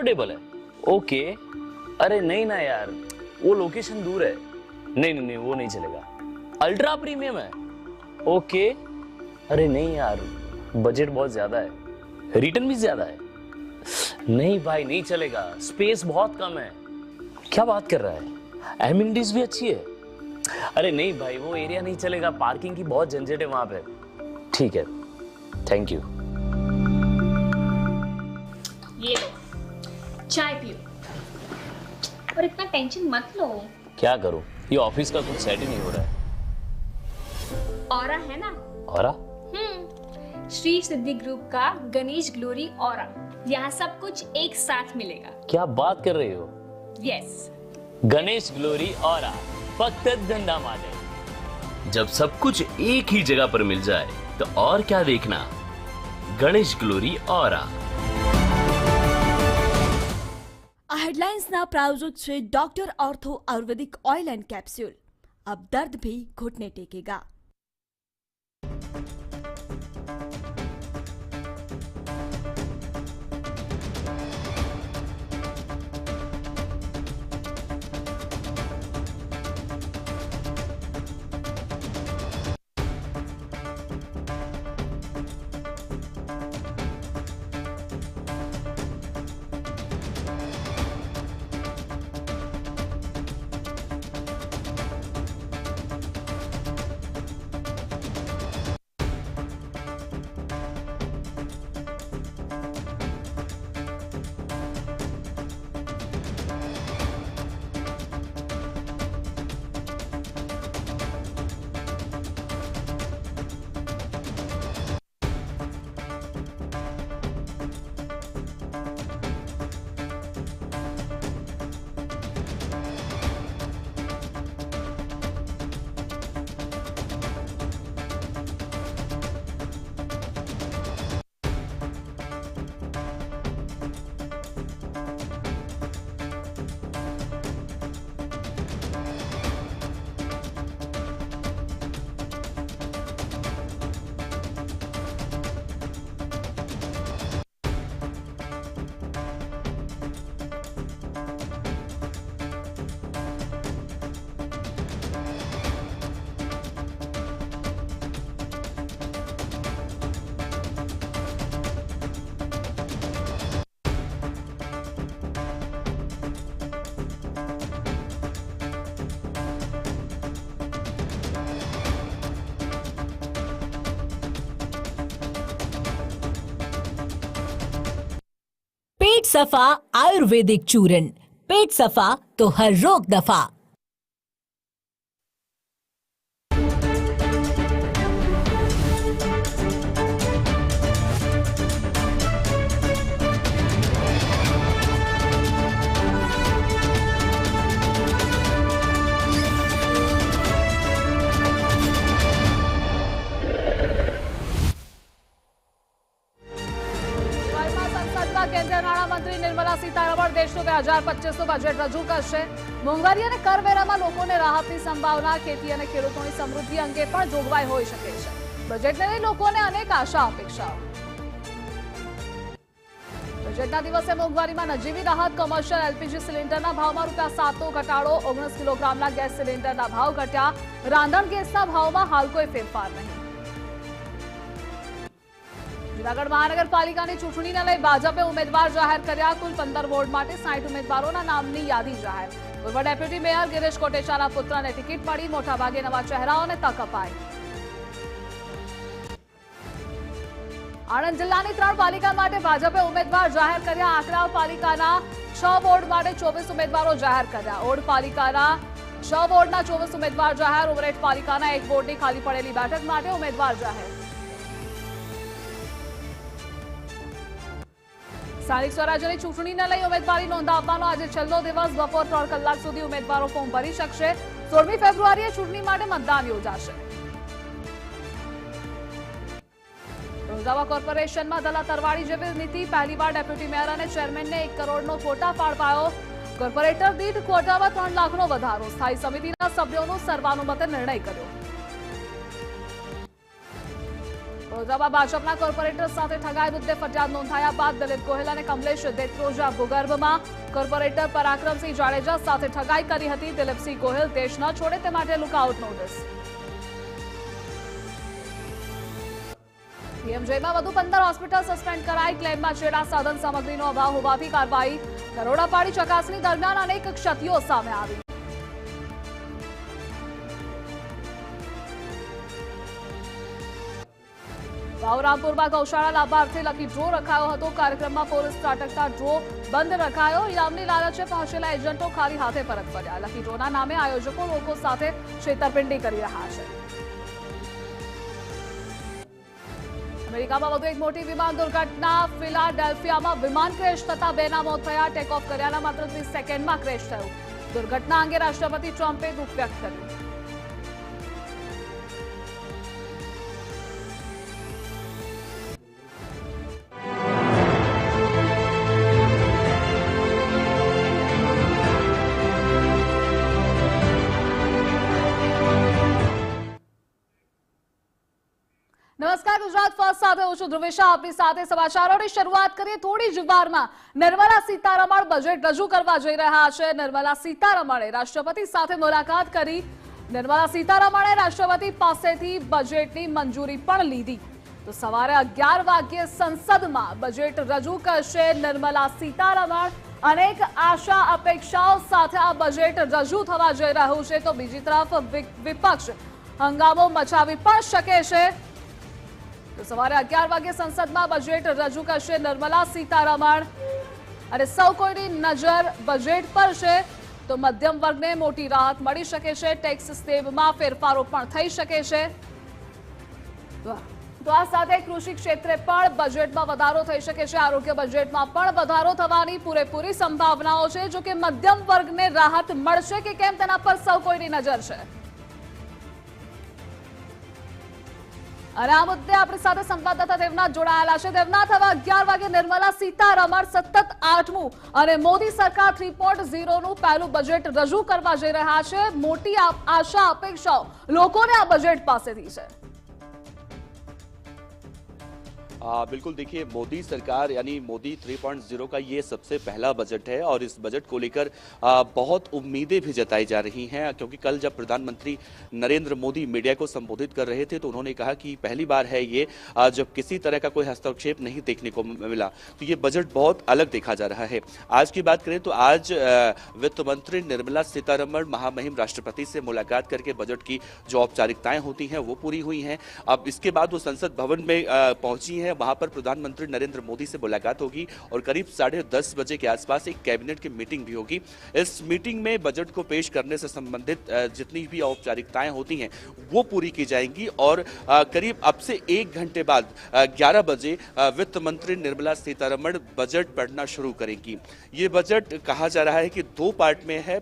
Affordable है। Okay, अरे नहीं ना यार, वो लोकेशन दूर है। नहीं नहीं नहीं, वो नहीं चलेगा। अल्ट्रा प्रीमियम है। ओके, अरे नहीं यार, बजट बहुत ज्यादा है, रिटर्न भी ज्यादा है। नहीं भाई, नहीं चलेगा, स्पेस बहुत कम है। क्या बात कर रहा है, एमिनिटीज भी अच्छी है। अरे नहीं भाई, वो एरिया नहीं चलेगा, पार्किंग की बहुत झंझट है वहां पे। ठीक है, थैंक यू। ये लो, चाय पियो और इतना टेंशन मत लो। क्या करूं, ये ऑफिस का कुछ सेट ही नहीं हो रहा है। ऑरा है ना? ऑरा? श्री सिद्धि ग्रुप का गणेश ग्लोरी ऑरा, यहाँ सब कुछ एक साथ मिलेगा। क्या बात कर रही हो? यस, गणेश ग्लोरी ऑरा, फक्त धंधा माने। जब सब कुछ एक ही जगह पर मिल जाए तो और क्या देखना। Ganesh glory aura. આ હેડલાઇન્સના પ્રાયોજક છે doctor ortho Ayurvedic oil and capsule. अब दर्द भी घुटने टेकेगा। पेट सफा आयुर्वेदिक चूर्ण, पेट सफा तो हर रोग दफा। કેન્દ્રીય નાણામંત્રી નિર્મલા સીતારમણ દેશનું 2025નું બજેટ રજૂ કરશે। મોંઘવારી અને કરવેરામાં લોકોને રાહતની સંભાવના, ખેતી અને ખેડૂતોની સમૃદ્ધિ અંગે પણ જોગવાઈ હોઈ શકે છે। બજેટને લઈ લોકોને અનેક આશા અપેક્ષાઓ। બજેટના દિવસે મોંઘવારીમાં નજીવી રાહત, કોમર્શિયલ એલપીજી સિલિન્ડરના ભાવમાં ₹7નો ઘટાડો, 19 કિલોગ્રામના ગેસ સિલિન્ડરના ભાવ ઘટ્યા, રાંધણ ગેસના ભાવમાં હાલ કોઈ ફેરફાર નહીં। જૂનાગઢ મહાનગરપાલિકાની ચૂંટણીને લઈ ભાજપે ઉમેદવાર જાહેર કર્યા। કુલ 15 વોર્ડ માટે 60 ઉમેદવારોના નામની યાદી જાહેર। પૂર્વ ડેપ્યુટી મેયર ગિરીશ કોટેચાના પુત્રને ટિકિટ મળી, મોટાભાગે નવા ચહેરાઓને તક અપાઈ। આણંદ જિલ્લાની 3 પાલિકા માટે ભાજપે ઉમેદવાર જાહેર કર્યા। આંકડાવ પાલિકાના 6 વોર્ડ માટે 24 ઉમેદવારો જાહેર કર્યા। ઓડ પાલિકાના 6 વોર્ડના 24 ઉમેદવાર જાહેર। ઉમરેઠ પાલિકાના 1 વોર્ડની ખાલી પડેલી બેઠક માટે ઉમેદવાર જાહેર। સ્થાનિક સ્વરાજ્યની ચૂંટણીને લઈ ઉમેદવારી નોંધાવવાનો આજે છેલ્લો દિવસ। બપોર 3 કલાક સુધી ઉમેદવારો ફોર્મ ભરી શકશે। 16મી ફેબ્રુઆરીએ ચૂંટણી માટે મતદાન યોજાશે। રોજાવા કોર્પોરેશનમાં દલા તરવાડી જેવી નીતિ, પહેલીવાર ડેપ્યુટી મેયર અને ચેરમેનને 1 કરોડનો ક્વોટા ફાળવાયો। કોર્પોરેટર દીઠ ક્વોટામાં 3 લાખનો વધારો। સ્થાયી સમિતિના સભ્યોનો સર્વાનુમતે નિર્ણય કર્યો। વડોદરામાં ભાજપના કોર્પોરેટર સાથે ઠગાઈ મુદ્દે ફરિયાદ નોંધાયા બાદ દલિત ગોહિલ અને કમલેશ દેત્રોજા ભૂગર્ભમાં કોર્પોરેટર પરાક્રમસિંહ જાડેજા સાથે ઠગાઈ કરી હતી. દિલીપસિંહ ગોહિલ દેશ ન છોડે તે માટે લુકઆઉટ નોટિસ. પીએમજેમાં વધુ 15 હોસ્પિટલ સસ્પેન્ડ કરાઈ. ક્લેમમાં છેડા સાધન સામગ્રીનો અભાવ હોવાથી કાર્યવાહી. દરોડા પાડી ચકાસણી દરમિયાન અનેક ક્ષતિઓ સામે આવી. રાવરામપુરમાં ગૌશાળા લાભાર્થે લકી ડ્રો રખાયો હતો. કાર્યક્રમમાં પોલીસ ત્રાટકતા ડ્રો બંધ રખાયો. ઇનામની લાલચે પહોંચેલા એજન્ટો ખાલી હાથે પરત ફર્યા. લકી ડ્રોના નામે આયોજકો લોકો સાથે છેતરપિંડી કરી રહ્યા છે. અમેરિકામાં વધુ એક મોટી વિમાન દુર્ઘટના. ફિલાડેલ્ફિયામાં વિમાન ક્રેશ થતા 2ના મોત થયા. ટેક ઓફ કર્યાના માત્ર 30 સેકન્ડમાં ક્રેશ થયું. દુર્ઘટના અંગે રાષ્ટ્રપતિ ટ્રમ્પે દુઃખ વ્યક્ત કર્યું. નમસ્કાર, ગુજરાત ફર્સ્ટ સાથે હું છું ધ્રુવેશા. આપની સાથે સમાચારોની શરૂઆત કરીએ. થોડી જ વારમાં નિર્મલા સીતારમણ બજેટ રજૂ કરવા જઈ રહ્યા છે. નિર્મલા સીતારમણે રાષ્ટ્રપતિ સાથે મુલાકાત કરી. નિર્મલા સીતારમણે રાષ્ટ્રપતિ પાસેથી બજેટની મંજૂરી પણ લીધી. તો સવારે 11 વાગ્યે સંસદમાં બજેટ રજૂ કરશે નિર્મલા સીતારમણ. અનેક આશા અપેક્ષાઓ સાથે આ બજેટ રજૂ થવા જઈ રહ્યું છે. તો બીજી તરફ વિપક્ષ હંગામો મચાવી પણ શકે છે. તો સવારે 11 વાગે સંસદમાં બજેટ રજૂ કરશે નિર્મલા સીતારમણ અને સૌ કોઈની નજર બજેટ પર છે. તો મધ્યમ વર્ગને મોટી રાહત મળી શકે છે. ટેક્સ સ્લેબમાં ફેરફારો પણ થઈ શકે છે. તો આ સાથે કૃષિ ક્ષેત્રે પણ બજેટમાં વધારો થઈ શકે છે. આરોગ્ય બજેટમાં પણ વધારો થવાની પૂરેપૂરી સંભાવનાઓ છે. જો કે મધ્યમ વર્ગને રાહત મળશે કે કેમ તેના પર સૌ કોઈની નજર છે. અને આ મુદ્દે આપણી સાથે સંવાદદાતા દેવનાથ જોડાયેલા છે. દેવનાથ, હવે 11 વાગે નિર્મલા સીતારમણ સતત 8મું અને મોદી સરકાર 3.0નું પહેલું બજેટ રજૂ કરવા જઈ રહ્યા છે. મોટી આશા અપેક્ષાઓ લોકોને આ બજેટ પાસેથી છે. बिल्कुल, देखिए मोदी सरकार यानी मोदी 3.0 का ये सबसे पहला बजट है और इस बजट को लेकर बहुत उम्मीदें भी जताई जा रही हैं, क्योंकि कल जब प्रधानमंत्री नरेंद्र मोदी मीडिया को संबोधित कर रहे थे तो उन्होंने कहा कि पहली बार है ये जब किसी तरह का कोई हस्तक्षेप नहीं देखने को मिला. तो ये बजट बहुत अलग देखा जा रहा है. आज की बात करें तो आज वित्त मंत्री निर्मला सीतारमण महामहिम राष्ट्रपति से मुलाकात करके बजट की जो औपचारिकताएं होती हैं वो पूरी हुई हैं. अब इसके बाद वो संसद भवन में पहुंची हैं. वहां पर प्रधानमंत्री नरेंद्र मोदी से मुलाकात होगी और करीब 10:30 बजे के आसपास एक कैबिनेट की मीटिंग भी होगी. इस मीटिंग में बजट को पेश करने से संबंधित जितनी भी औपचारिकताएं होती हैं वो पूरी की जाएंगी और करीब अब से 1 घंटे बाद 11 बजे वित्त मंत्री निर्मला सीतारमण बजट पढ़ना शुरू करेंगी. ये बजट कहा जा रहा है कि 2 पार्ट में है.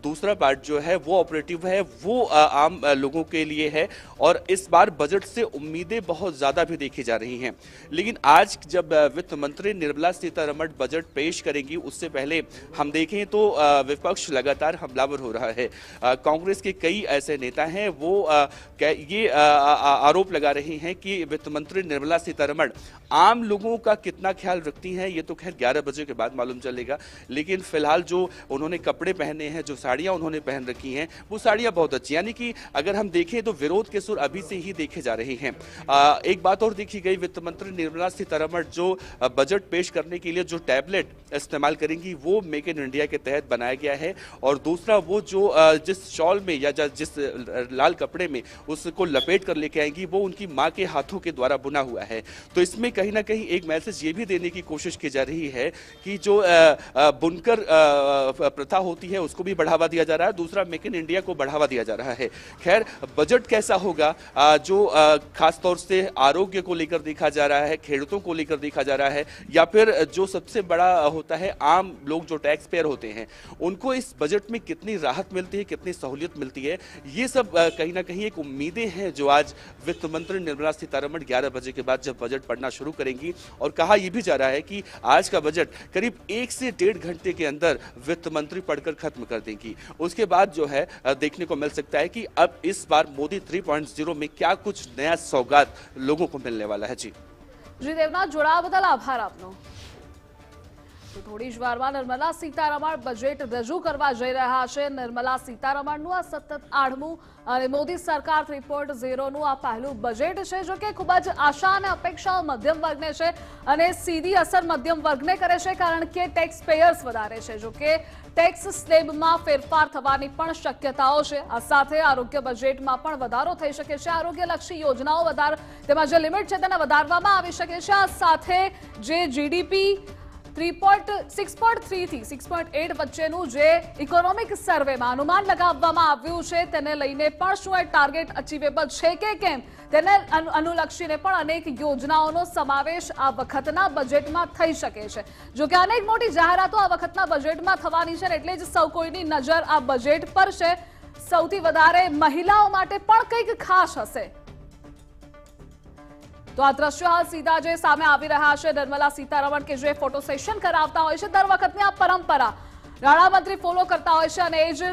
दूसरा पार्ट जो है वो ऑपरेटिव है, वो आम लोगों के लिए है और इस बार बजट से उम्मीदें बहुत ज्यादा भी देखी जा रही हैं. लेकिन आज जब वित्त मंत्री निर्मला सीतारमण बजट पेश करेंगी उससे पहले हम देखें तो विपक्ष लगातार हमलावर हो रहा है. कांग्रेस के कई ऐसे नेता हैं वो ये आरोप लगा रहे हैं कि वित्त मंत्री निर्मला सीतारमण आम लोगों का कितना ख्याल रखती हैं ये तो खैर 11 बजे के बाद मालूम चलेगा. लेकिन फिलहाल जो उन्होंने कपड़े पहने हैं, जो साड़ियां उन्होंने पहन रखी हैं वो साड़ियां बहुत अच्छी, यानी कि अगर हम देखें तो विरोध के सुर अभी से ही देखे जा रहे हैं. एक बात और देखी गई, वित्त मंत्री निर्मला सीतारमण जो बजट पेश करने के लिए जो टैबलेट इस्तेमाल करेंगी वो मेक इन इंडिया के तहत बनाया गया है और दूसरा वो जो जिस शॉल में या जिस लाल कपड़े में उसको लपेट कर लेके आएंगी वो उनकी माँ के हाथों के द्वारा बुना हुआ है. तो इसमें कहीं ना कहीं एक मैसेज ये भी देने की कोशिश की जा रही है कि जो बुनकर प्रथा होती है उसको भी बढ़ावा दिया जा रहा है, दूसरा मेक इन इंडिया को बढ़ावा दिया जा रहा है. खैर, बजट कैसा होगा जो खासतौर से आरोग्य को लेकर देखा जा रहा है, खेडूतों को लेकर देखा जा रहा है, या फिर जो सबसे बड़ा होता है आम लोग जो टैक्स पेयर होते हैं उनको इस बजट में कितनी राहत मिलती है, कितनी सहूलियत मिलती है, ये सब कहीं ना कहीं एक उम्मीदें हैं जो आज वित्त मंत्री निर्मला सीतारमण 11 बजे के बाद जब बजट पढ़ना शुरू करेंगी। और कहा यह भी जा रहा है कि आज का बजट करीब 1 से 1.5 घंटे के अंदर वित्त मंत्री पढ़कर खत्म कर देंगी। उसके बाद जो है देखने को मिल सकता है कि अब इस बार मोदी 3.0 में क्या कुछ नया सौगात लोगों को मिलने वाला है। जी દેવનાથ, જોડાવા બદલ આભાર આપનો। તો થોડી જ વારમાં નિર્મલા સીતારમણ બજેટ રજૂ કરવા જઈ રહ્યા છે। નિર્મલા સીતારમણનું આ સતત 8મું અને મોદી સરકાર 3.0નું આ પહેલું બજેટ છે, જો કે ખૂબ જ આશા અને અપેક્ષાઓ મધ્યમ વર્ગને છે અને સીધી અસર મધ્યમ વર્ગને કરે છે, કારણ કે ટેક્સ પેયર્સ વધારે છે। જો કે ટેક્સ સ્લેબમાં ફેરફાર થવાની પણ શક્યતાઓ છે। આ સાથે આરોગ્ય બજેટમાં પણ વધારો થઈ શકે છે। આરોગ્યલક્ષી યોજનાઓ તેમાં જે લિમિટ છે તેને વધારવામાં આવી શકે છે। આ સાથે જે જીડીપી 6.3 થી 6.8 વચ્ચેનું જે ઇકોનોમિક સર્વેમાં અનુમાન લગાવવામાં આવ્યું છે તેને લઈને પણ શું એ ટાર્ગેટ અચીવેબલ છે કે કેમ તેને અનુલક્ષીને પણ અનેક યોજનાઓનો સમાવેશ આ વખતના બજેટમાં થઈ શકે છે। જો કે અનેક મોટી જાહેરાતો આ વખતના બજેટમાં થવાની છે, એટલે જ સૌ કોઈની નજર આ બજેટ પર છે। સૌથી વધારે મહિલાઓ માટે પણ કંઈક ખાસ હશે। તો આ દ્રશ્યો હાલ સીધા જે સામે આવી રહ્યા છે, નિર્મલા સીતારમણ કે જે ફોટો સેશન કરાવતા હોય છે, દર વખતની આ પરંપરા નાણામંત્રી ફોલો કરતા હોય છે અને એ જ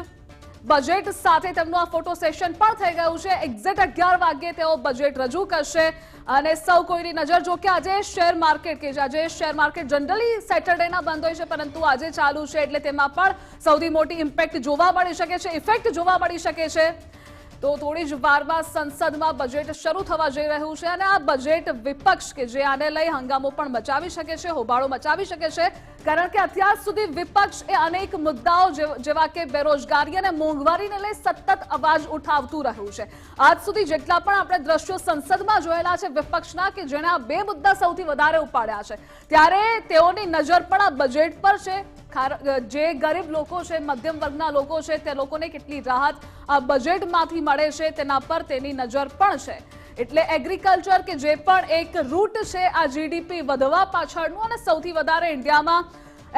બજેટ સાથે તેમનું આ ફોટો સેશન પણ થઈ ગયું છે। એક્ઝેક્ટ 11 વાગ્યે તેઓ બજેટ રજૂ કરશે અને સૌ કોઈની નજર, જો કે આજે શેર માર્કેટ કે આજે શેર માર્કેટ જનરલી સેટરડેના બંધ હોય છે, પરંતુ આજે ચાલુ છે એટલે તેમાં પણ સૌથી મોટી ઇમ્પેક્ટ જોવા મળી શકે છે, ઇફેક્ટ જોવા મળી શકે છે। તો થોડી જ વારમાં સંસદમાં બજેટ શરૂ થવા જઈ રહ્યું છે અને આ બજેટ વિપક્ષ કે જે આને લઈ હંગામો પણ મચાવી શકે છે, હોબાળો મચાવી શકે છે, કારણ કે અત્યાર સુધી વિપક્ષ એ અનેક મુદ્દાઓ જેવા કે બેરોજગારી અને મોંઘવારીને લઈ સતત અવાજ ઉઠાવતું રહ્યું છે। આજ સુધી જેટલા પણ આપણે દ્રશ્યો સંસદમાં જોયેલા છે વિપક્ષના કે જેણે આ બે મુદ્દા સૌથી વધારે ઉપાડ્યા છે, ત્યારે તેઓની નજર પણ આ બજેટ પર છે। જે ગરીબ લોકો છે, મધ્યમ વર્ગના લોકો છે, તે લોકોને કેટલી રાહત આ બજેટમાંથી મળે છે તેના પર તેની નજર પણ છે। એટલે એગ્રીકલ્ચર કે જે પણ એક રૂટ છે આ જીડીપી વધવા પાછળનું અને સૌથી વધારે ઇન્ડિયામાં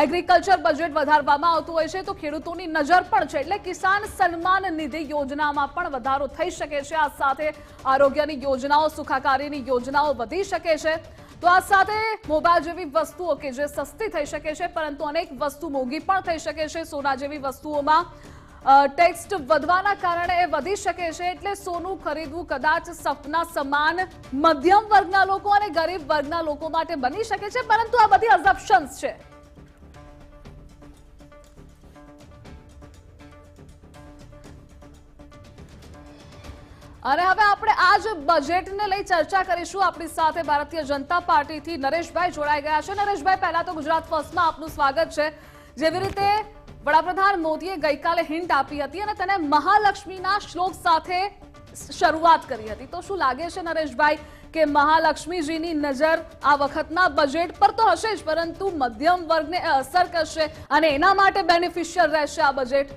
એગ્રીકલ્ચર બજેટ વધારવામાં આવતું હોય છે, તો ખેડૂતોની નજર પણ છે। એટલે કિસાન સન્માન નિધિ યોજનામાં પણ વધારો થઈ શકે છે। આ સાથે આરોગ્યની યોજનાઓ, સુખાકારીની યોજનાઓ વધી શકે છે। તો આ સાથે મોબાઈલ જેવી વસ્તુઓ કે જે સસ્તી થઈ શકે છે, પરંતુ અનેક વસ્તુ મોંઘી પણ થઈ શકે છે। સોના જેવી વસ્તુઓમાં ટેક્સ વધવાના કારણે એ વધી શકે છે, એટલે સોનું ખરીદવું કદાચ સપના સમાન મધ્યમ વર્ગના લોકો અને ગરીબ વર્ગના લોકો માટે બની શકે છે, પરંતુ આ બધી અઝમ્પશન્સ છે। અને હવે આપણે આ જ બજેટને લઈ ચર્ચા કરીશું। આપણી સાથે ભારતીય જનતા પાર્ટીથી નરેશભાઈ જોડાઈ ગયા છે। નરેશભાઈ, પહેલા તો ગુજરાત ફર્સ્ટમાં આપનું સ્વાગત છે। જેવી રીતે વડાપ્રધાન મોદીએ ગઈકાલે હિન્ટ આપી હતી અને તેને મહાલક્ષ્મીના શ્લોક સાથે શરૂઆત કરી હતી, તો શું લાગે છે નરેશભાઈ કે મહાલક્ષ્મીજીની નજર આ વખતના બજેટ પર તો હશે જ, પરંતુ મધ્યમ વર્ગને અસર કરશે અને એના માટે બેનિફિશિયલ રહેશે આ બજેટ?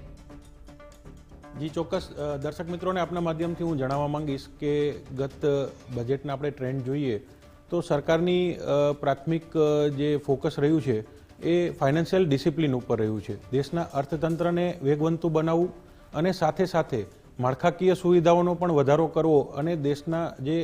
જી ચોક્કસ, દર્શક મિત્રોને આપના માધ્યમથી હું જણાવવા માંગીશ કે ગત બજેટના આપણે ટ્રેન્ડ જોઈએ તો સરકારની પ્રાથમિક જે ફોકસ રહ્યું છે એ ફાઇનાન્શિયલ ડિસિપ્લિન ઉપર રહ્યું છે। દેશના અર્થતંત્રને વેગવંતું બનાવવું અને સાથે સાથે માળખાકીય સુવિધાઓનો પણ વધારો કરવો અને દેશના જે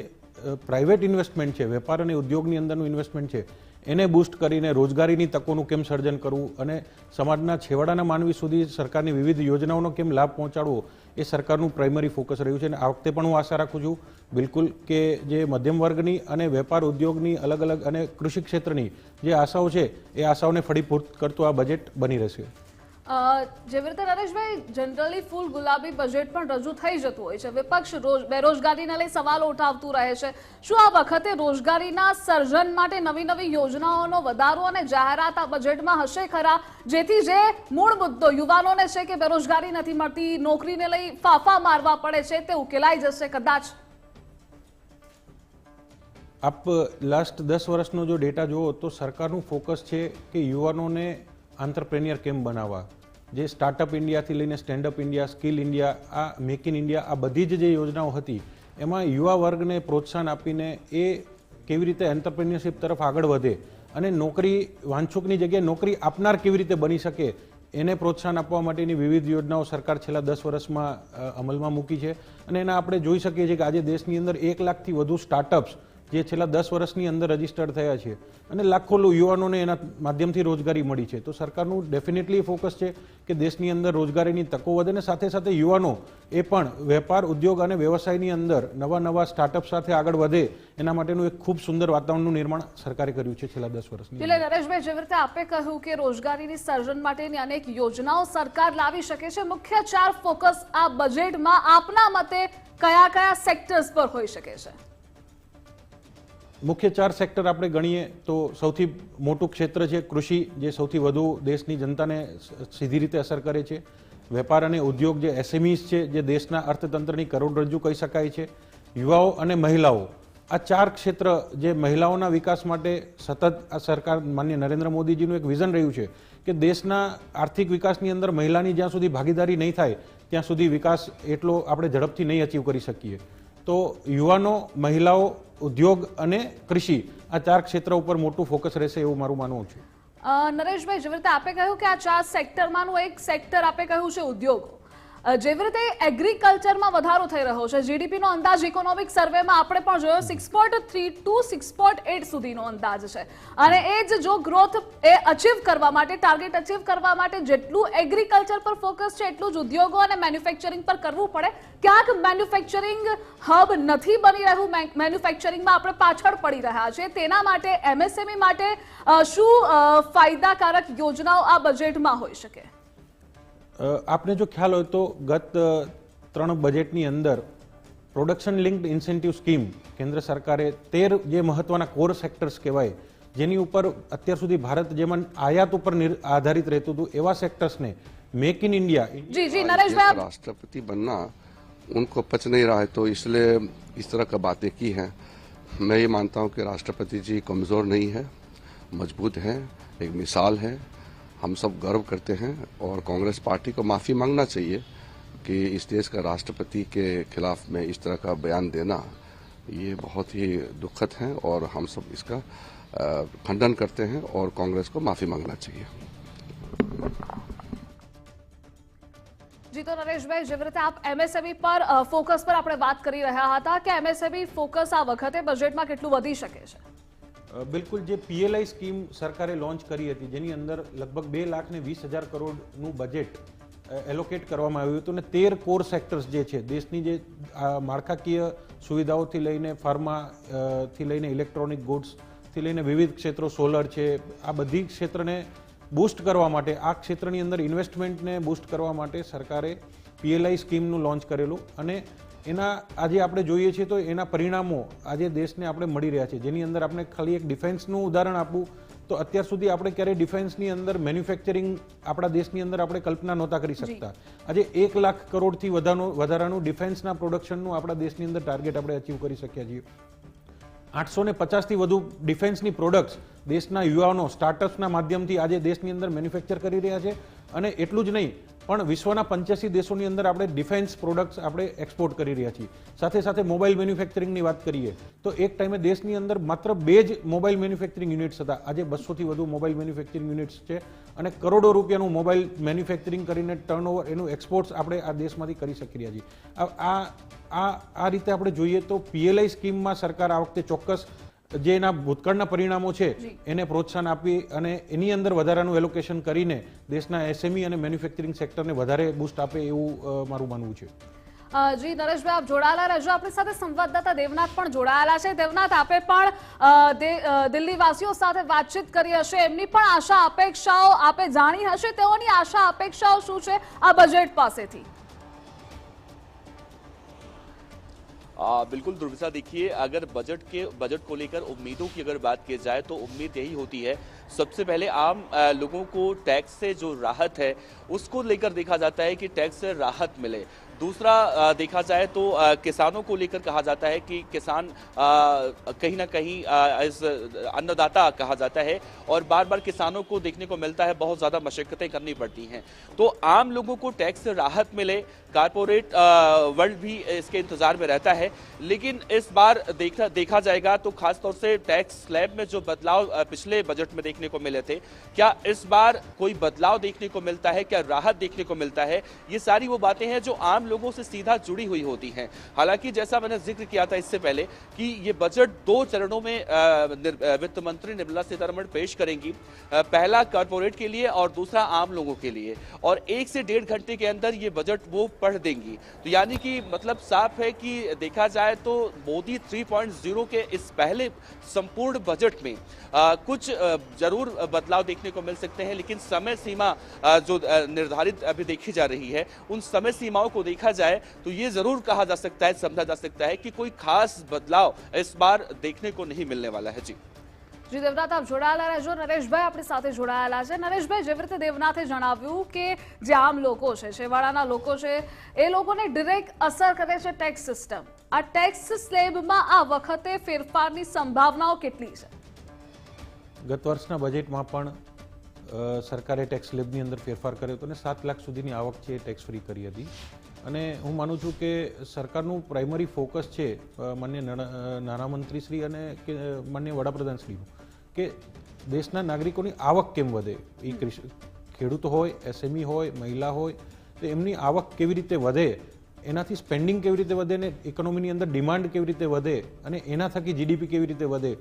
પ્રાઇવેટ ઇન્વેસ્ટમેન્ટ છે, વેપાર અને ઉદ્યોગની અંદરનું ઇન્વેસ્ટમેન્ટ છે એને બૂસ્ટ કરીને રોજગારીની તકોનું કેમ સર્જન કરવું અને સમાજના છેવાડાના માનવી સુધી સરકારની વિવિધ યોજનાઓનો કેમ લાભ પહોંચાડવો એ સરકારનું પ્રાઇમરી ફોકસ રહ્યું છે। અને આ વખતે પણ હું આશા રાખું છું બિલકુલ કે જે મધ્યમ વર્ગની અને વેપાર ઉદ્યોગની અલગ અલગ અને કૃષિ ક્ષેત્રની જે આશાઓ છે એ આશાઓને ફળીભૂત કરતું આ બજેટ બની રહેશે। જેવી રીતે નરેશભાઈ જનરલી ફૂલ ગુલાબી બજેટ પણ રજૂ થઈ જતું હોય છે, વિપક્ષ બેરોજગારીને લઈ સવાલો ઉઠાવતું રહે છે। શું આ વખતે રોજગારીના સર્જન માટે નવી નવી યોજનાઓનો વધારો અને જાહેરાત આ બજેટમાં હશે ખરા, જેથી જે મૂળ મુદ્દો યુવાનોને છે કે બેરોજગારી નથી મળતી, નોકરીને લઈ ફાફા મારવા પડે છે, તે ઉકેલાઈ જશે કદાચ? આપ લાસ્ટ 10 વર્ષનો જો ડેટા જુઓ તો સરકારનું ફોકસ છે કે યુવાનોને આંતરપ્રેન્યોર કેમ બનાવવા, જે સ્ટાર્ટઅપ ઇન્ડિયાથી લઈને સ્ટેન્ડઅપ ઇન્ડિયા, સ્કિલ ઇન્ડિયા, આ મેક ઇન ઇન્ડિયા, આ બધી જ જે યોજનાઓ હતી એમાં યુવા વર્ગને પ્રોત્સાહન આપીને એ કેવી રીતે એન્ટરપ્રેન્યોરશિપ તરફ આગળ વધે અને નોકરી વાંછુકની જગ્યાએ નોકરી આપનાર કેવી રીતે બની શકે એને પ્રોત્સાહન આપવા માટેની વિવિધ યોજનાઓ સરકાર છેલ્લા 10 વર્ષમાં અમલમાં મૂકી છે અને એના આપણે જોઈ શકીએ છીએ કે આજે દેશની અંદર 1 લાખથી વધુ સ્ટાર્ટઅપ્સ જે છેલ્લા 10 વર્ષની અંદર રજીસ્ટર્ડ થયા છે અને લાખો યુવાનોને એના માધ્યમથી રોજગારી મળી છે. તો સરકારનું ડેફિનેટલી ફોકસ છે કે દેશની અંદર રોજગારીની તકો વધે અને સાથે સાથે યુવાનો એ પણ વેપાર ઉદ્યોગ અને વ્યવસાયની અંદર નવા સ્ટાર્ટઅપ સાથે આગળ વધે એના માટેનું એક ખૂબ સુંદર વાતાવરણનું નિર્માણ સરકારે કર્યું છે છેલ્લા 10 વર્ષની. એટલે નરેશભાઈ, જેવી રીતે આપે કહ્યું કે રોજગારીની સર્જન માટેની અનેક યોજનાઓ સરકાર લાવી શકે છે, મુખ્ય 4 ફોકસ આ બજેટમાં આપના મતે કયા સેક્ટર્સ પર હોઈ શકે છે? મુખ્ય 4 સેક્ટર આપણે ગણીએ તો સૌથી મોટું ક્ષેત્ર છે કૃષિ, જે સૌથી વધુ દેશની જનતાને સીધી રીતે અસર કરે છે. વેપાર અને ઉદ્યોગ જે MSMEs છે, જે દેશના અર્થતંત્રની કરોડરજ્જુ કહી શકાય છે. યુવાઓ અને મહિલાઓ, આ 4 ક્ષેત્ર જે મહિલાઓના વિકાસ માટે સતત આ સરકાર માનનીય નરેન્દ્ર મોદીજીનું એક વિઝન રહ્યું છે કે દેશના આર્થિક વિકાસની અંદર મહિલાની જ્યાં સુધી ભાગીદારી નહીં થાય ત્યાં સુધી વિકાસ એટલો આપણે ઝડપથી નહીં અચીવ કરી શકીએ. તો યુવાનો, મહિલાઓ, ઉદ્યોગ અને કૃષિ, આ 4 ક્ષેત્ર ઉપર મોટું ફોકસ રહેશે એવું મારું માનવું છે. નરેશભાઈ, જેવી રીતે આપે કહ્યું કે આ 4 સેક્ટરમાંનું એક સેક્ટર આપે કહ્યું છે ઉદ્યોગો. જેવી રીતે એગ્રીકલ્ચરમાં વધારો થઈ રહ્યો છે, જીડીપીનો અંદાજ ઇકોનોમિક સર્વેમાં આપણે પણ જોયો 6.3 to 6.8 સુધીનો અંદાજ છે અને એ જ જો ગ્રોથ એ અચીવ કરવા માટે, ટાર્ગેટ અચીવ કરવા માટે જેટલું એગ્રીકલ્ચર પર ફોકસ છે એટલું જ ઉદ્યોગો અને મેન્યુફેક્ચરિંગ પર કરવું પડે. ક્યાંક મેન્યુફેક્ચરિંગ હબ નથી બની રહ્યું, મેન્યુફેક્ચરિંગમાં આપણે પાછળ પડી રહ્યા છે. તેના માટે MSME માટે શું ફાયદાકારક યોજનાઓ આ બજેટમાં હોઈ શકે? આપને જો ખ્યાલ હોય તો ગત 3 બજેટની અંદર પ્રોડક્શન લિંક્ડ ઇન્સેન્ટિવ સ્કીમ કેન્દ્ર સરકારે 13 જે મહત્વના કોર સેક્ટર્સ કહેવાય, જેની ઉપર અત્યાર સુધી ભારત જેમાં આયાત ઉપર આધારિત રહેતું હતું એવા સેક્ટર્સને मेक इन इंडिया। जी नरेश भाई, राष्ट्रपति बनना उनको पच नहीं रहा है तो इसलिए इस तरह का बातें की हैं। मैं ये मानता हूँ कि राष्ट्रपति जी कमज़ोर नहीं है, मजबूत हैं, एक मिसाल है, हम सब गर्व करते हैं और कांग्रेस पार्टी को माफ़ी मांगना चाहिए कि इस देश का राष्ट्रपति के खिलाफ में इस तरह का बयान देना ये बहुत ही दुखद है और हम सब इसका खंडन करते हैं और कांग्रेस को माफ़ी मांगना चाहिए। जी तो नरेशभाई, જેવી રીતે આપ MSME પર ફોકસ પર આપણે વાત કરી રહ્યા હતા કે MSME ફોકસ આ વખતે બજેટમાં કેટલું વધી શકે છે? બિલકુલ, જે PLI સ્કીમ સરકારે લોન્ચ કરી હતી જેની અંદર લગભગ 2,20,000 કરોડનું બજેટ એલોકેટ કરવામાં આવ્યું હતું અને 13 કોર સેક્ટર્સ જે છે દેશની જે માળખાકીય સુવિધાઓથી લઈને ફાર્માથી લઈને ઇલેક્ટ્રોનિક ગુડ્સથી લઈને વિવિધ ક્ષેત્રો, સોલર છે, આ બધી ક્ષેત્રને બૂસ્ટ કરવા માટે, આ ક્ષેત્રની અંદર ઇન્વેસ્ટમેન્ટને બૂસ્ટ કરવા માટે સરકારે PLI સ્કીમનું લોન્ચ કરેલું અને એના આજે આપણે જોઈએ છીએ તો એના પરિણામો આજે દેશને આપણે મળી રહ્યા છે। જેની અંદર આપણે ખાલી એક ડિફેન્સનું ઉદાહરણ આપું તો અત્યાર સુધી આપણે ક્યારેય ડિફેન્સની અંદર મેન્યુફેક્ચરિંગ આપણા દેશની અંદર આપણે કલ્પના નહોતા કરી શકતા। આજે 1 લાખ કરોડથી વધારાનું ડિફેન્સના પ્રોડક્શનનું આપણા દેશની અંદર ટાર્ગેટ આપણે અચીવ કરી શક્યા છીએ। 850થી વધુ ડિફેન્સની પ્રોડક્ટ્સ દેશના યુવાનો સ્ટાર્ટઅપ્સના માધ્યમથી આજે દેશની અંદર મેન્યુફેક્ચર કરી રહ્યા છે અને એટલું જ નહીં પણ વિશ્વના 85 દેશોની અંદર આપણે ડિફેન્સ પ્રોડક્ટ્સ આપણે એક્સપોર્ટ કરી રહ્યા છીએ। સાથે સાથે મોબાઈલ મેન્યુફેક્ચરિંગની વાત કરીએ તો એક ટાઈમે દેશની અંદર માત્ર 2 જ મોબાઈલ મેન્યુફેક્ચરિંગ યુનિટ્સ હતા, આજે 200થી વધુ મોબાઈલ મેન્યુફેક્ચરિંગ યુનિટ્સ છે અને કરોડો રૂપિયાનું મોબાઈલ મેન્યુફેક્ચરિંગ કરીને ટર્નઓવર એનું એક્સપોર્ટ્સ આપણે આ દેશમાંથી કરી શકી રહ્યા છીએ। આ રીતે આપણે જોઈએ તો PLI સ્કીમમાં સરકાર આ વખતે ચોક્કસ જે એના ભૂતકાળના પરિણામો છે એને પ્રોત્સાહન આપી અને એની અંદર વધારાનું એલોકેશન કરીને દેશના SME અને મેન્યુફેક્ચરિંગ સેક્ટરને વધારે બૂસ્ટ આપે એવું મારું માનવું છે। જી નરેશભાઈ, આપ જોડાયેલા રહેજો, આપણી સાથે સંવાદદાતા દેવનાથ પણ જોડાયેલા છે। દેવનાથ, આપે પણ દિલ્હી વાસીઓ સાથે વાતચીત કરી હશે, એમની પણ આશા અપેક્ષાઓ આપે જાણી હશે, તેઓની આશા અપેક્ષાઓ શું છે આ બજેટ પાસેથી? बिल्कुल दुर्विसा, देखिए अगर बजट को लेकर उम्मीदों की अगर बात की जाए तो उम्मीद यही होती है सबसे पहले आम लोगों को टैक्स से जो राहत है उसको लेकर देखा जाता है कि टैक्स से राहत मिले। दूसरा देखा जाए तो किसानों को लेकर कहा जाता है कि किसान कहीं ना कहीं इस अन्नदाता कहा जाता है और बार बार किसानों को देखने को मिलता है बहुत ज़्यादा मशक्क़तें करनी पड़ती हैं। तो आम लोगों को टैक्स से राहत मिले, कारपोरेट वर्ल्ड भी इसके इंतजार में रहता है। लेकिन इस बार देखा जाएगा तो खासतौर से टैक्स स्लैब में जो बदलाव पिछले बजट में देखने को मिले थे, क्या इस बार कोई बदलाव देखने को मिलता है, क्या राहत देखने को मिलता है? ये सारी वो बातें हैं जो आम लोगों से सीधा जुड़ी हुई होती हैं। हालांकि जैसा मैंने जिक्र किया था इससे पहले कि ये बजट 2 चरणों में वित्त मंत्री निर्मला सीतारमण पेश करेंगी, पहला कारपोरेट के लिए और दूसरा आम लोगों के लिए, और 1 से 1.5 घंटे के अंदर ये बजट वो पढ़ देंगी। तो यानी कि मतलब साफ है कि देखा जाए तो मोदी 3.0 के इस पहले संपूर्ण बजट में कुछ जरूर बदलाव देखने को मिल सकते हैं, लेकिन समय सीमा जो निर्धारित अभी देखी जा रही है, उन समय सीमाओं को देखा जाए तो ये जरूर कहा जा सकता है, समझा जा सकता है कि कोई खास बदलाव इस बार देखने को नहीं मिलने वाला है। जी જી દેવનાથ, આપ જોડાયેલા રહેજો। નરેશભાઈ આપણી સાથે જોડાયેલા છે। નરેશભાઈ, જેવી રીતે દેવનાથે જણાવ્યું કે જે આમ લોકો છે, છેવાડાના લોકો છે, એ લોકોને ડિરેક્ટ અસર કરે છે ટેક્સ સિસ્ટમ। આ ટેક્સ સ્લેબમાં આ વખતે ફેરફારની સંભાવનાઓ કેટલી છે? ગત વર્ષના બજેટમાં પણ સરકારે ટેક્સ સ્લેબની અંદર ફેરફાર કર્યો હતો અને 7 લાખ સુધીની આવક છે એ ટેક્સ ફ્રી કરી હતી। અને હું માનું છું કે સરકારનું પ્રાઇમરી ફોકસ છે માન્ય નાણામંત્રીશ્રી અને માન્ય વડાપ્રધાનશ્રીનું કે દેશના નાગરિકોની આવક કેમ વધે, એ ખેડૂત હોય, એસએમઈ હોય, મહિલા હોય, તો એમની આવક કેવી રીતે વધે, એનાથી સ્પેન્ડિંગ કેવી રીતે વધે ને ઇકોનોમીની અંદર ડિમાન્ડ કેવી રીતે વધે અને એના થકી જીડીપી કેવી રીતે વધે,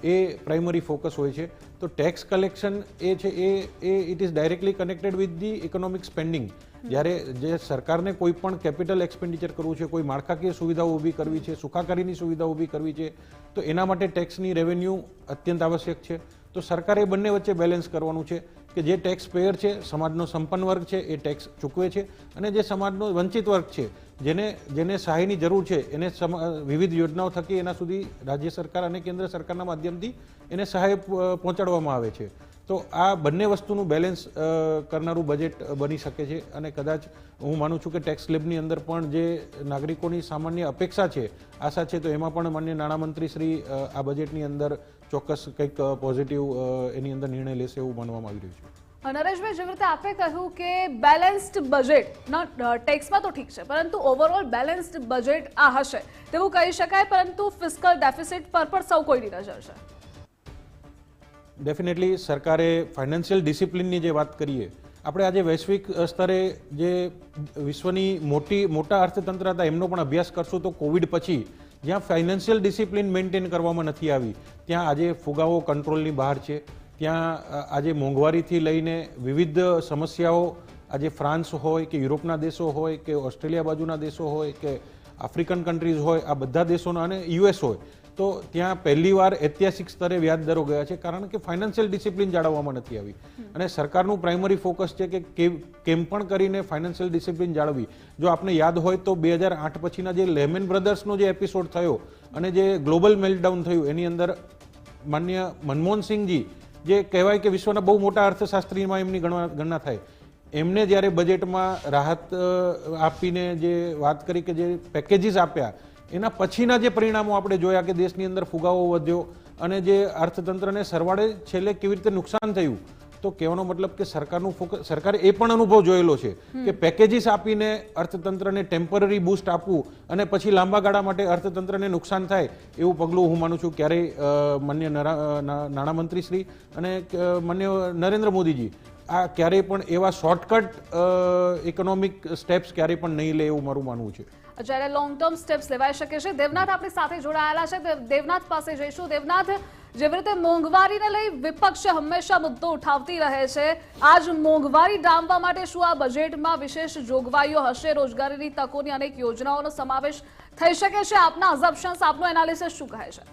એ પ્રાઇમરી ફોકસ હોય છે। તો ટેક્સ કલેક્શન એ છે એ it is directly connected with the economic spending. જ્યારે જે સરકારને કોઈ પણ કેપિટલ એક્સપેન્ડિચર કરવું છે, કોઈ માળખાકીય સુવિધાઓ ઊભી કરવી છે, સુખાકારીની સુવિધાઓ ઊભી કરવી છે, તો એના માટે ટેક્સની રેવન્યુ અત્યંત આવશ્યક છે। તો સરકારે બંને વચ્ચે બેલેન્સ કરવાનું છે કે જે ટેક્સ પેયર છે, સમાજનો સંપન્ન વર્ગ છે, એ ટેક્સ ચૂકવે છે, અને જે સમાજનો વંચિત વર્ગ છે, જેને સહાયની જરૂર છે, એને વિવિધ યોજનાઓ થકી એના સુધી રાજ્ય સરકાર અને કેન્દ્ર સરકારના માધ્યમથી એને સહાય પહોંચાડવામાં આવે છે। તો આ બંને વસ્તુનું બેલેન્સ કરનારું બજેટ બની શકે છે અને કદાચ હું માનું છું કે ટેક્સ સ્લેબની અંદર પણ જે નાગરિકોની સામાન્ય અપેક્ષા છે, આશા છે, તો એમાં પણ માન્ય નાણામંત્રી શ્રી આ બજેટની અંદર ચોક્કસ કંઈક પોઝિટિવ એની અંદર નિર્ણય લેશે એવું માનવામાં આવી રહ્યું છે। નરેશભાઈ, જેવી રીતે આપે કહ્યું કે બેલેન્સ્ડ બજેટ ટેક્સમાં તો ઠીક છે, પરંતુ ઓવરઓલ બેલેન્સ્ડ બજેટ આ હશે તેવું કહી શકાય, પરંતુ ફિસ્કલ ડેફિસિટ પર પણ સૌ કોઈની નજર છે। ડેફિનેટલી સરકારે ફાઇનાન્શિયલ ડિસિપ્લિનની જે વાત કરીએ, આપણે આજે વૈશ્વિક સ્તરે જે વિશ્વની મોટા અર્થતંત્ર હતા એમનો પણ અભ્યાસ કરશું તો કોવિડ પછી જ્યાં ફાઇનાન્શિયલ ડિસિપ્લિન મેન્ટેન કરવામાં નથી આવી, ત્યાં આજે ફુગાવો કંટ્રોલની બહાર છે। ત્યાં આજે મોંઘવારીથી લઈને વિવિધ સમસ્યાઓ આજે ફ્રાન્સ હોય કે યુરોપના દેશો હોય કે ઓસ્ટ્રેલિયા બાજુના દેશો હોય કે આફ્રિકન કન્ટ્રીઝ હોય, આ બધા દેશોના અને યુએસ હોય, તો ત્યાં પહેલીવાર ઐતિહાસિક સ્તરે વ્યાજ દરો ગયા છે, કારણ કે ફાઇનાન્શિયલ ડિસિપ્લિન જાળવવામાં નથી આવી। અને સરકારનું પ્રાઇમરી ફોકસ છે કે કેમ પણ કરીને ફાઇનાન્શિયલ ડિસિપ્લિન જાળવવી। જો આપને યાદ હોય તો 2008 પછીના જે લેમેન બ્રધર્સનો જે એપિસોડ થયો અને જે ગ્લોબલ મેલ્ટડાઉન થયું, એની અંદર માન્ય મનમોહન સિંહજી, જે કહેવાય કે વિશ્વના બહુ મોટા અર્થશાસ્ત્રીમાં એમની ગણના થાય, એમને જ્યારે બજેટમાં રાહત આપીને જે વાત કરી કે જે પેકેજીસ આપ્યા, એના પછીના જે પરિણામો આપણે જોયા કે દેશની અંદર ફુગાવો વધ્યો અને જે અર્થતંત્રને સરવાળે છેલ્લે કેવી રીતે નુકસાન થયું, તો કહેવાનો મતલબ કે સરકારનું ફોકસ, સરકારે એ પણ અનુભવ જોયેલો છે કે પેકેજીસ આપીને અર્થતંત્રને ટેમ્પરરી બૂસ્ટ આપવું અને પછી લાંબા ગાળા માટે અર્થતંત્રને નુકસાન થાય એવું પગલું હું માનું છું ક્યારેય માન્ય નાણામંત્રી શ્રી અને માન્ય નરેન્દ્ર મોદીજી આ ક્યારેય પણ એવા શોર્ટકટ ઇકોનોમિક સ્ટેપ્સ ક્યારેય પણ નહીં લે એવું મારું માનવું છે। જ્યારે લોંગ ટર્મ સ્ટેપ્સ લેવાઈ શકે છે। દેવનાથ આપણી સાથે જોડાયેલા છે, દેવનાથ પાસે જઈશું। દેવનાથ, જેવી રીતે મોંઘવારીને લઈ વિપક્ષ હંમેશા મુદ્દો ઉઠાવતી રહે છે, આજ મોંઘવારી ડામવા માટે શું આ બજેટમાં વિશેષ જોગવાઈઓ હશે? રોજગારીની તકોની અનેક યોજનાઓનો સમાવેશ થઈ શકે છે? આપના અઝમ્પશન્સ, આપનું એનાલિસિસ શું કહે છે?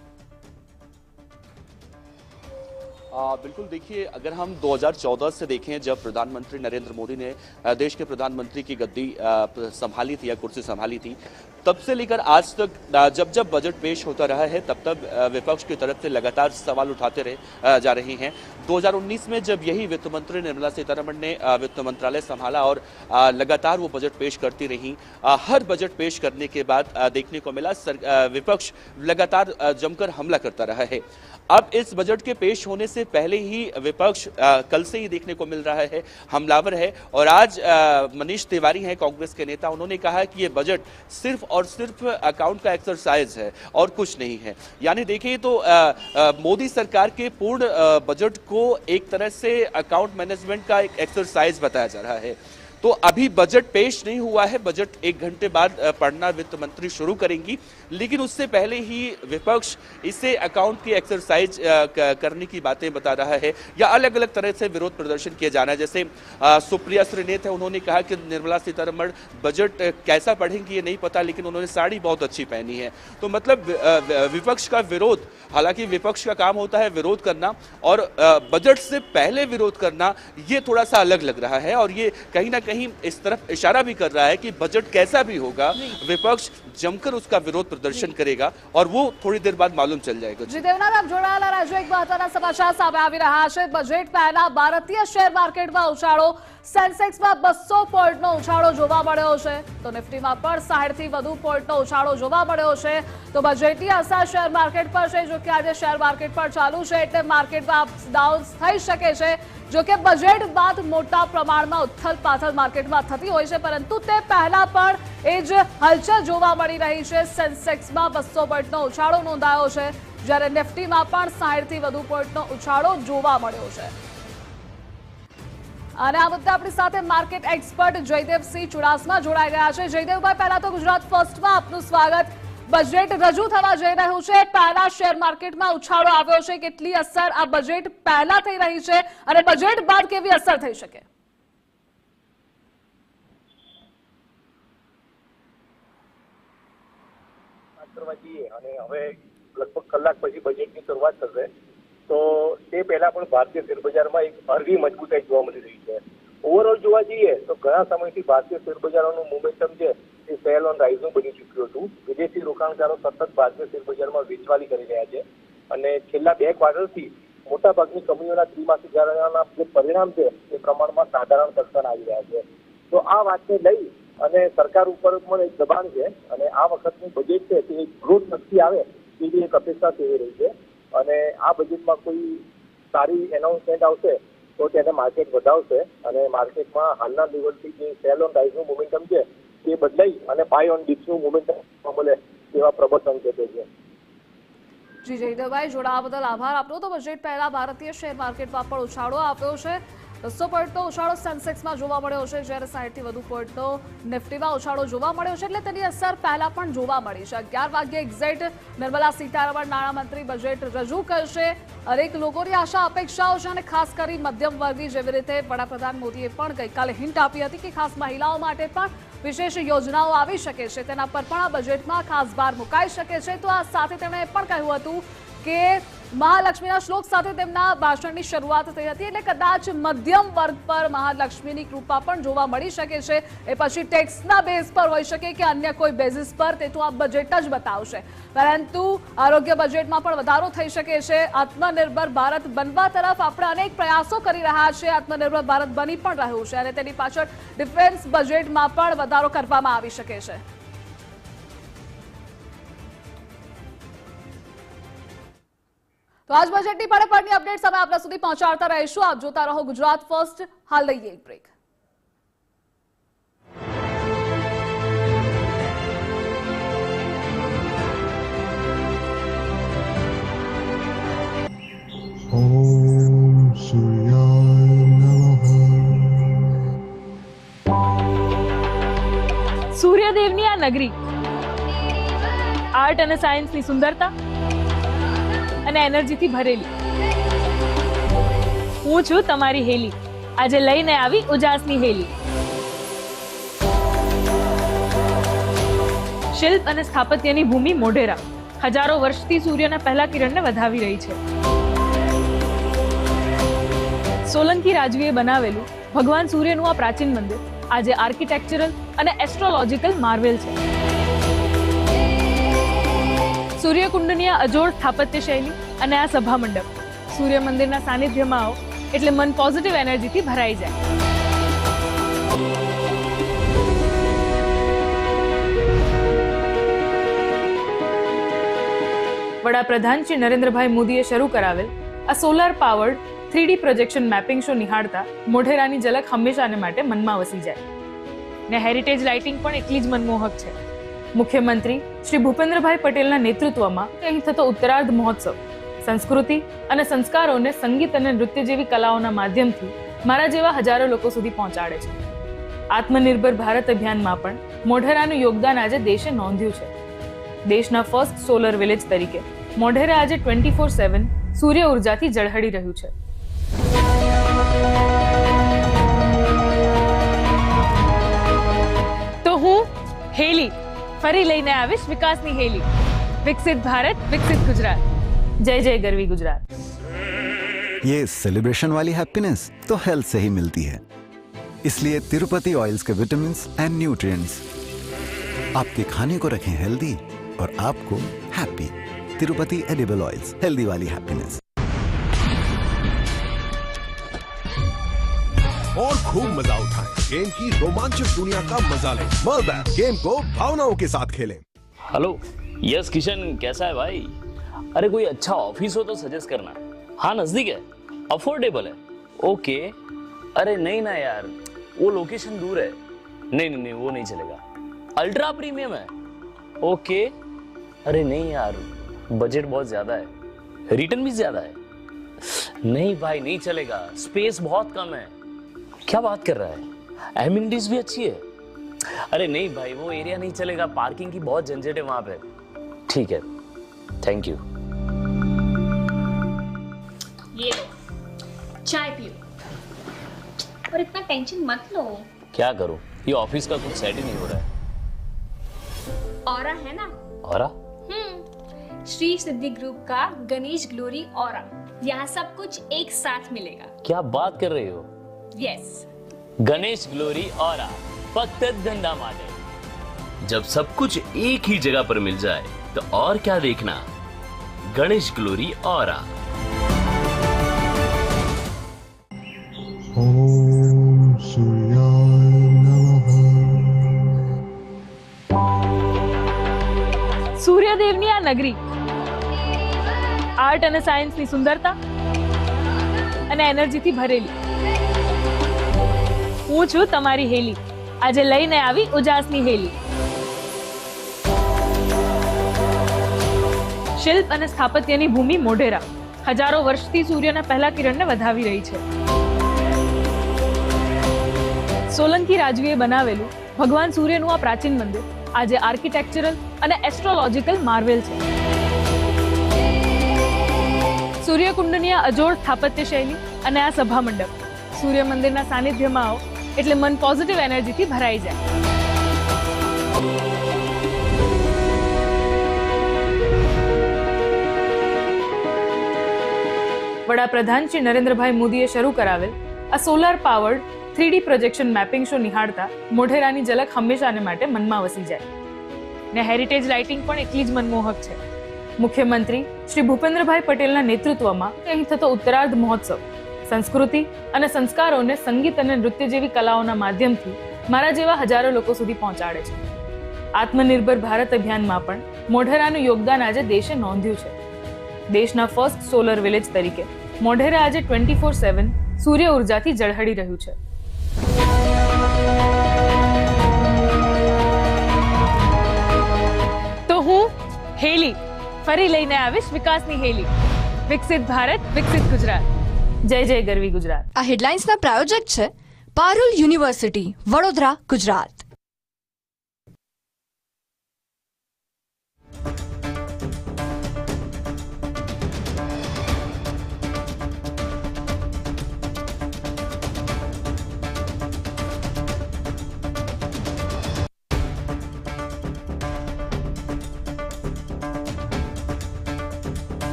बिल्कुल, देखिए अगर हम 2014 से देखें, जब प्रधानमंत्री नरेंद्र मोदी ने देश के प्रधानमंत्री की गद्दी संभाली थी या कुर्सी संभाली थी, तब से लेकर आज तक जब जब बजट पेश होता रहा है तब तब विपक्ष की तरफ से लगातार सवाल उठाते जा रहे हैं। 2019 में जब यही वित्त मंत्री निर्मला सीतारमण ने वित्त मंत्रालय संभाला और लगातार वो बजट पेश करती रही, हर बजट पेश करने के बाद देखने को मिला विपक्ष लगातार जमकर हमला करता रहा है। अब इस बजट के पेश होने से पहले ही विपक्ष कल से ही देखने को मिल रहा है हमलावर है। और आज मनीष तिवारी हैं कांग्रेस के नेता, उन्होंने कहा कि ये बजट सिर्फ और सिर्फ अकाउंट का एक्सरसाइज है और कुछ नहीं है। यानी देखिए तो मोदी सरकार के पूर्ण बजट को एक तरह से अकाउंट मैनेजमेंट का एक एक्सरसाइज बताया जा रहा है। तो अभी बजट पेश नहीं हुआ है, बजट 1 घंटे बाद पढ़ना वित्त मंत्री शुरू करेंगी, लेकिन उससे पहले ही विपक्ष इसे अकाउंट की एक्सरसाइज करने की बातें बता रहा है या अलग अलग तरह से विरोध प्रदर्शन किया जाना है। जैसे सुप्रिया श्रीनेत है, उन्होंने कहा कि निर्मला सीतारमण बजट कैसा पढ़ेंगी ये नहीं पता, लेकिन उन्होंने साड़ी बहुत अच्छी पहनी है। तो मतलब विपक्ष का विरोध, हालांकि विपक्ष का काम होता है विरोध करना और बजट से पहले विरोध करना, ये थोड़ा सा अलग लग रहा है और ये कहीं ना कहीं इस तरफ इशारा भी कर रहा है कि बजट कैसा भी होगा विपक्ष जमकर उसका विरोध प्रदर्शन करेगा और वो थोड़ी देर बाद मालूम चल जाएगा। जी देवनाथ, આપ જોડાયેલા રહેજો। એક મહત્વના સમાચાર સામે આવી રહ્યા છે। બજેટ પહેલા ભારતીય શેર માર્કેટમાં ઉછાળો, સેન્સેક્સમાં 200 પોઈન્ટનો ઉછાળો જોવા મળ્યો છે, તો નિફ્ટીમાં પણ 60 થી વધુ પોઈન્ટનો ઉછાળો જોવા મળ્યો છે। તો બજેટની અસર શેર માર્કેટ પર છે, જો કે આજે શેર માર્કેટ પર ચાલુ છે એટલે માર્કેટમાં અપ્સ ડાઉન્સ થઈ શકે છે। જો કે બજેટ બાદ મોટા પ્રમાણમાં ઉથલ પાથલ માર્કેટમાં થતી હોય છે, પરંતુ તે પહેલા પણ એ જ હલચલ જોવા મળી રહી છે। સેન્સેક્સમાં 200 પોઈન્ટનો ઉછાળો નોંધાયો છે, જ્યારે નિફ્ટીમાં પણ 60 થી વધુ પોઈન્ટનો ઉછાળો જોવા મળ્યો છે। અને આ મુદ્દે આપણી સાથે માર્કેટ એક્સપર્ટ જયદેવસિંહ ચુડાસમા જોડાઈ ગયા છે। જયદેવભાઈ, પહેલા તો ગુજરાત ફર્સ્ટમાં આપનું સ્વાગત। બજેટ રજૂ થવા જઈ રહ્યું છે, પહેલા શેર માર્કેટમાં ઉછાળો આવ્યો છે, કેટલી અસર આ બજેટ પહેલા થઈ રહી છે અને બજેટ બાદ કેવી અસર થઈ શકે? અને હવે લગભગ કલાક પછી બજેટની શરૂઆત થશે, તો તે પહેલા પણ ભારતીય શેર બજારમાં એક હળવી મજબૂતાઈ જોવા મળી રહી છે। ઓવરઓલ જોવા જઈએ તો ઘણા સમયથી ભારતીય શેર બજારોનું મોમેન્ટમ છે એ સેલ ઓન રાઇઝનું બની ચૂક્યું હતું। વિદેશી રોકાણકારો સતત ભારતીય શેર બજારમાં વેચવાલી કરી રહ્યા છે અને છેલ્લા 2 ક્વાર્ટરથી મોટાભાગની કંપનીઓના ત્રિમાસિક ગાળાના જે પરિણામ છે એ પ્રમાણમાં સાધારણ દર્શન આવી રહ્યા છે। તો આ વાતને લઈ અને સરકાર ઉપર પણ એક દબાણ છે અને આ વખતનું બજેટ છે તે ગ્રોથ નક્કી આવે તેવી એક અપેક્ષા સેવી રહી છે અને આ બજેટમાં કોઈ સારી એનાઉન્સમેન્ટ આવશે તો તેને માર્કેટ વધાવશે અને માર્કેટમાં હાલના લેવલથી જે સેલ ઓન રાઇઝનું મોમેન્ટમ છે તે બદલાઈ અને બાય ઓન ડિપ્સનું મોમેન્ટમ મળે તેવા પ્રબળ સંકેતો છે। જી જયદેવભાઈ, જોડાવા બદલ આભાર આપનો। તો બજેટ પહેલા ભારતીય શેર માર્કેટમાં પણ ઉછાળો આવ્યો છે, 200 પોઈન્ટનો ઉછાળો સેન્સેક્સમાં જોવા મળ્યો છે, જ્યારે 60 થી વધુ પોઈન્ટનો નિફ્ટીમાં ઉછાળો જોવા મળ્યો છે, એટલે તેની અસર પહેલા પણ જોવા મળી છે। 11 વાગ્યે એક્ઝેક્ટ निर्मला सीतारमण नाણામંત્રી બજેટ રજૂ કરશે। અનેક લોકોની આશા અપેક્ષાઓ છે અને ખાસ કરી મધ્યમ વર્ગની, જેવી રીતે વડાપ્રધાન મોદીએ પણ ગઈકાલે હિન્ટ આપી હતી કે ખાસ મહિલાઓ માટે પણ વિશેષ યોજનાઓ આવી શકે છે, તેના પર પણ આ બજેટમાં ખાસ ભાર મુકાઈ શકે છે। તો આ સાથે તેમણે પણ કહ્યું હતું કે મહાલક્ષ્મીના શ્લોક સાથે તેમના ભાષણની શરૂઆત થઈ હતી, એટલે કદાચ મધ્યમ વર્ગ પર મહાલક્ષ્મીની કૃપા પણ જોવા મળી શકે છે। એ પછી ટેક્સના બેઝ પર હોઈ શકે કે અન્ય કોઈ બેઝિસ પર, તે તો આ બજેટ જ બતાવશે। પરંતુ આરોગ્ય બજેટમાં પણ વધારો થઈ શકે છે। આત્મનિર્ભર ભારત બનવા તરફ આપણે અનેક પ્રયાસો કરી રહ્યા છીએ, આત્મનિર્ભર ભારત બની પણ રહ્યું છે અને તેની પાછળ ડિફેન્સ બજેટમાં પણ વધારો કરવામાં આવી શકે છે। તો આજ બજેટની પડે અપડેટ્સ અમે આપના સુધી પહોંચાડતા રહીશું। આપ જોતા રહો ગુજરાત ફર્સ્ટ। હાલ લઈએ એક બ્રેક। ઓમ સૂર્યાય નમઃ। સૂર્યદેવની આ નગરી, આર્ટ અને સાયન્સની સુંદરતા અને એનર્જીથી ભરેલી। હું છું તમારી હેલી, આજે લઈને આવી ઉજાસની હેલી। શિલ્પ અને સ્થાપત્યની ભૂમિ મોઢેરા હજારો વર્ષથી સૂર્યના પહેલા કિરણને વધાવી રહી છે। સોલંકી રાજવીએ બનાવેલું ભગવાન સૂર્યનું આ પ્રાચીન મંદિર આજે આર્કિટેક્ચરલ અને એસ્ટ્રોલોજીકલ માર્વેલ છે। સૂર્યકુંડની આ અજોડ સ્થાપત્ય શૈલી અને આ સભા મંડપ, સૂર્ય મંદિરના સાનિધ્યમાં આવો એટલે મન પોઝિટિવ એનર્જીથી ભરાઈ જાય. વડાપ્રધાન શ્રી નરેન્દ્રભાઈ મોદીએ શરૂ કરાવેલ આ solar powered 3D projection mapping show નિહાળતા મોઢેરાની ઝલક હંમેશાને માટે મનમાં વસી જાય. ને હેરિટેજ લાઇટિંગ પણ એટલી જ મનમોહક છે. મુખ્યમંત્રી શ્રી ભૂપેન્દ્રભાઈ પટેલના નેતૃત્વમાં અહીં થતો ઉત્તરાર્ધ મહોત્સવ સંસ્કૃતિ અને સંસ્કારોને સંગીત અને નૃત્ય જેવી કલાઓના માધ્યમથી મારા જેવા હજારો લોકો સુધી પહોંચાડે છે. આત્મનિર્ભર ભારત અભિયાનમાં પણ મોઢેરાનું યોગદાન આજે દેશે નોંધ્યું છે. દેશના ફર્સ્ટ સોલર વિલેજ તરીકે મોઢેરા આજે 24/7 સૂર્ય ઉર્જાથી ઝળહળી રહ્યું છે. તો હું હેલી ફરી લઈને આવીશ વિકાસની હેલી. વિકસિત ભારત, વિકસિત ગુજરાત. जय जय गरवी गुजरात. ये सेलिब्रेशन वाली हैप्पीनेस तो हेल्थ से ही मिलती है. इसलिए तिरुपति ऑयल्स के विटामिन्स एंड न्यूट्रिएंट्स आपके खाने को रखें हेल्दी और आपको happy. Tirupati edible oils, healthy वाली हैप्पीनेस. और खूब मजा उठाएं. गेम की रोमांचक दुनिया का मजा लें. मर्द गेम को भावनाओं के साथ खेलें. हेलो, यस किशन, कैसा है भाई? अरे कोई अच्छा ऑफिस हो तो सजेस्ट करना. हाँ, नजदीक है, अफोर्डेबल है. ओके. अरे नहीं ना यार, वो लोकेशन दूर है. नहीं, वो नहीं चलेगा. अल्ट्रा प्रीमियम है. ओके. अरे नहीं यार, बजट बहुत ज्यादा है, रिटर्न भी ज्यादा है. नहीं भाई, नहीं चलेगा, स्पेस बहुत कम है. क्या बात कर रहा है? एमिनिटीज भी अच्छी है. अरे नहीं भाई, वो एरिया नहीं चलेगा, पार्किंग की बहुत झंझट है वहां पे. ठीक है, थैंक यू. ये लो, चाय पियो और इतना टेंशन मत लो. क्या करूं, ये ऑफिस का कुछ सेट ही नहीं हो रहा है. ऑरा है ना? ऑरा? श्री सिद्धि ग्रुप का गणेश ग्लोरी ऑरा. यहाँ सब कुछ एक साथ मिलेगा. क्या बात कर रही हो? यस. गणेश ग्लोरी ऑरा फक्त धंधा माटे. जब सब कुछ एक ही जगह पर मिल जाए तो और क्या देखना. Ganesh glory aura. ओम सूर्याय नमः. સૂર્યદેવની આ નગરી આર્ટ અને સાયન્સની સુંદરતા અને એનર્જીથી ભરેલી. હું છું તમારી હેલી. આજે લઈને આવી ઉજાસની હેલી. શિલ્પ અને સ્થાપત્યની ભૂમિ મોઢેરા હજારો વર્ષથી સૂર્યના પહેલા કિરણને વધાવી રહી છે. સોલંકી રાજવીએ બનાવેલું ભગવાન સૂર્યનું આ પ્રાચીન મંદિર આજે આર્કિટેક્ચરલ અને એસ્ટ્રોલોજીકલ માર્વેલ છે. સૂર્યકુંડની આ અજોડ સ્થાપત્ય શૈલી અને આ સભા મંડપ, સૂર્ય મંદિરના સાનિધ્યમાં આવો એટલે મન પોઝિટિવ એનર્જીથી ભરાઈ જાય. વડાપ્રધાન શ્રી નરેન્દ્રભાઈ મોદીએ શરૂ કરાવેલ આ solar powered 3D projection mapping show નિહાળતા મોઢેરાની ઝલક હંમેશાને માટે મનમાં વસી જાય. ને હેરિટેજ લાઇટિંગ પણ એટલી જ મનમોહક છે. મુખ્યમંત્રી શ્રી ભૂપેન્દ્રભાઈ પટેલના નેતૃત્વમાં અહીં થતો ઉત્તરાર્ધ મહોત્સવ સંસ્કૃતિ અને સંસ્કારોને સંગીત અને નૃત્ય જેવી કલાઓના માધ્યમથી મારા જેવા હજારો લોકો સુધી પહોંચાડે છે. આત્મનિર્ભર ભારત અભિયાનમાં પણ મોઢેરાનું યોગદાન આજે દેશે નોંધ્યું છે. દેશના ફર્સ્ટ સોલર વિલેજ તરીકે મોઢેરા આજે 24/7 સૂર્ય ઉર્જાથી ઝળહળી રહ્યું છે. તો હું હેલી ફરી લઈને આવીશ વિકાસની હેલી. વિકસિત ભારત, વિકસિત ગુજરાત. જય જય ગરવી ગુજરાત. આ હેડલાઇન્સના પ્રાયોજક છે પારુલ યુનિવર્સિટી, વડોદરા, ગુજરાત.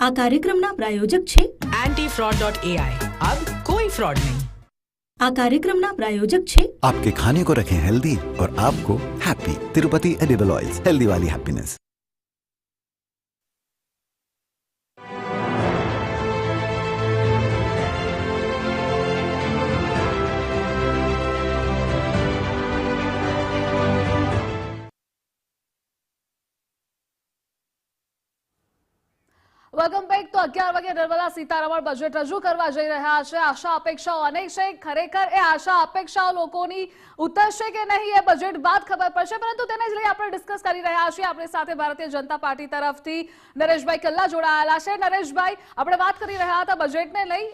આ કાર્યક્રમના પ્રાયોજક છે antifraud.ai। अब कोई फ्रॉड नहीं। આ કાર્યક્રમના પ્રાયોજક છે आपके खाने को रखें हेल्दी और आपको happy. Tirupati edible oils, healthy वाली हैप्पीनेस। Welcome back. તો 11 વાગે નિર્મલા સીતારમણ બજેટ રજૂ કરવા જઈ રહ્યા છે। આશા અપેક્ષાઓ અનેક છે। ખરેખર એ આશા અપેક્ષાઓ લોકોની ઉતરશે કે નહીં એ બજેટ બાદ ખબર પડશે, પરંતુ તેને જ લઈ આપણે ડિસ્કસ કરી રહ્યા છીએ। આપણી સાથે ભારતીય જનતા પાર્ટી તરફથી નરેશભાઈ કલ્લા જોડાયેલા છે। નરેશભાઈ, આપણે વાત કરી રહ્યા હતા બજેટને લઈ,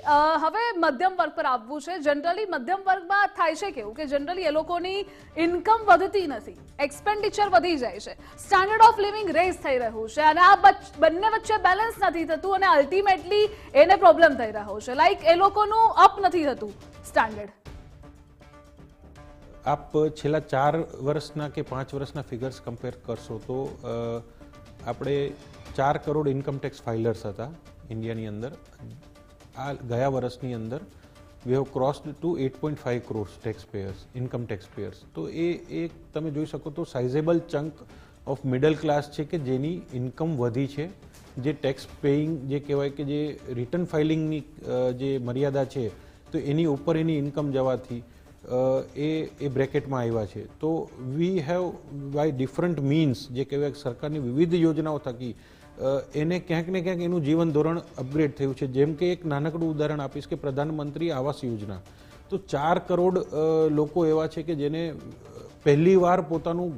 હવે મધ્યમ વર્ગ પર આવવું છે। જનરલી મધ્યમ વર્ગમાં થાય છે કેવું કે જનરલી એ લોકોની ઇન્કમ વધતી નથી, એક્સપેન્ડિચર વધી જાય છે, સ્ટાન્ડર્ડ ઓફ લિવિંગ રેઝ થઈ રહ્યું છે અને આ બંને વચ્ચે બેલેન્સ નથી થતું અને અલ્ટિમેટલી એને પ્રોબ્લેમ થઈ રહ્યો છે। લાઈક એ લોકોનું અપ નથી થતું સ્ટાન્ડર્ડ। આપ છેલ્લા 4 વર્ષના કે 5 વર્ષના ફિગર્સ કમ્પેર કરશો તો આપણે 4 કરોડ ઇન્કમ ટેક્સ ફાઇલર્સ હતા ઇન્ડિયાની અંદર। આ ગયા વર્ષની અંદર we have crossed to 8.5 crore tax payers, income tax payers. તો એ તમે જોઈ શકો તો sizeable chunk of middle class છે કે જેની ઇન્કમ વધી છે, જે ટેક્સ પેઇંગ જે કહેવાય કે જે રિટર્ન ફાઇલિંગની જે મર્યાદા છે તો એની ઉપર એની ઇન્કમ જવાથી એ બ્રેકેટમાં આવ્યા છે। તો we have by different means જે કહેવાય સરકારની વિવિધ યોજનાઓ થકી એને ક્યાંક ને ક્યાંક એનું જીવન ધોરણ અપગ્રેડ થયું છે। જેમ કે એક નાનકડું ઉદાહરણ આપીશ કે પ્રધાનમંત્રી આવાસ યોજના, તો 4 કરોડ લોકો એવા છે કે જેને પહેલી વાર પોતાનું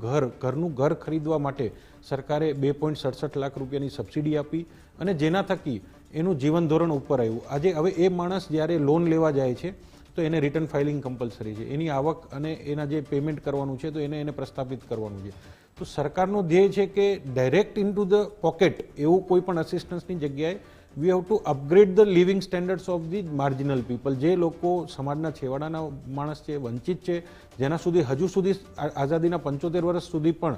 ઘરનું ઘર ખરીદવા માટે સરકારે 2.67 લાખ રૂપિયાની સબસિડી આપી અને જેના થકી એનું જીવન ધોરણ ઉપર આવ્યું। આજે હવે એ માણસ જ્યારે લોન લેવા જાય છે તો એને રિટર્ન ફાઇલિંગ કમ્પલસરી છે, એની આવક અને એના જે પેમેન્ટ કરવાનું છે તો એને પ્રસ્થાપિત કરવાનું છે। તો સરકારનો ધ્યેય છે કે direct into the pocket એવું કોઈ પણ અસિસ્ટન્સની જગ્યાએ we have to upgrade the living standards of the marginal people, જે લોકો સમાજના છેવાડાના માણસ છે, વંચિત છે, જેના સુધી હજુ સુધી આઝાદીના 75 વર્ષ સુધી પણ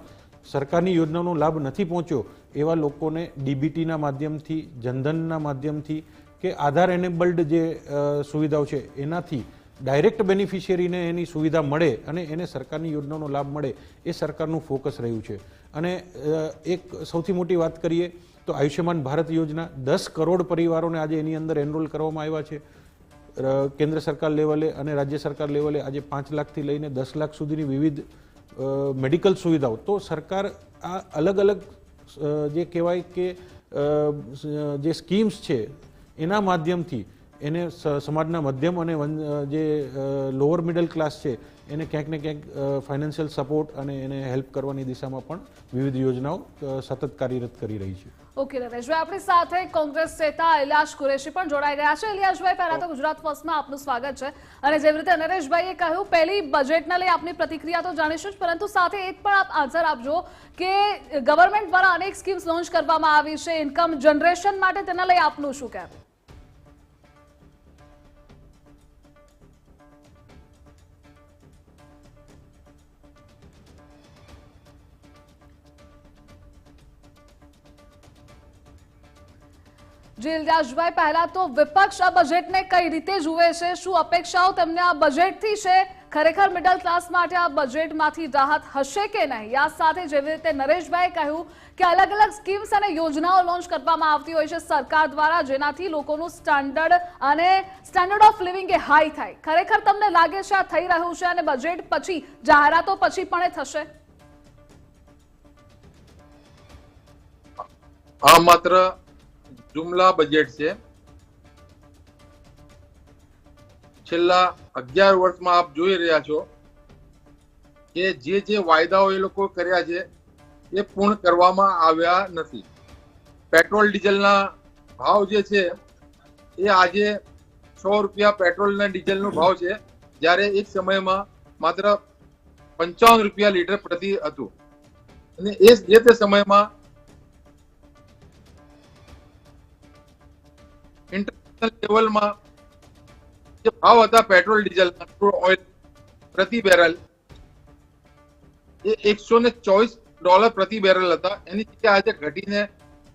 સરકારની યોજનાનો લાભ નથી પહોંચ્યો એવા લોકોને ડીબીટીના માધ્યમથી, જનધનના માધ્યમથી કે આધાર એનેબલ્ડ જે સુવિધાઓ છે એનાથી ડાયરેક્ટ બેનિફિશિયરીને એની સુવિધા મળે અને એને સરકારની યોજનાનો લાભ મળે, એ સરકારનું ફોકસ રહ્યું છે। અને એક સૌથી મોટી વાત કરીએ તો આયુષ્યમાન ભારત યોજના 10 કરોડ પરિવારોને આજે એની અંદર એનરોલ કરવામાં આવ્યા છે। કેન્દ્ર સરકાર લેવલે અને રાજ્ય સરકાર લેવલે આજે 5 લાખથી લઈને 10 લાખ સુધીની વિવિધ મેડિકલ સુવિધાઓ। તો સરકાર આ અલગ અલગ જે કહેવાય કે જે સ્કીમ્સ છે એના માધ્યમથી એને સમાજના મધ્યમ અને જે લોઅર મિડલ ક્લાસ છે એને ક્યાંક ને ક્યાંક ફાઇનાન્શિયલ સપોર્ટ અને એને હેલ્પ કરવાની દિશામાં પણ વિવિધ યોજનાઓ સતત કાર્યરત કરી રહી છે। ઓકે નરેશભાઈ, આપણી સાથે કોંગ્રેસ નેતા ઇલિયાસ કુરેશી પણ જોડાઈ ગયા છે। ઇલિયાસભાઈ, પહેલા તો ગુજરાત ફર્સ્ટમાં આપનું સ્વાગત છે અને જેવી રીતે નરેશભાઈએ કહ્યું પહેલી બજેટને લઈ આપની પ્રતિક્રિયા તો જાણીશું જ, પરંતુ સાથે એક પણ આપ આન્સર આપજો કે ગવર્મેન્ટ દ્વારા અનેક સ્કીમ્સ લોન્ચ કરવામાં આવી છે ઇન્કમ જનરેશન માટે, તેના લઈ આપનું શું કહેવું? જી ઇલિયાસભાઈ, પહેલા તો વિપક્ષ આ બજેટને કઈ રીતે જુએ છે, શું અપેક્ષાઓ તેમને આ બજેટથી છે, ખરેખર મિડલ ક્લાસ માટે આ બજેટમાંથી રાહત હશે કે નહીં? આ સાથે જેવી રીતે નરેશભાઈએ કહ્યું કે અલગ અલગ સ્કીમ્સ અને યોજનાઓ લોન્ચ કરવામાં આવતી હોય છે સરકાર દ્વારા, જેનાથી લોકોનું standard of living A high થાય, ખરેખર તમને લાગે છે આ થઈ રહ્યું છે અને બજેટ પછી જાહેરાતો પછી પણ એ થશે? આ માત્ર જુમલા બજેટ છે। છેલ્લા 11 વર્ષમાં આપ જોઈ રહ્યા છો કે જે વાયદાઓ એ લોકો કર્યા છે એ પૂર્ણ કરવામાં આવ્યા નથી। પેટ્રોલ ડીઝલના ભાવ જે છે એ આજે 100 રૂપિયા પેટ્રોલ અને ડીઝલનો ભાવ છે, જ્યારે એક સમયમાં માત્ર 55 રૂપિયા લીટર પ્રતિ હતું અને એ તે સમયમાં इंटरनेशनल लेवल में जो भाव था पेट्रोल डीजल क्रूड ऑयल प्रति बैरल ये $124 प्रति बैरल था, एनी जगह आज घटीने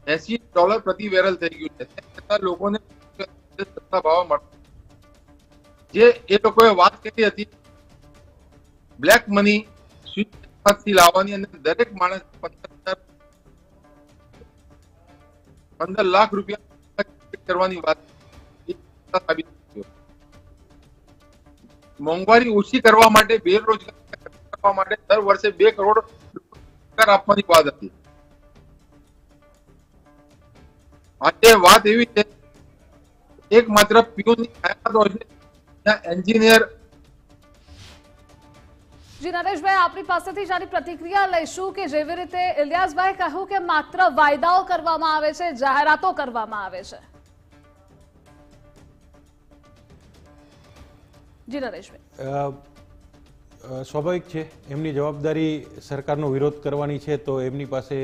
$80 પ્રતિ બેરલ થઈ ગયું છે. તેમ છતાં લોકોને સસ્તા ભાવ મળતા. જે એ લોકોએ વાત કરી હતી બ્લેક મની થી લાવવાની અને દરેક માણસ 15 લાખ રૂપિયા કરવાની વાત સાબિત થયો. મોંઘવારી ઓછી કરવા માટે, બેરોજગારી કરવા માટે દર વર્ષે 2 કરોડ આપવાની વાત હતી. આજે વાત એવી છે એક માત્ર પીઓની લાયકાત હોય છે, ત્યાં એન્જિનિયર. જી નરેશભાઈ, આપની પાસેથી જ આની પ્રતિક્રિયા લઈશું કે જેવી રીતે ઇલિયાસભાઈ કહ્યું કે માત્ર વાયદાઓ કરવામાં આવે છે, જાહેરાતો કરવામાં આવે છે. જી નરેશભાઈ, સ્વાભાવિક છે, એમની જવાબદારી સરકારનો વિરોધ કરવાની છે, તો એમની પાસે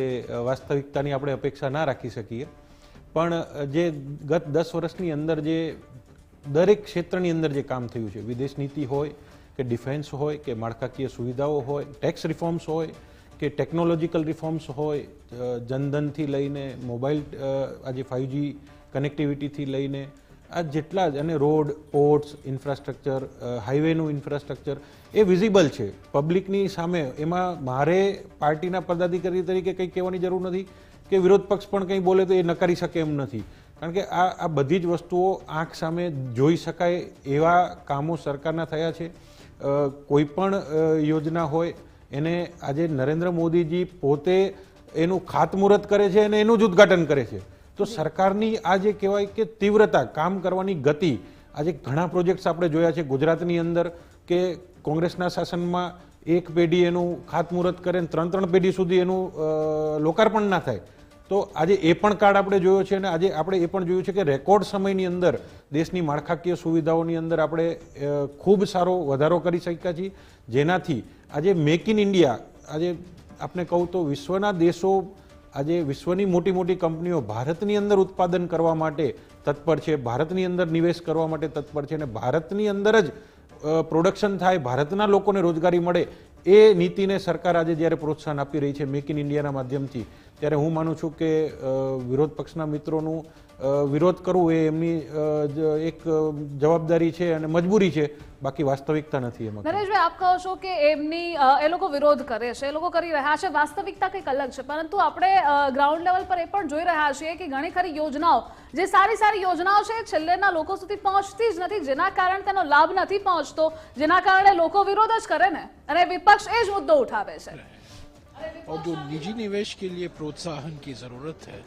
વાસ્તવિકતાની આપણે અપેક્ષા ના રાખી શકીએ. પણ જે ગત 10 વર્ષની અંદર જે દરેક ક્ષેત્રની અંદર જે કામ થયું છે, વિદેશ નીતિ હોય કે ડિફેન્સ હોય કે માળખાકીય સુવિધાઓ હોય, ટેક્સ રિફોર્મ્સ હોય કે ટેકનોલોજીકલ રિફોર્મ્સ હોય, જનધનથી લઈને મોબાઈલ આજે 5G કનેક્ટિવિટીથી લઈને આ જેટલા જ, અને રોડ, પોર્ટ્સ, ઇન્ફ્રાસ્ટ્રક્ચર, હાઈવેનું ઇન્ફ્રાસ્ટ્રક્ચર એ વિઝિબલ છે પબ્લિકની સામે. એમાં મારે પાર્ટીના પદાધિકારી તરીકે કંઈ કહેવાની જરૂર નથી કે વિરોધ પક્ષ પણ કંઈ બોલે તો એ નકારી શકે એમ નથી, કારણ કે આ બધી જ વસ્તુઓ આંખ સામે જોઈ શકાય એવા કામો સરકારના થયા છે. કોઈ પણ યોજના હોય એને આજે નરેન્દ્ર મોદીજી પોતે એનું ખાતમુહૂર્ત કરે છે અને એનું જ ઉદ્ઘાટન કરે છે. તો સરકારની આ જે કહેવાય કે તીવ્રતા, કામ કરવાની ગતિ, આજે ઘણા પ્રોજેક્ટ્સ આપણે જોયા છે ગુજરાતની અંદર કે કોંગ્રેસના શાસનમાં એક પેઢી એનું ખાતમુહૂર્ત કરે ને 3 પેઢી સુધી એનું લોકાર્પણ ના થાય. તો આજે એ પણ કાર્ડ આપણે જોયો છે, અને આજે આપણે એ પણ જોયું છે કે રેકોર્ડ સમયની અંદર દેશની માળખાકીય સુવિધાઓની અંદર આપણે ખૂબ સારો વધારો કરી શક્યા છીએ, જેનાથી આજે મેક ઇન ઇન્ડિયા, આજે આપણે કહું તો વિશ્વના દેશો, આજે વિશ્વની મોટી મોટી કંપનીઓ ભારતની અંદર ઉત્પાદન કરવા માટે તત્પર છે, ભારતની અંદર નિવેશ કરવા માટે તત્પર છે, અને ભારતની અંદર જ પ્રોડક્શન થાય, ભારતના લોકોને રોજગારી મળે, એ નીતિને સરકાર આજે જ્યારે પ્રોત્સાહન આપી રહી છે મેક ઇન ઇન્ડિયાના માધ્યમથી, ત્યારે હું માનું છું કે વિરોધ પક્ષના મિત્રોનું વિરોધ કરવું એ એમની એક જવાબદારી છે અને મજબૂરી છે, બાકી વાસ્તવિકતા નથી એમાં. નરેશભાઈ, આપ કહો છો કે એમની એ લોકો વિરોધ કરે છે, એ લોકો કરી રહ્યા છે, વાસ્તવિકતા કંઈક અલગ છે. પરંતુ આપણે ગ્રાઉન્ડ લેવલ પર એ પણ જોઈ રહ્યા છીએ કે ઘણી ખરી યોજનાઓ, જે સારી સારી યોજનાઓ છે, છેલ્લેના લોકો સુધી પહોંચતી જ નથી, જેના કારણે તેનો લાભ નથી પહોંચતો, જેના કારણે લોકો વિરોધ જ કરે ને, અને વિપક્ષ એ જ મુદ્દો ઉઠાવે છે. और जो निजी निवेश के लिए प्रोत्साहन की जरूरत है,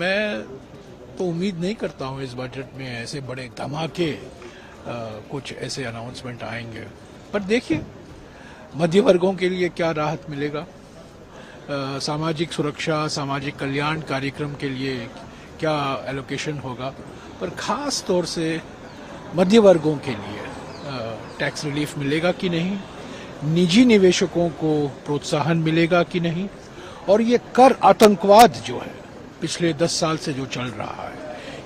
मैं तो उम्मीद नहीं करता हूं इस बजट में ऐसे बड़े धमाके कुछ ऐसे अनाउंसमेंट आएंगे. पर देखिए मध्य वर्गों के लिए क्या राहत मिलेगा, सामाजिक सुरक्षा, सामाजिक कल्याण कार्यक्रम के लिए क्या एलोकेशन होगा, पर खास तौर से मध्य वर्गों के लिए टैक्स रिलीफ मिलेगा कि नहीं, निजी निवेशकों को प्रोत्साहन मिलेगा कि नहीं, और ये कर आतंकवाद जो है पिछले 10 साल से जो चल रहा है,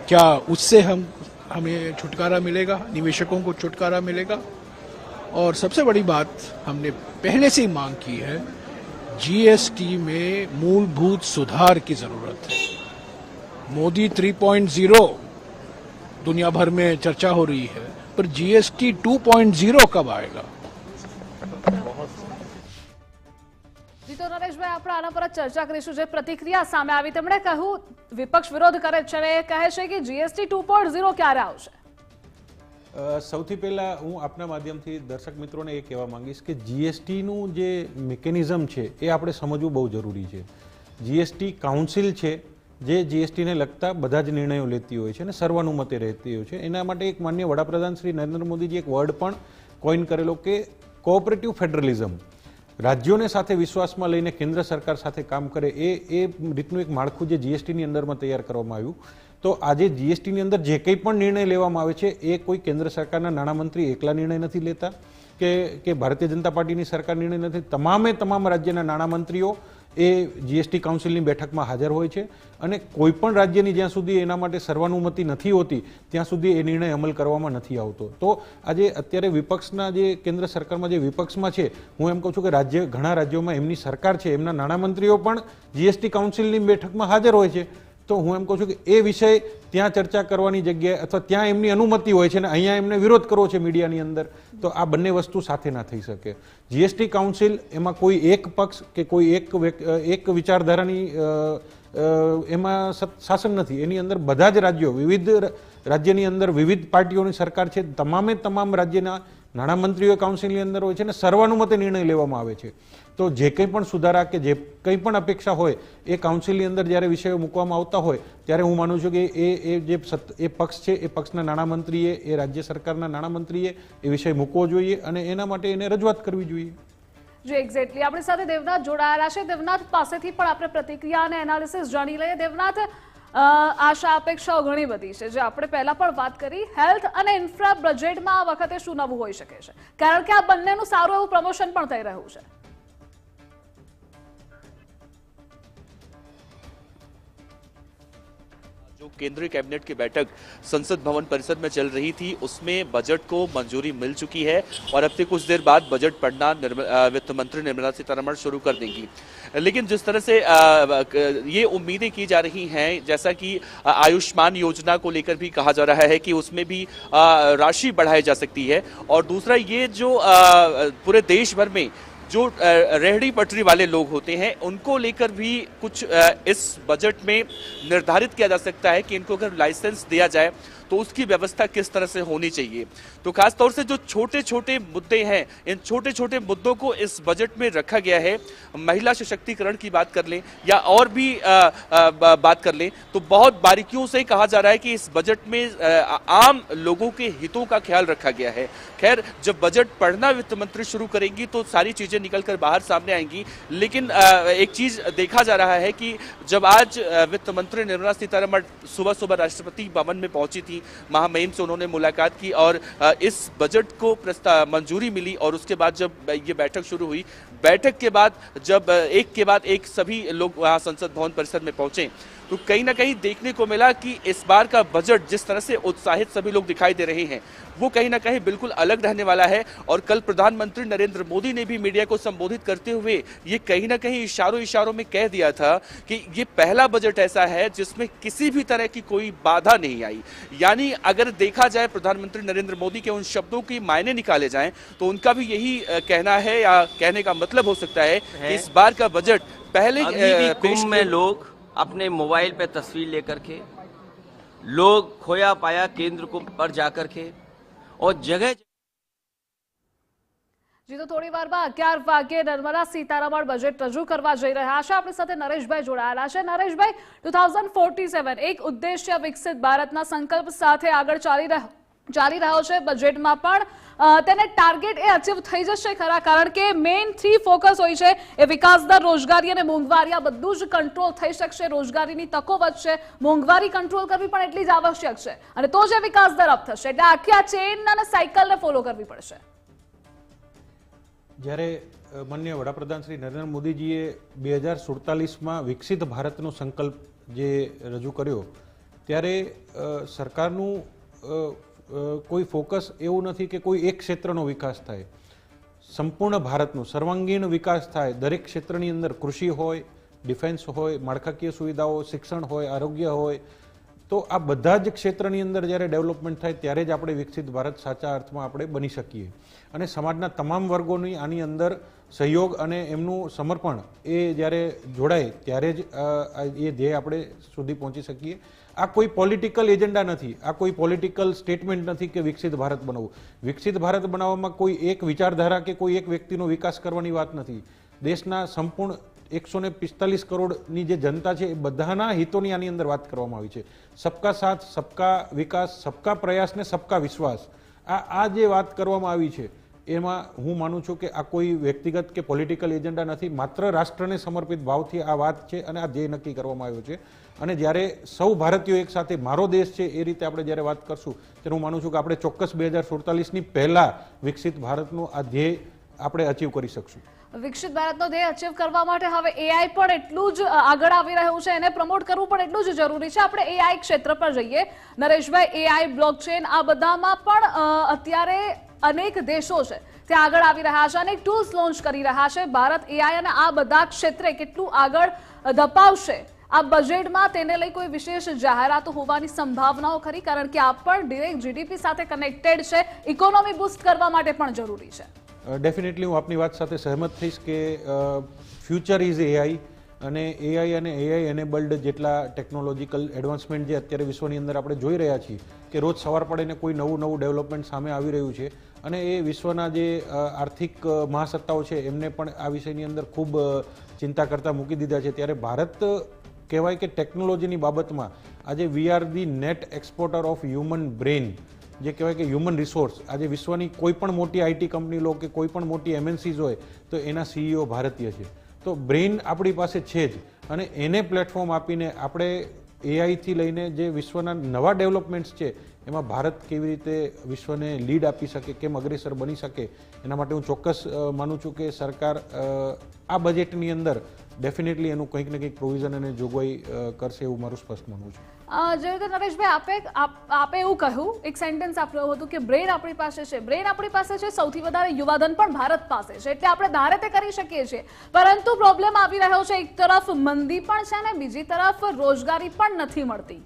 क्या उससे हमें छुटकारा मिलेगा, निवेशकों को छुटकारा मिलेगा. और सबसे बड़ी बात हमने पहले से ही मांग की है, जीएसटी में मूलभूत सुधार की जरूरत है. मोदी 3.0 दुनिया भर में चर्चा हो रही है, पर जीएसटी 2.0 कब आएगा? તો નરેશભાઈ, આપણે આના પર ચર્ચા કરીશું. જે પ્રતિક્રિયા સામે આવી, તેમણે કહ્યું વિપક્ષ વિરોધ કરે છે અને કહે છે કે જીએસટી 2.0 ક્યારે આવશે. સૌથી પહેલા હું આપના માધ્યમથી દર્શક મિત્રોને એ કહેવા માંગીશ કે જીએસટીનું જે મિકેનિઝમ છે એ આપણે સમજવું બહુ જરૂરી છે. જીએસટી કાઉન્સિલ છે જે જીએસટીને લગતા બધા જ નિર્ણયો લેતી હોય છે અને સર્વાનુમતે રહેતી હોય છે. એના માટે એક માન્ય વડાપ્રધાન શ્રી નરેન્દ્ર મોદીજી એક વર્ડ પણ કોઈન કરેલો કે કોઓપરેટિવ ફેડરલિઝમ, રાજ્યોને સાથે વિશ્વાસમાં લઈને કેન્દ્ર સરકાર સાથે કામ કરે, એ રીતનું એક માળખું જે જીએસટીની અંદરમાં તૈયાર કરવામાં આવ્યું. તો આજે જીએસટીની અંદર જે કંઈ પણ નિર્ણય લેવામાં આવે છે એ કોઈ કેન્દ્ર સરકારના નાણામંત્રી એકલા નિર્ણય નથી લેતા કે ભારતીય જનતા પાર્ટીની સરકાર નિર્ણય નથી. તમામ રાજ્યના નાણામંત્રીઓ એ જીએસટી કાઉન્સિલની બેઠકમાં હાજર હોય છે અને કોઈ પણ રાજ્યની જ્યાં સુધી એના માટે સર્વાનુમતિ નથી હોતી ત્યાં સુધી એ નિર્ણય અમલ કરવામાં નથી આવતો. તો આજે અત્યારે વિપક્ષના જે કેન્દ્ર સરકારમાં જે વિપક્ષમાં છે, હું એમ કહું છું કે ઘણા રાજ્યોમાં એમની સરકાર છે, એમના નાણામંત્રીઓ પણ જીએસટી કાઉન્સિલની બેઠકમાં હાજર હોય છે. તો હું એમ કહું છું કે એ વિષય ત્યાં ચર્ચા કરવાની જગ્યાએ અથવા ત્યાં એમની અનુમતિ હોય છે ને અહીંયા એમને વિરોધ કરવો છે મીડિયાની અંદર, તો આ બંને વસ્તુ સાથે ના થઈ શકે. જીએસટી કાઉન્સિલ એમાં કોઈ એક પક્ષ કે કોઈ એક વિચારધારાની એમાં શાસન નથી. એની અંદર બધા જ રાજ્યો, વિવિધ રાજ્યની અંદર વિવિધ પાર્ટીઓની સરકાર છે, તમામ રાજ્યના નાણામંત્રીઓ કાઉન્સિલની અંદર હોય છે અને સર્વાનુમતે નિર્ણય લેવામાં આવે છે. તો જે કંઈ પણ સુધારા કે જે કંઈ પણ અપેક્ષા હોય એ કાઉન્સિલની અંદર જ્યારે વિષયો મૂકવામાં આવતા હોય ત્યારે હું માનું છું કે એ પક્ષ છે, એ પક્ષના નાણામંત્રીએ, એ રાજ્ય સરકારના નાણામંત્રીએ એ વિષય મૂકવો જોઈએ અને એના માટે એને રજૂઆત કરવી જોઈએ. જી એક્ઝેક્ટલી. આપણી સાથે દેવનાથ જોડાયેલા છે. દેવનાથ પાસેથી પણ આપણે પ્રતિક્રિયા અને એનાલિસિસ જાણી લઈએ. દેવનાથ, આશા અપેક્ષાઓ ઘણી બધી છે, જે આપણે પહેલા પણ વાત કરી. હેલ્થ અને ઇન્ફ્રા બજેટમાં આ વખતે શું નવું હોઈ શકે છે, કારણ કે આ બંનેનું સારું એવું પ્રમોશન પણ થઈ રહ્યું છે? जो केंद्रीय कैबिनेट की बैठक संसद भवन परिसर में चल रही थी उसमें बजट को मंजूरी मिल चुकी है और अब से कुछ देर बाद बजट पढ़ना वित्त मंत्री निर्मला सीतारमण शुरू कर देंगी. लेकिन जिस तरह से ये उम्मीदें की जा रही हैं, जैसा कि आयुष्मान योजना को लेकर भी कहा जा रहा है कि उसमें भी राशि बढ़ाई जा सकती है, और दूसरा ये जो पूरे देश भर में जो रेहड़ी पटरी वाले लोग होते हैं उनको लेकर भी कुछ इस बजट में निर्धारित किया जा सकता है कि इनको अगर लाइसेंस दिया जाए तो उसकी व्यवस्था किस तरह से होनी चाहिए. तो खास तौर से जो छोटे छोटे मुद्दे हैं, इन छोटे छोटे मुद्दों को इस बजट में रखा गया है. महिला सशक्तिकरण की बात कर लें या और भी बात कर लें तो बहुत बारीकियों से कहा जा रहा है कि इस बजट में आम लोगों के हितों का ख्याल रखा गया है. खैर, जब बजट पढ़ना वित्त मंत्री शुरू करेंगी तो सारी चीजें निकलकर बाहर सामने आएंगी. लेकिन एक चीज देखा जा रहा है कि जब आज वित्त मंत्री निर्मला सीतारमण सुबह सुबह राष्ट्रपति भवन में पहुंची थी, महामहिम से उन्होंने मुलाकात की और इस बजट को मंजूरी मिली, और उसके बाद जब ये बैठक शुरू हुई, बैठक के बाद जब एक के बाद एक सभी लोग वहाँ संसद भवन परिसर में पहुंचे तो कहीं ना कहीं देखने को मिला कि इस बार का बजट जिस तरह से उत्साहित सभी लोग दिखाई दे रहे हैं वो कहीं ना कहीं बिल्कुल अलग रहने वाला है. और कल प्रधानमंत्री नरेंद्र मोदी ने भी मीडिया को संबोधित करते हुए ये कहीं ना कहीं इशारों में कह दिया था कि ये पहला बजट ऐसा है जिसमें किसी भी तरह की कोई बाधा नहीं आई. यानी अगर देखा जाए प्रधानमंत्री नरेंद्र मोदी के उन शब्दों के मायने निकाले जाएं तो उनका भी यही कहना है या कहने का मतलब हो सकता है कि इस बार का बजट पहले कुंभ में लोग अपने मोबाइल पे तस्वीर लेकर के, लोग खोया पाया केंद्र को पर जाकर के और जगह જી તો થોડી વારમાં 11 વાગે નિર્મલા સીતારમણ બજેટ રજૂ કરવા જઈ રહ્યા છે. આપણી સાથે નરેશભાઈ જોડાયેલા છે. નરેશભાઈ, 2047 એક ઉદ્દેશ્ય વિકસિત ભારતના સંકલ્પ સાથે આગળ ચાલી રહ્યો છે. બજેટમાં પણ તેને ટાર્ગેટ એ અચીવ થઈ જશે ખરા, કારણ કે મેઇન 3 ફોકસ હોય છે એ વિકાસ દર, રોજગારી અને મોંઘવારી. આ બધું જ કંટ્રોલ થઈ શકશે. રોજગારીની તકો વધશે, મોંઘવારી કંટ્રોલ કરવી પણ એટલી જ આવશ્યક છે અને તો જ વિકાસ દર અપ થશે. એટલે આખી આ ચેઇન અને સાયકલને ફોલો કરવી પડશે. જ્યારે માનનીય વડાપ્રધાન શ્રી નરેન્દ્ર મોદીજીએ 2047માં વિકસિત ભારતનો સંકલ્પ જે રજૂ કર્યો ત્યારે સરકારનું કોઈ ફોકસ એવું નથી કે કોઈ એક ક્ષેત્રનો વિકાસ થાય, સંપૂર્ણ ભારતનો સર્વાંગીણ વિકાસ થાય. દરેક ક્ષેત્રની અંદર કૃષિ હોય, ડિફેન્સ હોય, માળખાકીય સુવિધાઓ, શિક્ષણ હોય, આરોગ્ય હોય, તો આ બધા જ ક્ષેત્રની અંદર જ્યારે ડેવલપમેન્ટ થાય ત્યારે જ આપણે વિકસિત ભારત સાચા અર્થમાં આપણે બની શકીએ. અને સમાજના તમામ વર્ગોની આની અંદર સહયોગ અને એમનું સમર્પણ એ જ્યારે જોડાય ત્યારે જ એ ધ્યેય આપણે સુધી પહોંચી શકીએ. આ કોઈ પોલિટિકલ એજન્ડા નથી, આ કોઈ પોલિટિકલ સ્ટેટમેન્ટ નથી કે વિકસિત ભારત બનાવવું. વિકસિત ભારત બનાવવામાં કોઈ એક વિચારધારા કે કોઈ એક વ્યક્તિનો વિકાસ કરવાની વાત નથી. દેશના સંપૂર્ણ 145 કરોડની જે જનતા છે એ બધાના હિતોની આની અંદર વાત કરવામાં આવી છે. સબકા સાથ, સબકા વિકાસ, સબકા પ્રયાસ ને સબકા વિશ્વાસ, આ જે વાત કરવામાં આવી છે એમાં હું માનું છું કે આ કોઈ વ્યક્તિગત કે પોલિટિકલ એજન્ડા નથી, માત્ર રાષ્ટ્રને સમર્પિત ભાવથી આ વાત છે અને આ ધ્યેય નક્કી કરવામાં આવ્યો છે. અને જ્યારે સૌ ભારતીયો એક સાથે મારો દેશ છે એ રીતે આપણે જ્યારે વાત કરશું ત્યારે હું માનું છું કે આપણે ચોક્કસ 2047ની પહેલા વિકસિત ભારતનું આ ધ્યેય આપણે અચીવ કરી શકશું. વિકસિત ભારતનો ધ્યેય અચીવ કરવા માટે હવે એઆઈ પણ એટલું જ આગળ આવી રહ્યું છે, એને પ્રમોટ કરવું પણ એટલું જ જરૂરી છે. આપણે એઆઈ ક્ષેત્ર પર જઈએ. નરેશભાઈ, એઆઈ, બ્લોકચેન આ બધામાં પણ અત્યારે અનેક દેશો છે તે આગળ આવી રહ્યા છે, અનેક ટૂલ્સ લોન્ચ કરી રહ્યા છે. ભારત એઆઈ અને આ બધા ક્ષેત્રે કેટલું આગળ ધપાવશે આ બજેટમાં, તેને લઈ કોઈ વિશેષ જાહેરાતો હોવાની સંભાવનાઓ ખરી? કારણ કે આ પણ ડિરેક્ટ જીડીપી સાથે કનેક્ટેડ છે, ઇકોનોમી બૂસ્ટ કરવા માટે પણ જરૂરી છે. ડેફિનેટલી હું આપની વાત સાથે સહમત થઈશ કે ફ્યુચર ઇઝ એઆઈ, અને એઆઈ એનેબલ્ડ જેટલા ટેકનોલોજીકલ એડવાન્સમેન્ટ જે અત્યારે વિશ્વની અંદર આપણે જોઈ રહ્યા છીએ કે રોજ સવાર પડે ને કોઈ નવું ડેવલપમેન્ટ સામે આવી રહ્યું છે, અને એ વિશ્વના જે આર્થિક મહાસત્તાઓ છે એમને પણ આ વિષયની અંદર ખૂબ ચિંતા કરતા મૂકી દીધા છે. ત્યારે ભારત કહેવાય કે ટેકનોલોજીની બાબતમાં આજે we are the net exporter of human brain, જે કહેવાય કે હ્યુમન રિસોર્સ. આજે વિશ્વની કોઈ પણ મોટી આઈટી કંપની લો કે કોઈ પણ મોટી એમએનસીઝ હોય તો એના સીઈઓ ભારતીય છે. તો બ્રેઇન આપણી પાસે છે જ, અને એને પ્લેટફોર્મ આપીને આપણે એઆઈથી લઈને જે વિશ્વના નવા ડેવલપમેન્ટ્સ છે એમાં ભારત કેવી રીતે વિશ્વને લીડ આપી શકે, કેમ અગ્રેસર બની શકે, એના માટે હું ચોક્કસ માનું છું કે સરકાર આ બજેટની અંદર ડેફિનેટલી એનું કંઈક ને કંઈક પ્રોવિઝન અને જોગવાઈ કરશે એવું મારું સ્પષ્ટ માનવું છે. જે રીતે નરેશભાઈ આપે એવું કહ્યું, એક સેન્ટેન્સ આપ્યું હતું કે બ્રેન આપણી પાસે છે, બ્રેન આપણી પાસે છે, સૌથી વધારે યુવાધન પણ ભારત પાસે છે, એટલે આપણે ધારે તે કરી શકીએ છીએ. પરંતુ પ્રોબ્લેમ આવી રહ્યો છે, એક તરફ મંદી પણ છે ને બીજી તરફ રોજગારી પણ નથી મળતી.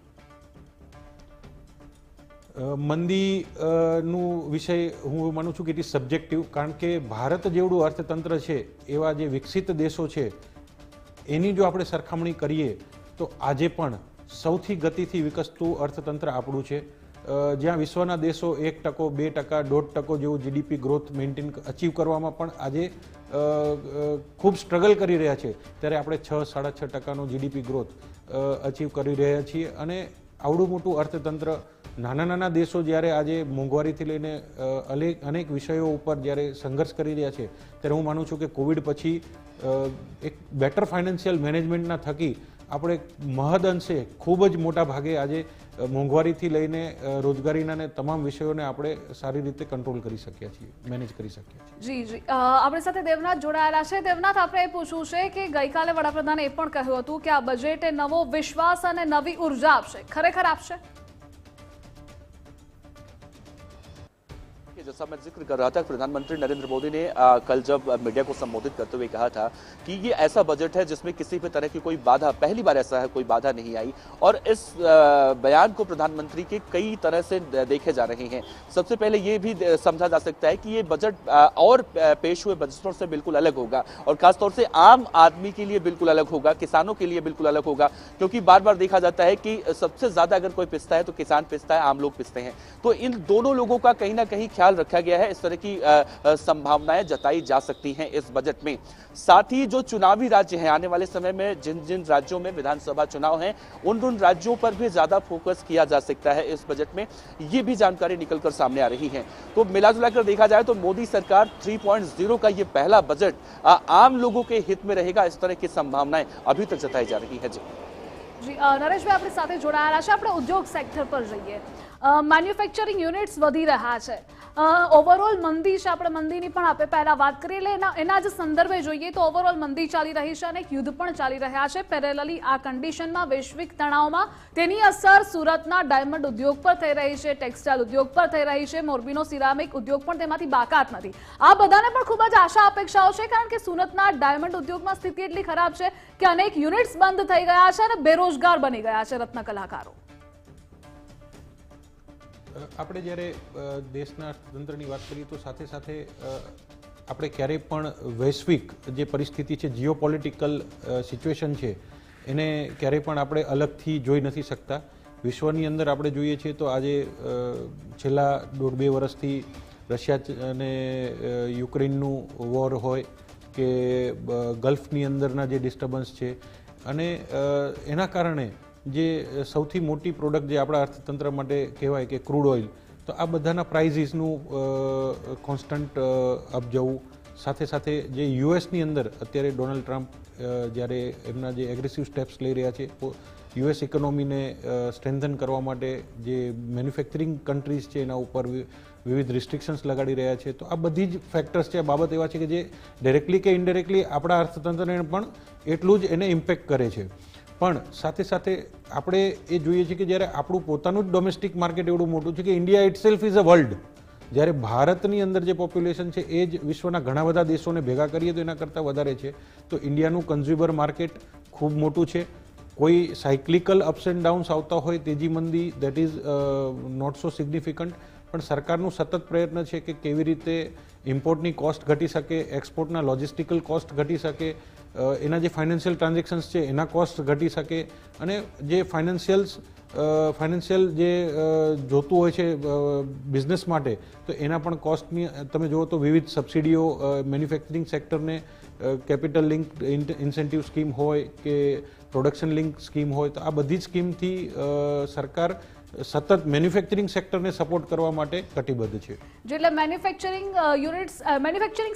મંદીનું વિષય હું માનું છું કે ઇટ ઇઝ સબ્જેક્ટિવ, કારણ કે ભારત જેવડું અર્થતંત્ર છે એવા જે વિકસિત દેશો છે એની જો આપણે સરખામણી કરીએ તો આજે પણ સૌથી ગતિથી વિકસતું અર્થતંત્ર આપણું છે. જ્યાં વિશ્વના દેશો 1%, 2%, 1.5% જેવું જીડીપી ગ્રોથ મેન્ટેન અચીવ કરવામાં પણ આજે ખૂબ સ્ટ્રગલ કરી રહ્યા છે, ત્યારે આપણે 6-6.5% જીડીપી ગ્રોથ અચીવ કરી રહ્યા છીએ. અને આવડું મોટું અર્થતંત્ર, નાના દેશો જ્યારે આજે મોંઘવારીથી લઈને અનેક વિષયો ઉપર જ્યારે સંઘર્ષ કરી રહ્યા છે, ત્યારે હું માનું છું કે કોવિડ પછી એક બેટર ફાઇનાન્શિયલ મેનેજમેન્ટના થકી આપણે મહદઅંશે ખૂબ જ મોટા ભાગે આજે મોંઘવારીથી લઈને રોજગારીના ને તમામ વિષયોને આપણે સારી રીતે કંટ્રોલ કરી શક્યા છીએ, મેનેજ કરી શક્યા છીએ. જી, આપણી સાથે દેવનાથ જોડાયેલા છે. દેવનાથ, આપણે એ પૂછવું છે કે ગઈકાલે વડાપ્રધાને એ પણ કહ્યું હતું કે આ બજેટ નવો વિશ્વાસ અને નવી ઉર્જા આપશે, ખરેખર આપશે? जैसा मैं जिक्र कर रहा था, प्रधानमंत्री नरेंद्र मोदी ने कल जब मीडिया को संबोधित करते हुए कहा था कि ये ऐसा बजट है जिसमें किसी भी तरह की कोई बाधा, पहली बार ऐसा है कोई बाधा नहीं आई, और इस बयान को प्रधानमंत्री के कई तरह से देखे जा रहे हैं. सबसे पहले ये भी समझा जा सकता है कि ये बजट और पेश हुए बजटों से बिल्कुल अलग होगा, और खासतौर से आम आदमी के लिए बिल्कुल अलग होगा, किसानों के लिए बिल्कुल अलग होगा, क्योंकि बार बार देखा जाता है कि सबसे ज्यादा अगर कोई पिसता है तो किसान पिसता है, आम लोग पिसते हैं. तो इन दोनों लोगों का कहीं ना कहीं ख्याल रखा गया है. इस तरह की संभावनाएं जताई जा सकती हैं इस बजट में. साथ ही जो चुनावी राज्य हैं, आने वाले समय में जिन राज्यों में विधानसभा चुनाव हैं, उन राज्यों पर भी ज्यादा फोकस किया जा सकता है इस बजट में. ये भी जानकारी निकलकर सामने आ रही है. तो मिला जुलाकर देखा जाए तो मोदी सरकार 3.0 का ये पहला बजट आम लोगों के हित में रहेगा, इस तरह की संभावनाएं अभी तक जताई जा रही है. જી, નરેશભાઈ આપણી સાથે જોડાયેલા છે. આપણે ઉદ્યોગ સેક્ટર પર જઈએ. મેન્યુફેક્ચરિંગ યુનિટ્સ વધી રહ્યા છે, ઓવરઓલ મંદી છે. આપણે મંદીની પણ આપણે પહેલા વાત કરી, એટલે એના જ સંદર્ભે જોઈએ તો ઓવરઓલ મંદી ચાલી રહી છે અને યુદ્ધ પણ ચાલી રહ્યા છે. પેરેલલી આ કન્ડિશનમાં વૈશ્વિક તણાવમાં તેની અસર સુરતના ડાયમંડ ઉદ્યોગ પર થઈ રહી છે, ટેક્સટાઇલ ઉદ્યોગ પર થઈ રહી છે, મોરબીનો સિરામિક ઉદ્યોગ પણ તેમાંથી બાકાત નથી. આ બધાને પણ ખૂબ જ આશા અપેક્ષાઓ છે, કારણ કે સુરતના ડાયમંડ ઉદ્યોગમાં સ્થિતિ એટલી ખરાબ છે કે અનેક યુનિટ્સ બંધ થઈ ગયા છે અને બેરોજગાર બની ગયા છે રત્ન કલાકારો. આપણે જ્યારે દેશના અર્થતંત્રની વાત કરીએ તો સાથે સાથે આપણે ક્યારેય પણ વૈશ્વિક જે પરિસ્થિતિ છે, જીઓપોલિટિકલ સિચ્યુએશન છે, એને ક્યારેય પણ આપણે અલગથી જોઈ નથી શકતા. વિશ્વની અંદર આપણે જોઈએ છીએ તો આજે છેલ્લા 1.5-2 વર્ષથી રશિયા અને યુક્રેનનું વોર હોય કે ગલ્ફની અંદરના જે ડિસ્ટર્બન્સ છે, અને એના કારણે જે સૌથી મોટી પ્રોડક્ટ જે આપણા અર્થતંત્ર માટે કહેવાય કે ક્રૂડ ઓઇલ, તો આ બધાના પ્રાઇઝીસનું કોન્સ્ટન્ટ અપ જવું, સાથે સાથે જે યુએસની અંદર અત્યારે ડોનાલ્ડ ટ્રમ્પ જ્યારે એમના જે એગ્રેસિવ સ્ટેપ્સ લઈ રહ્યા છે યુએસ ઇકોનોમીને સ્ટ્રેન્થન કરવા માટે જે મેન્યુફેક્ચરિંગ કન્ટ્રીઝ છે એના ઉપર વિવિધ રિસ્ટ્રિક્શન્સ લગાડી રહ્યા છે, તો આ બધી જ ફેક્ટર્સ છે, આ બાબત એવા છે કે જે ડાયરેક્ટલી કે ઇનડાયરેક્ટલી આપણા અર્થતંત્રને પણ એટલું જ એને ઇમ્પેક્ટ કરે છે. પણ સાથે સાથે આપણે એ જોઈએ છીએ કે જ્યારે આપણું પોતાનું જ ડોમેસ્ટિક માર્કેટ એવડું મોટું છે કે India itself is a world. જ્યારે ભારતની અંદર જે પોપ્યુલેશન છે એ જ વિશ્વના ઘણા બધા દેશોને ભેગા કરીએ તો એના કરતાં વધારે છે. તો ઇન્ડિયાનું કન્ઝ્યુમર માર્કેટ ખૂબ મોટું છે. કોઈ સાયક્લિકલ અપ્સ એન્ડ ડાઉન્સ આવતા હોય તેજી મંદી that is not so significant, પણ સરકારનું સતત પ્રયત્ન છે કે કેવી રીતે ઇમ્પોર્ટની કોસ્ટ ઘટી શકે, એક્સપોર્ટના લોજિસ્ટિકલ કોસ્ટ ઘટી શકે, એના જે ફાઇનાન્શિયલ ટ્રાન્ઝેક્શન્સ છે એના કોસ્ટ ઘટી શકે, અને જે ફાઇનાન્શિયલ જે જોતું હોય છે બિઝનેસ માટે તો એના પણ કોસ્ટની તમે જુઓ તો વિવિધ સબસિડીઓ મેન્યુફેક્ચરિંગ સેક્ટરને કેપિટલ લિંક ઇન્સેન્ટિવ સ્કીમ હોય કે પ્રોડક્શન લિંક સ્કીમ હોય, તો આ બધી જ સ્કીમથી સરકાર સતત મેન્યુફેક્ચરિંગ સેક્ટરને સપોર્ટ કરવા માટે કટિબદ્ધ છે. એટલે મેન્યુફેક્ચરિંગ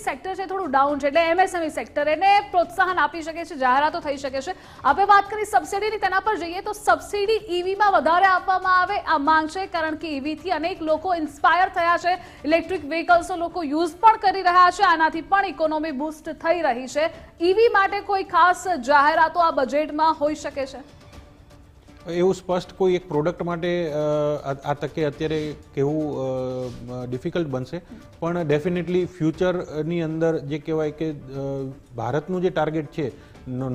સેક્ટર છે થોડું ડાઉન છે, એટલે એમએસએમઈ સેક્ટર એને પ્રોત્સાહન આપી શકે છે, જાહેરાતો થઈ શકે છે. આપણે વાત કરી સબસિડીની, તેના પર જઈએ તો સબસિડી ઈવીમાં વધારે આપવામાં આવે આ માંગ છે, કારણ કે ઈવીથી અનેક લોકો ઇન્સ્પાયર થયા છે, ઇલેક્ટ્રિક વ્હીકલ્સો લોકો યુઝ પણ કરી રહ્યા છે, આનાથી પણ ઇકોનોમી બૂસ્ટ થઈ રહી છે. ઈવી માટે કોઈ ખાસ જાહેરાતો આ બજેટમાં હોઈ શકે છે? એવું સ્પષ્ટ કોઈ એક પ્રોડક્ટ માટે આ તકે અત્યારે કહેવું ડિફિકલ્ટ બનશે, પણ ડેફિનેટલી ફ્યુચરની અંદર જે કહેવાય કે ભારતનું જે ટાર્ગેટ છે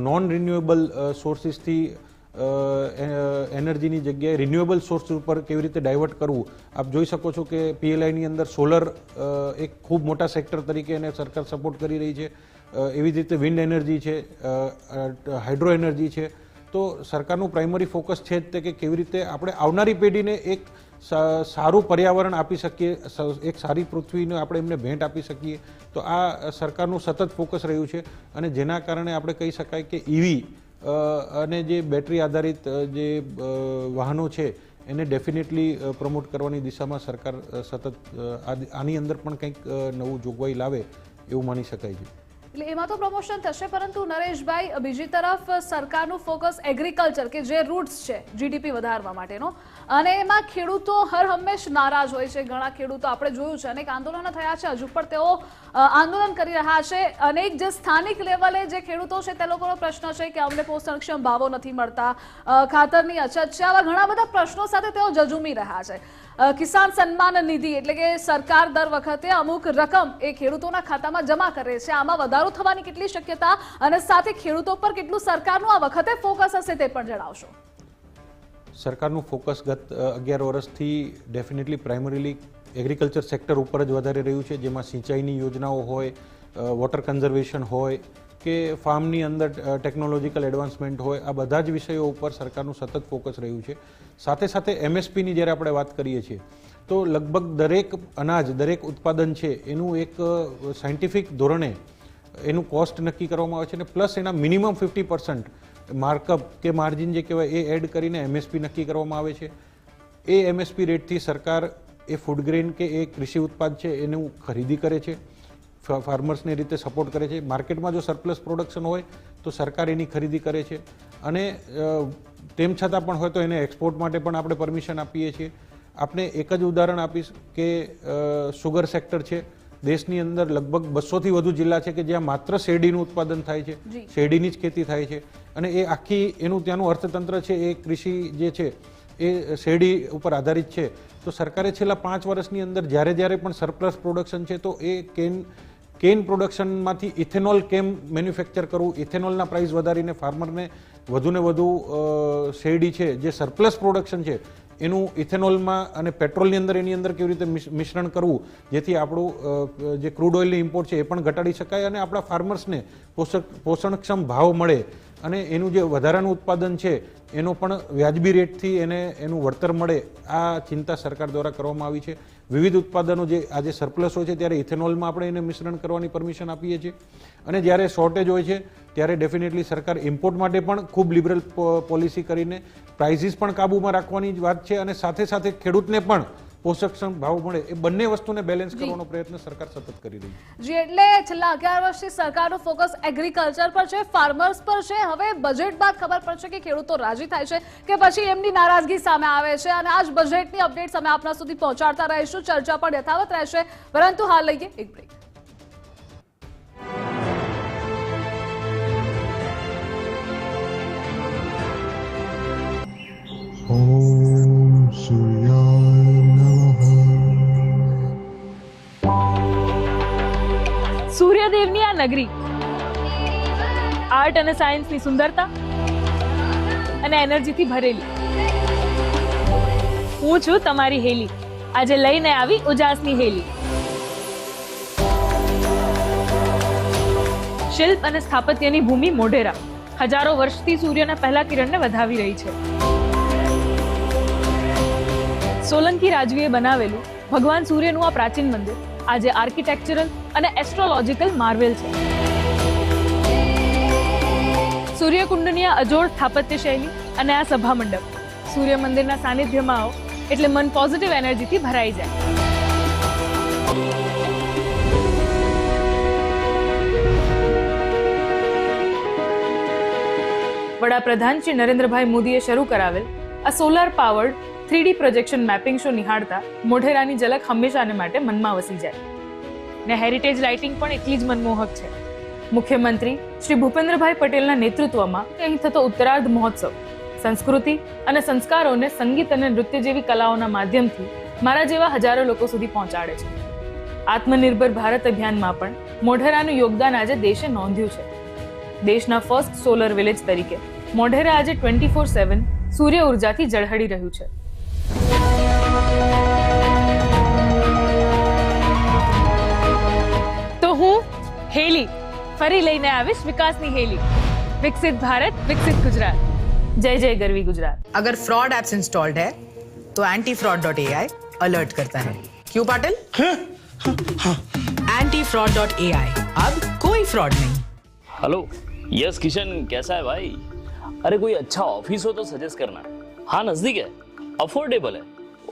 નોન રિન્યુએબલ સોર્સિસથી એનર્જીની જગ્યાએ રિન્યુએબલ સોર્સ ઉપર કેવી રીતે ડાયવર્ટ કરવું. આપ જોઈ શકો છો કે PLIની અંદર સોલર એક ખૂબ મોટા સેક્ટર તરીકે એને સરકાર સપોર્ટ કરી રહી છે, એવી જ રીતે વિન્ડ એનર્જી છે, હાઇડ્રો એનર્જી છે. તો સરકારનું પ્રાઇમરી ફોકસ છે જ તે કે કેવી રીતે આપણે આવનારી પેઢીને એક સારું પર્યાવરણ આપી શકીએ, એક સારી પૃથ્વીને આપણે એમને ભેટ આપી શકીએ. તો આ સરકારનું સતત ફોકસ રહ્યું છે, અને જેના કારણે આપણે કહી શકાય કે ઈવી અને જે બેટરી આધારિત જે વાહનો છે એને ડેફિનેટલી પ્રમોટ કરવાની દિશામાં સરકાર સતત આની અંદર પણ કંઈક નવું જોગવાઈ લાવે એવું માની શકાય છે. એટલે એમાં તો પ્રમોશન થશે, પરંતુ નરેશભાઈ બીજી તરફ સરકારનું ફોકસ એગ્રીકલ્ચર કે જે રૂટ્સ છે જીડીપી વધારવા માટેનો, અને એમાં ખેડૂતો હર હંમેશ નારાજ હોય છે. ઘણા ખેડૂતો આપણે જોયું છે, અનેક આંદોલનો થયા છે, હજુ પણ તેઓ આંદોલન કરી રહ્યા છે. અનેક જે સ્થાનિક લેવલે જે ખેડૂતો છે તે લોકોનો પ્રશ્ન છે કે અમને પોષણક્ષમ ભાવો નથી મળતા, ખાતરની અછત છે, આવા ઘણા બધા પ્રશ્નો સાથે તેઓ ઝઝૂમી રહ્યા છે. કિસાન સન્માન નિધિ એટલે કે સરકાર દર વખતે અમુક રકમ એ ખેડૂતોના ખાતામાં જમા કરે છે, આમાં વધારો થવાની કેટલી શક્યતા, અને સાથે ખેડૂતો પર કેટલું સરકારનું આ વખતે ફોકસ હશે તે પણ જણાવશો. સરકારનું ફોકસ ગત 11 વર્ષથી ડેફિનેટલી પ્રાઇમરીલી એગ્રીકલ્ચર સેક્ટર ઉપર જ વધારે રહ્યું છે, જેમાં સિંચાઈની યોજનાઓ હોય, વોટર કન્ઝર્વેશન હોય કે ફાર્મની અંદર ટેકનોલોજીકલ એડવાન્સમેન્ટ હોય, આ બધા જ વિષયો ઉપર સરકારનું સતત ફોકસ રહ્યું છે. સાથે સાથે MSPની જ્યારે આપણે વાત કરીએ છીએ તો લગભગ દરેક અનાજ, દરેક ઉત્પાદન છે એનું એક સાયન્ટિફિક ધોરણે એનું કોસ્ટ નક્કી કરવામાં આવે છે, અને પ્લસ એના મિનિમમ 50% માર્કઅપ કે માર્જિન જે કહેવાય એ એડ કરીને MSP નક્કી કરવામાં આવે છે. એ MSP રેટથી સરકાર એ ફૂડ ગ્રેન કે એ કૃષિ ઉત્પાદ છે એનું ખરીદી કરે છે, ફાર્મર્સને રીતે સપોર્ટ કરે છે. માર્કેટમાં જો સરપ્લસ પ્રોડક્શન હોય તો સરકાર એની ખરીદી કરે છે, અને તેમ છતાં પણ હોય તો એને એક્સપોર્ટ માટે પણ આપણે પરમિશન આપીએ છીએ. આપણે એક જ ઉદાહરણ આપીશ કે સુગર સેક્ટર છે, દેશની અંદર લગભગ 200થી વધુ જિલ્લા છે કે જ્યાં માત્ર શેરડીનું ઉત્પાદન થાય છે, શેરડીની જ ખેતી થાય છે, અને એ આખી એનું ત્યાંનું અર્થતંત્ર છે એ કૃષિ જે છે એ શેરડી ઉપર આધારિત છે. તો સરકારે છેલ્લા 5 વર્ષની અંદર જ્યારે પણ સરપ્લસ પ્રોડક્શન છે તો એ કેન પ્રોડક્શનમાંથી ઇથેનોલ કેમ મેન્યુફેક્ચર કરવું, ઇથેનોલના પ્રાઇસ વધારીને ફાર્મરને વધુને વધુ શેરડી છે જે સરપ્લસ પ્રોડક્શન છે એનું ઇથેનોલમાં અને પેટ્રોલની અંદર એની અંદર કેવી રીતે મિશ્રણ કરવું જેથી આપણું જે ક્રૂડ ઓઇલની ઇમ્પોર્ટ છે એ પણ ઘટાડી શકાય અને આપણા ફાર્મર્સને પોષણક્ષમ ભાવ મળે અને એનું જે વધારાનું ઉત્પાદન છે એનો પણ વ્યાજબી રેટથી એનું વળતર મળે. આ ચિંતા સરકાર દ્વારા કરવામાં આવી છે. વિવિધ ઉત્પાદનો જે આજે સરપ્લસ હોય છે ત્યારે ઇથેનોલમાં આપણે એને મિશ્રણ કરવાની પરમિશન આપીએ છીએ, અને જ્યારે શોર્ટેજ હોય છે ત્યારે ડેફિનેટલી સરકાર ઇમ્પોર્ટ માટે પણ ખૂબ લિબરલ પોલિસી કરીને પ્રાઇસીસ પણ કાબૂમાં રાખવાની જ વાત છે, અને સાથે સાથે ખેડૂતને પણ પોષકક્ષમ ભાવ મળે, એ બંને વસ્તુને બેલેન્સ કરવાનો પ્રયત્ન સરકાર સતત કરી રહી છે. જી, એટલે છેલ્લા 11 વર્ષથી સરકારનું ફોકસ એગ્રીકલ્ચર પર છે, ફાર્મર્સ પર છે. હવે બજેટ બાદ ખબર પડશે કે ખેડૂતો રાજી થાય છે કે પછી એમની નારાજગી સામે આવે છે. અને આ જ બજેટની અપડેટ્સ અમે આપના સુધી પહોંચાડતા રહીશું. ચર્ચા પણ યથાવત રહેશે, પરંતુ હાલ લઈએ એક બ્રેક. Om Suryaya Namaha. સૂર્યદેવની આ નગરી આર્ટ અને સાયન્સની સુંદરતા અને એનર્જીથી ભરેલી. હું છું તમારી હેલી, આજે લઈને આવી ઉજાસની હેલી. શિલ્પ અને સ્થાપત્યની ભૂમિ મોઢેરા હજારો વર્ષથી સૂર્યના પહેલા કિરણને વધાવી રહી છે. સોલંકી રાજવીએ બનાવેલું ભગવાન સૂર્યનું આ પ્રાચીન મંદિર આજે આર્કિટેક્ચરલ અને એસ્ટ્રોલોજીકલ માર્વેલ છે. સૂર્યકુંડની આ અજોડ સ્થાપત્ય શૈલી અને આ સભા મંડપ, સૂર્ય મંદિરના સાનિધ્યમાં આવો એટલે મન પોઝિટિવ એનર્જીથી ભરાઈ જાય. વડાપ્રધાન શ્રી નરેન્દ્રભાઈ મોદીએ શરૂ કરાવેલ આ solar powered 3D projection mapping show નિહાળતા મોઢેરાની ઝલક હંમેશાને માટે મનમાં વસી જાય. ને હેરિટેજ લાઇટિંગ પણ એટલી જ મનમોહક છે. મુખ્યમંત્રી શ્રી ભૂપેન્દ્રભાઈ પટેલના નેતૃત્વમાં અહીં થતો ઉત્તરાર્ધ મહોત્સવ સંસ્કૃતિ અને સંસ્કારોને સંગીત અને નૃત્ય જેવી કલાઓના માધ્યમથી મારા જેવા હજારો લોકો સુધી પહોંચાડે છે. આત્મનિર્ભર ભારત અભિયાનમાં પણ મોઢેરાનું યોગદાન આજે દેશે નોંધ્યું છે. દેશના ફર્સ્ટ સોલર વિલેજ તરીકે મોઢેરા આજે 24/7 સૂર્ય ઉર્જાથી ઝળહળી રહ્યું છે. તો હું હેલી ફરી લઈને આવીશ વિકાસની હેલી. વિકસિત ભારત, વિકસિત ગુજરાત. जय जय गरवी गुजरात. अगर फ्रॉड एप्स इंस्टॉल्ड है तो antifraud.ai अलर्ट करता है. क्यों पाटिल? antifraud.ai अब कोई फ्रॉड नहीं. हेलो, यस किशन, कैसा है भाई? अरे कोई अच्छा ऑफिस हो तो सजेस्ट करना. हाँ, नजदीक है, अफोर्डेबल है.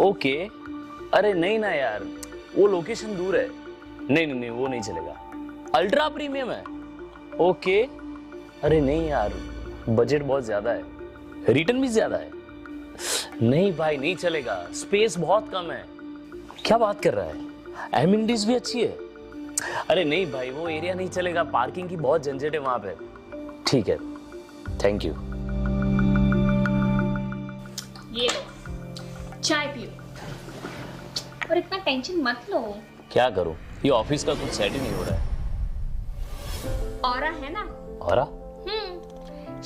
ओके. अरे नहीं ना यार, वो लोकेशन दूर है. नहीं, वो नहीं चलेगा. अल्ट्रा प्रीमियम है. ओके. अरे नहीं यार, बजट बहुत ज्यादा है, रिटर्न भी ज्यादा है. नहीं भाई, नहीं चलेगा, स्पेस बहुत कम है. क्या बात कर रहा है? एमिनिटीज भी अच्छी है. अरे नहीं भाई, वो एरिया नहीं चलेगा, पार्किंग की बहुत झंझट है वहां पे. ठीक है, थैंक यू. ये लो, चाय पियो और इतना टेंशन मत लो. क्या करूं, ये ऑफिस का कुछ सेट ही नहीं हो रहा है. ऑरा है ना? ऑरा?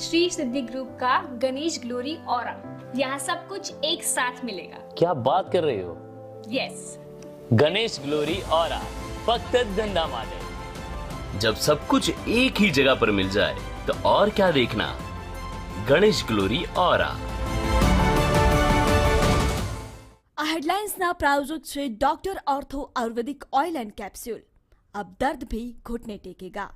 श्री सिद्धि ग्रुप का गणेश ग्लोरी ऑरा. यहाँ सब कुछ एक साथ मिलेगा. क्या बात कर रही हो? यस, गणेश ग्लोरी ऑरा फक्त धंधा माटे. जब सब कुछ एक ही जगह पर मिल जाए तो और क्या देखना. Ganesh glory aura. આ હેડલાઇન્સના પ્રાયોજક છે doctor ortho ayurvedic oil and capsule. अब दर्द भी घुटने टेकेगा.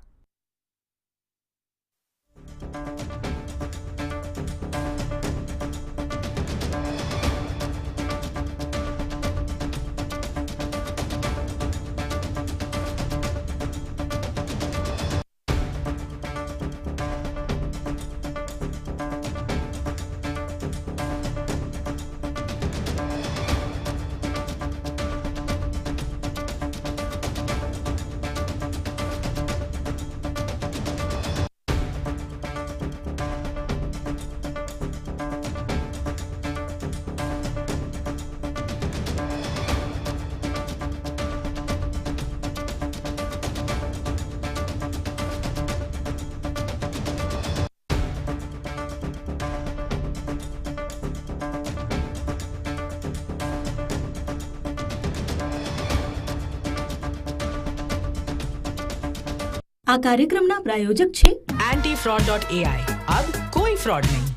આ કાર્યક્રમના પ્રાયોજક છે antifraud.ai अब कोई फ्रॉड नहीं.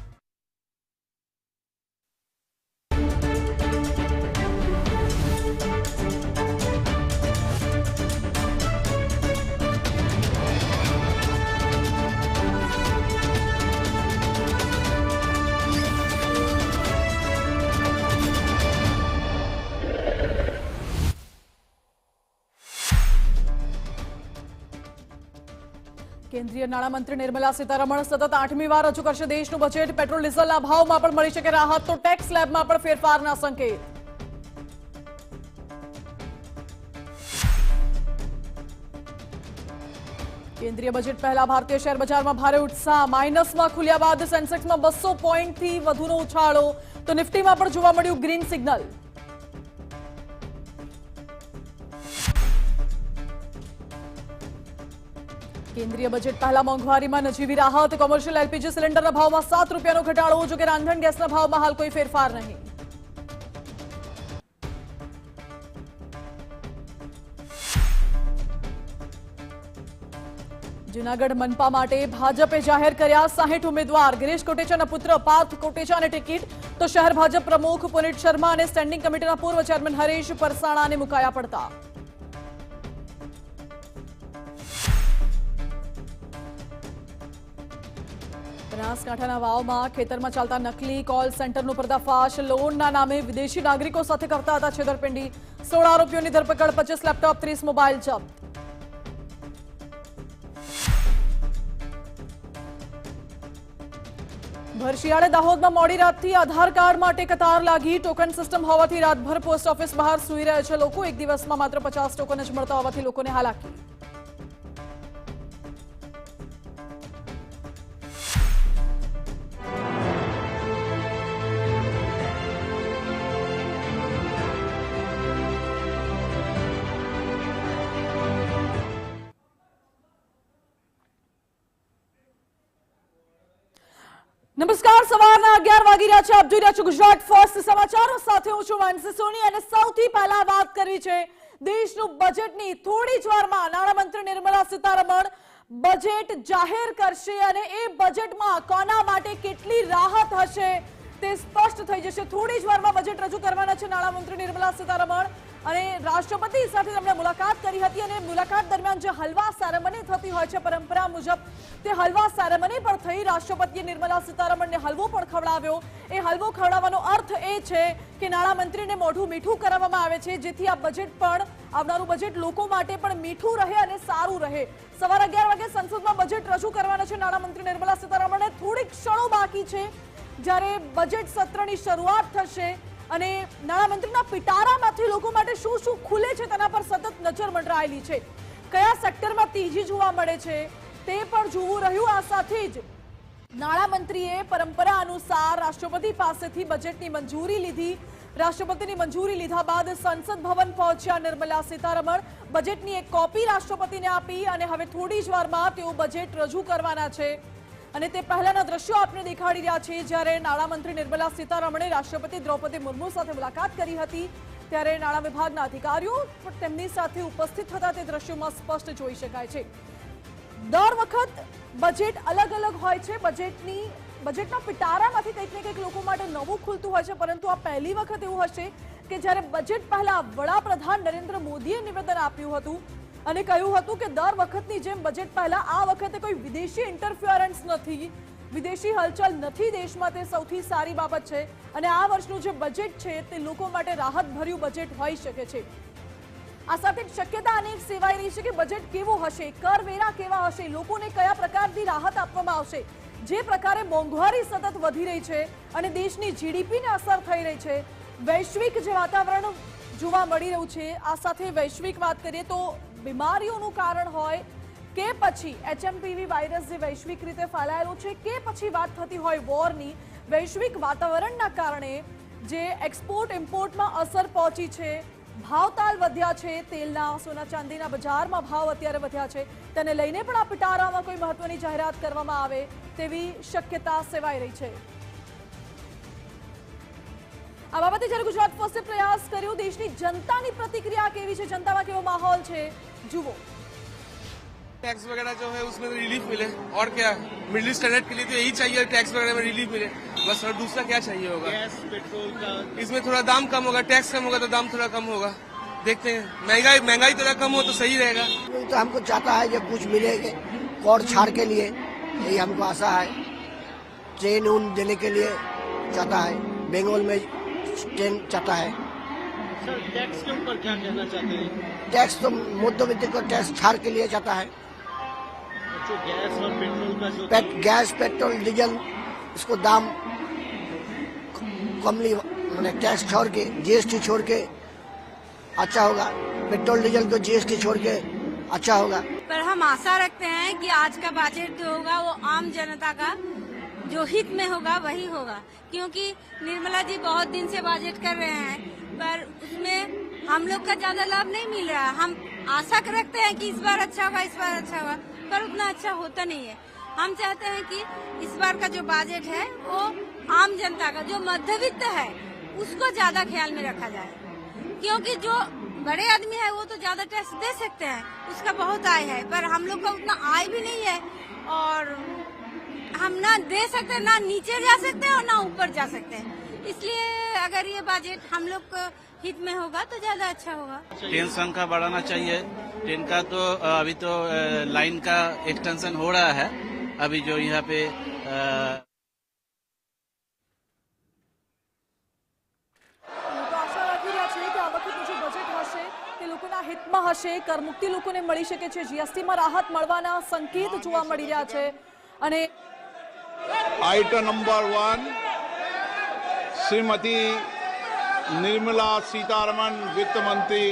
કેન્દ્રીય નાણામંત્રી નિર્મલા સીતારમણ સતત 8મી વાર રજૂ કરશે દેશનું બજેટ. પેટ્રોલ ડીઝલના ભાવમાં પણ મળી શકે રાહત, તો ટેક્સ સ્લેબમાં પણ ફેરફારના સંકેત. કેન્દ્રીય બજેટ પહેલા ભારતીય શેર બજારમાં ભારે ઉત્સાહ. માઇનસમાં ખુલ્યા બાદ સેન્સેક્સમાં 200 પોઈન્ટથી વધુનો ઉછાળો, તો નિફ્ટીમાં પણ જોવા મળ્યું ગ્રીન સિગ્નલ. કેન્દ્રીય બજેટ પહેલા મોંઘવારીમાં નજીવી રાહત. કોમર્શિયલ એલપીજી સિલિન્ડરના ભાવમાં 7 રૂપિયાનો ઘટાડો, જો કે રાંધણ ગેસના ભાવમાં હાલ કોઈ ફેરફાર નહીં. જૂનાગઢ મનપા માટે ભાજપે જાહેર કર્યા 60 ઉમેદવાર. ગિરીશ કોટેચાના પુત્ર પાર્થ કોટેચાને ટિકિટ, તો શહેર ભાજપ પ્રમુખ પુનિત શર્મા અને સ્ટેન્ડિંગ કમિટીના પૂર્વ ચેરમેન હરીશ પરસાણાને મુકાયા પડતા. બનાસકાંઠાના વાવમાં ખેતરમાં ચાલતા નકલી કોલ સેન્ટરનો પર્દાફાશ. લોનના નામે વિદેશી નાગરિકો સાથે કરતા હતા છેતરપિંડી. 16 આરોપીઓની ધરપકડ, 25 લેપટોપ, 30 મોબાઈલ જપ્ત. ભર શિયાળે દાહોદમાં મોડી રાતથી આધાર કાર્ડ માટે કતાર લાગી. ટોકન સિસ્ટમ હોવાથી રાતભર પોસ્ટ ઓફિસ બહાર સૂઈ રહ્યા છે લોકો. એક દિવસમાં માત્ર 50 ટોકન જ મળતા હોવાથી લોકોને હાલાકી. નમસ્કાર, સવારના 11 વાગી રહ્યા છે. આપ જોઈ રહ્યા છો ગુજરાત ફર્સ્ટ સમાચારો સાથે. હું છું વાંસી સોની અને સૌથી પહેલા વાત કરવી છે દેશનું બજેટની. થોડી જ વારમાં નાણામંત્રી નિર્મલા સીતારમણ બજેટ જાહેર કરશે અને એ બજેટમાં કોના માટે કેટલી રાહત હશે તે સ્પષ્ટ થઈ જશે. થોડી જ વારમાં બજેટ રજૂ કરવાના છે નાણામંત્રી નિર્મલા સીતારમણ અને રાષ્ટ્રપતિ સાથે તેમણે મુલાકાત કરી હતી અને મુલાકાત દરમિયાન જે હલવા સેરેમની થતી હોય છે પરંપરા મુજબ, તે હલવા સેરેમની પણ થઈ. રાષ્ટ્રપતિએ નિર્મલા સીતારમણને હલવો પણ ખવડાવ્યો. એ હલવો ખવડાવવાનો અર્થ એ છે કે નાણામંત્રીને મોઢું મીઠું કરાવવામાં આવે છે, જેથી આ બજેટ પણ, આવનારું બજેટ લોકો માટે પણ મીઠું રહે અને સારું રહે. સવારે 11 વાગે સંસદમાં બજેટ રજૂ કરવાના છે નાણામંત્રી નિર્મલા સીતારમણે. થોડીક ક્ષણો બાકી છે જ્યારે બજેટ સત્રની શરૂઆત થશે અને નાણામંત્રીના પિટારામાંથી લોકો માટે શું શું ખુલે છે તેના પર સતત નજર મંડરાયેલી છે. કયા સેક્ટરમાં તેજી જોવા મળે છે તે પણ જોવું રહ્યું. આ સાથે જ નાણામંત્રીએ પરંપરા અનુસાર રાષ્ટ્રપતિ પાસેથી બજેટની મંજૂરી લીધી. રાષ્ટ્રપતિની મંજૂરી લીધા બાદ સંસદ ભવન પહોંચ્યા નિર્મલા સીતારમણ. બજેટની એક કોપી રાષ્ટ્રપતિને આપી અને હવે થોડી જ વારમાં તેઓ બજેટ રજૂ કરવાના છે. અને તે પહેલાના દ્રશ્યો આપને દેખાડી રહ્યા છે. જ્યારે નાણામંત્રી નિર્મલા સીતારમણે રાષ્ટ્રપતિ દ્રૌપદી મુર્મુ સાથે મુલાકાત કરી હતી ત્યારે નાણાં વિભાગના અધિકારીઓ પણ તેમની સાથે ઉપસ્થિત હતા. તે દ્રશ્યોમાં સ્પષ્ટ જોઈ શકાય છે. દર વખત બજેટ અલગ અલગ હોય છે. બજેટના પિટારામાંથી કંઈક ને કંઈક લોકો માટે નવું ખુલતું હોય છે, પરંતુ આ પહેલી વખત એવું હશે કે જ્યારે બજેટ પહેલા વડાપ્રધાન નરેન્દ્ર મોદીએ નિવેદન આપ્યું હતું અને કહ્યું હતું કે દર વખતની જેમ બજેટ પહેલા આ વખતે કોઈ વિદેશી ઇન્ટરફિયરન્સ નથી, વિદેશી હલચલ નથી દેશમાં. તે સૌથી સારી બાબત છે અને આ વર્ષનું જે બજેટ છે તે લોકો માટે રાહતભર્યું બજેટ હોઈ શકે છે. આ સાથે શક્યતા અનેક સેવાઈ રહી છે કે બજેટ કેવું હશે, કરવેરા કેવા હશે, લોકોને કયા પ્રકારની રાહત આપવામાં આવશે. જે પ્રકારે મોંઘવારી સતત વધી રહી છે અને દેશની જીડીપીને અસર થઈ રહી છે, વૈશ્વિક જે વાતાવરણ જોવા મળી રહ્યું છે, આ સાથે વૈશ્વિક વાત કરીએ તો બીમારીઓનું કારણ હોય કે પછી HMPV વાયરસ જે વૈશ્વિક રીતે ફેલાયેલો છે, કે પછી વાત થતી હોય વોરની, વૈશ્વિક વાતાવરણના કારણે જે એક્સપોર્ટ ઇમ્પોર્ટમાં અસર પહોંચી છે, ભાવતાલ વધ્યા છે, તેલના, સોના ચાંદીના બજારમાં ભાવ અત્યારે વધ્યા છે, તેને લઈને પણ આ પિટારામાં કોઈ મહત્વની જાહેરાત કરવામાં આવે તેવી શક્યતા સેવાઈ રહી છે. આ બાબતે જ્યારે ગુજરાત ફર્સ્ટે પ્રયાસ કર્યો, દેશની જનતાની પ્રતિક્રિયા કેવી છે, જનતામાં કેવો માહોલ છે, જુઓ. टैक्स वगैरह जो है उसमें रिलीफ मिले और क्या मिडिल स्टैंडर्ड के लिए तो यही चाहिए, टैक्स वगैरह में रिलीफ मिले बस, और दूसरा क्या चाहिए होगा. गैस पेट्रोल का इसमें थोड़ा दाम कम होगा, टैक्स कम होगा तो दाम थोड़ा कम होगा. देखते हैं, महंगाई थोड़ा कम हो तो सही रहेगा. तो हमको चाहता है जब कुछ मिलेगा और छाड़ के लिए, यही हमको आशा है. ट्रेन उन देने के लिए चाहता है, बंगाल में ट्रेन चाहता है. सर टैक्स के ऊपर क्या कहना चाहते हैं? टैक्स तो मध्यवित्त को टैक्स छाड़ के लिए चाहता है. जो गैस और पेट्रोल का जो गैस पेट्रोल डीजल इसको दाम कमली मैंने टैक्स छोड़ के जीएसटी छोड़ के अच्छा होगा। पेट्रोल डीजल को जीएसटी छोड़ के अच्छा होगा। पर हम आशा रखते हैं कि आज का बजट जो होगा वो आम जनता का जो हित में होगा वही होगा, क्योंकि निर्मला जी बहुत दिन से बजट कर रहे हैं पर उसमें हम लोग का ज्यादा लाभ नहीं मिल रहा। हम आशा रखते हैं कि इस बार अच्छा होगा, इस बार अच्छा होगा, पर उतना अच्छा होता नहीं है। हम चाहते हैं कि इस बार का जो बजट है वो आम जनता का जो मध्यवित्त है उसको ज्यादा ख्याल में रखा जाए, क्योंकि जो बड़े आदमी है वो तो ज्यादा टैक्स दे सकते हैं, उसका बहुत आय है, पर हम लोग का उतना आय भी नहीं है और हम ना दे सकते ना नीचे जा सकते हैं और ना ऊपर जा सकते हैं। इसलिए अगर ये बजट हम लोग को हित में होगा तो ज्यादा अच्छा होगा। ट्रेन संख्या बढ़ाना चाहिए। ट्रेन का तो अभी तो लाइन का एक्सटेंशन हो रहा है, अभी जो यहाँ पे લોકોના હિતમાં હશે, કરમુક્તિ લોકોને મળી શકે છે, જીએસટીમાં રાહત મળવાના સંકેત જોવા મળી રહ્યા છે। અને आइटम नंबर 1 श्रीमती निर्मला सीतारमण वित्त मंत्री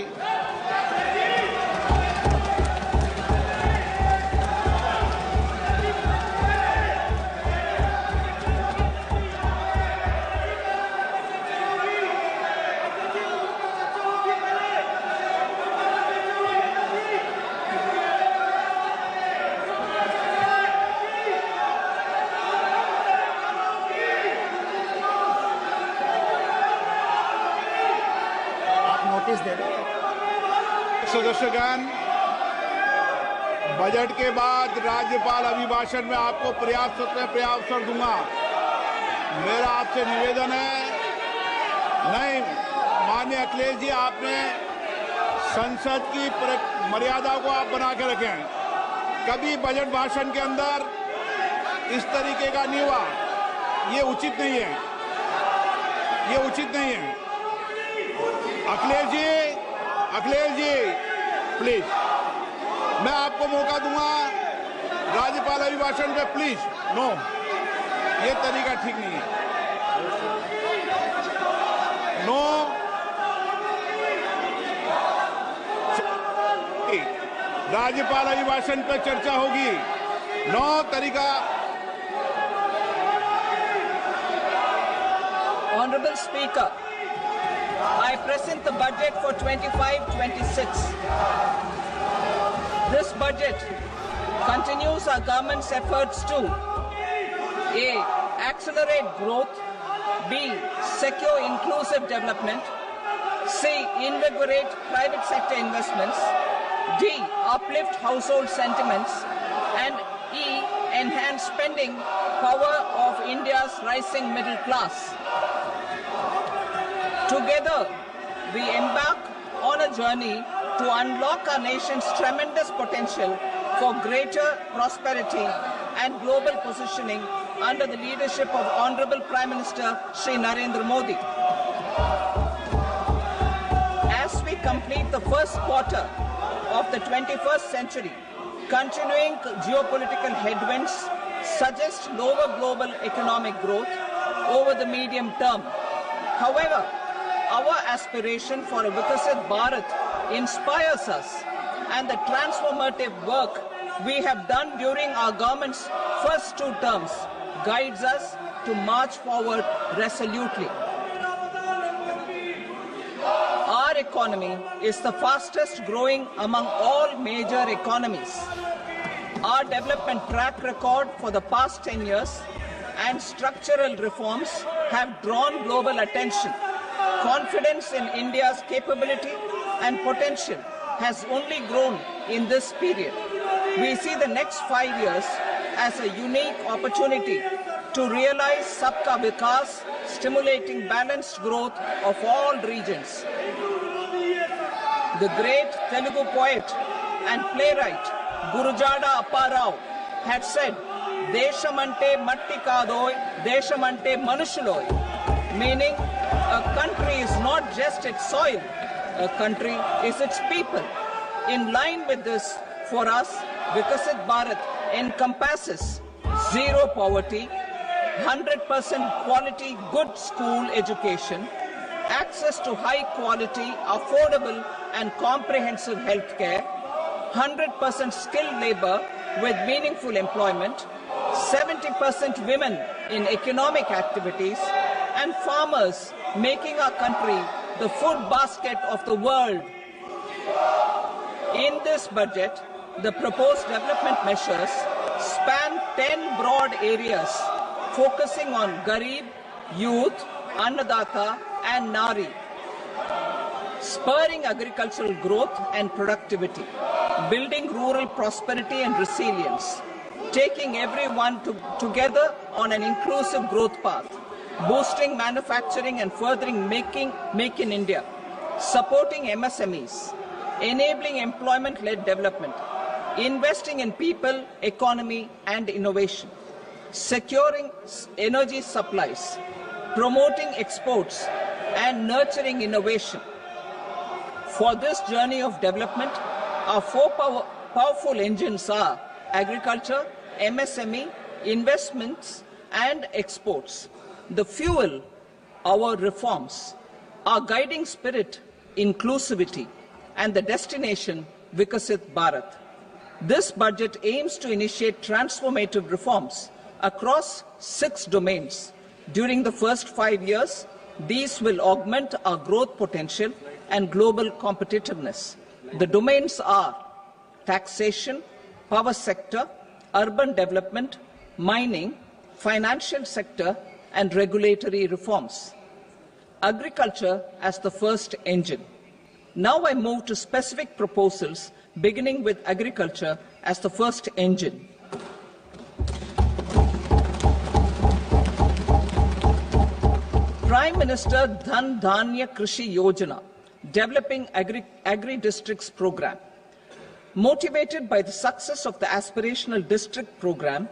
सदस्यगण, बजट के बाद राज्यपाल अभिभाषण में आपको पर्याप्त दूंगा। मेरा आपसे निवेदन है, नहीं माननीय अखिलेश जी, आपने संसद की मर्यादा को आप बना के रखें। कभी बजट भाषण के अंदर इस तरीके का नहीं हुआ, ये उचित नहीं है, ये उचित नहीं है। अखिलेश जी प्लीज, मैं आपको मौका दूंगा राज्यपाल अभिभाषण पे, प्लीज। नो, ये तरीका ठीक नहीं है। नो, राज्यपाल अभिभाषण पे चर्चा होगी। नो तरीका। Honorable Speaker, I present the budget for 25-26. This budget continues our government's efforts to A. Accelerate growth, B. Secure inclusive development, C. Invigorate private sector investments, D. Uplift household sentiments, and E. Enhance spending power of India's rising middle class. Together, we embark on a journey to unlock our nation's tremendous potential for greater prosperity and global positioning under the leadership of Honorable Prime Minister Shri Narendra Modi. As we complete the first quarter of the 21st century, continuing geopolitical headwinds suggest lower global economic growth over the medium term. However, our aspiration for a Vikasit Bharat inspires us, and the transformative work we have done during our government's first 2 terms guides us to march forward resolutely. Our economy is the fastest growing among all major economies. Our development track record for the past 10 years and structural reforms have drawn global attention. Confidence in India's capability and potential has only grown in this period. We see the next 5 years as a unique opportunity to realize Sabka Vikas, stimulating balanced growth of all regions. The great Telugu poet and playwright Gurujada Apparao had said, Deshamante matti kadoy, Deshamante manushuloy, meaning a country is not just its soil, a country is its people. In line with this, for us, Vikasit Bharat encompasses zero poverty, 100% quality good school education, access to high quality, affordable and comprehensive health care, 100% skilled labor with meaningful employment, 70% women in economic activities, and farmers making our country the food basket of the world. In this budget, the proposed development measures span 10 broad areas focusing on Garib, youth, Annadata and Nari, spurring agricultural growth and productivity, building rural prosperity and resilience, taking everyone together on an inclusive growth path, boosting manufacturing and furthering Make in India, supporting MSMEs, enabling employment-led development, investing in people, economy and innovation, securing energy supplies, promoting exports and nurturing innovation. For this journey of development, our four powerful engines are agriculture, MSME, investments and exports. The fuel, our reforms, our guiding spirit, inclusivity, and the destination, Vikasit Bharat. This budget aims to initiate transformative reforms across 6 domains. During the first 5 years, these will augment our growth potential and global competitiveness. The domains are taxation, power sector, urban development, mining, financial sector, and regulatory reforms. Agriculture as the first engine. Now I move to specific proposals, beginning with agriculture as the first engine. Prime Minister Dhan Dhanya Krishi Yojana, developing agri-districts program. Motivated by the success of the aspirational district program,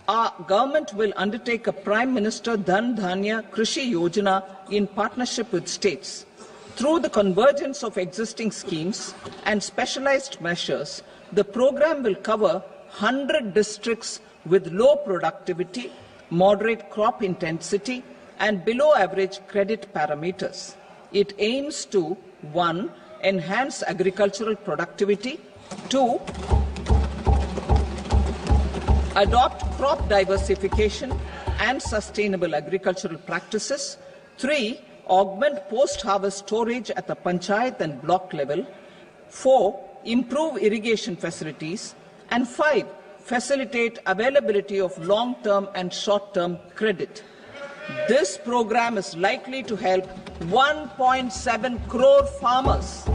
our government will undertake a Prime Minister Dhan Dhanya Krishi Yojana in partnership with states. Through the convergence of existing schemes and specialized measures, the program will cover 100 districts with low productivity, moderate crop intensity, and below average credit parameters. It aims to 1. Enhance agricultural productivity, 2. Adopt crop diversification and sustainable agricultural practices, 3. Augment post-harvest storage at the panchayat and block level, 4. Improve irrigation facilities, and 5. Facilitate availability of long-term and short-term credit. This program is likely to help 1.7 crore farmers.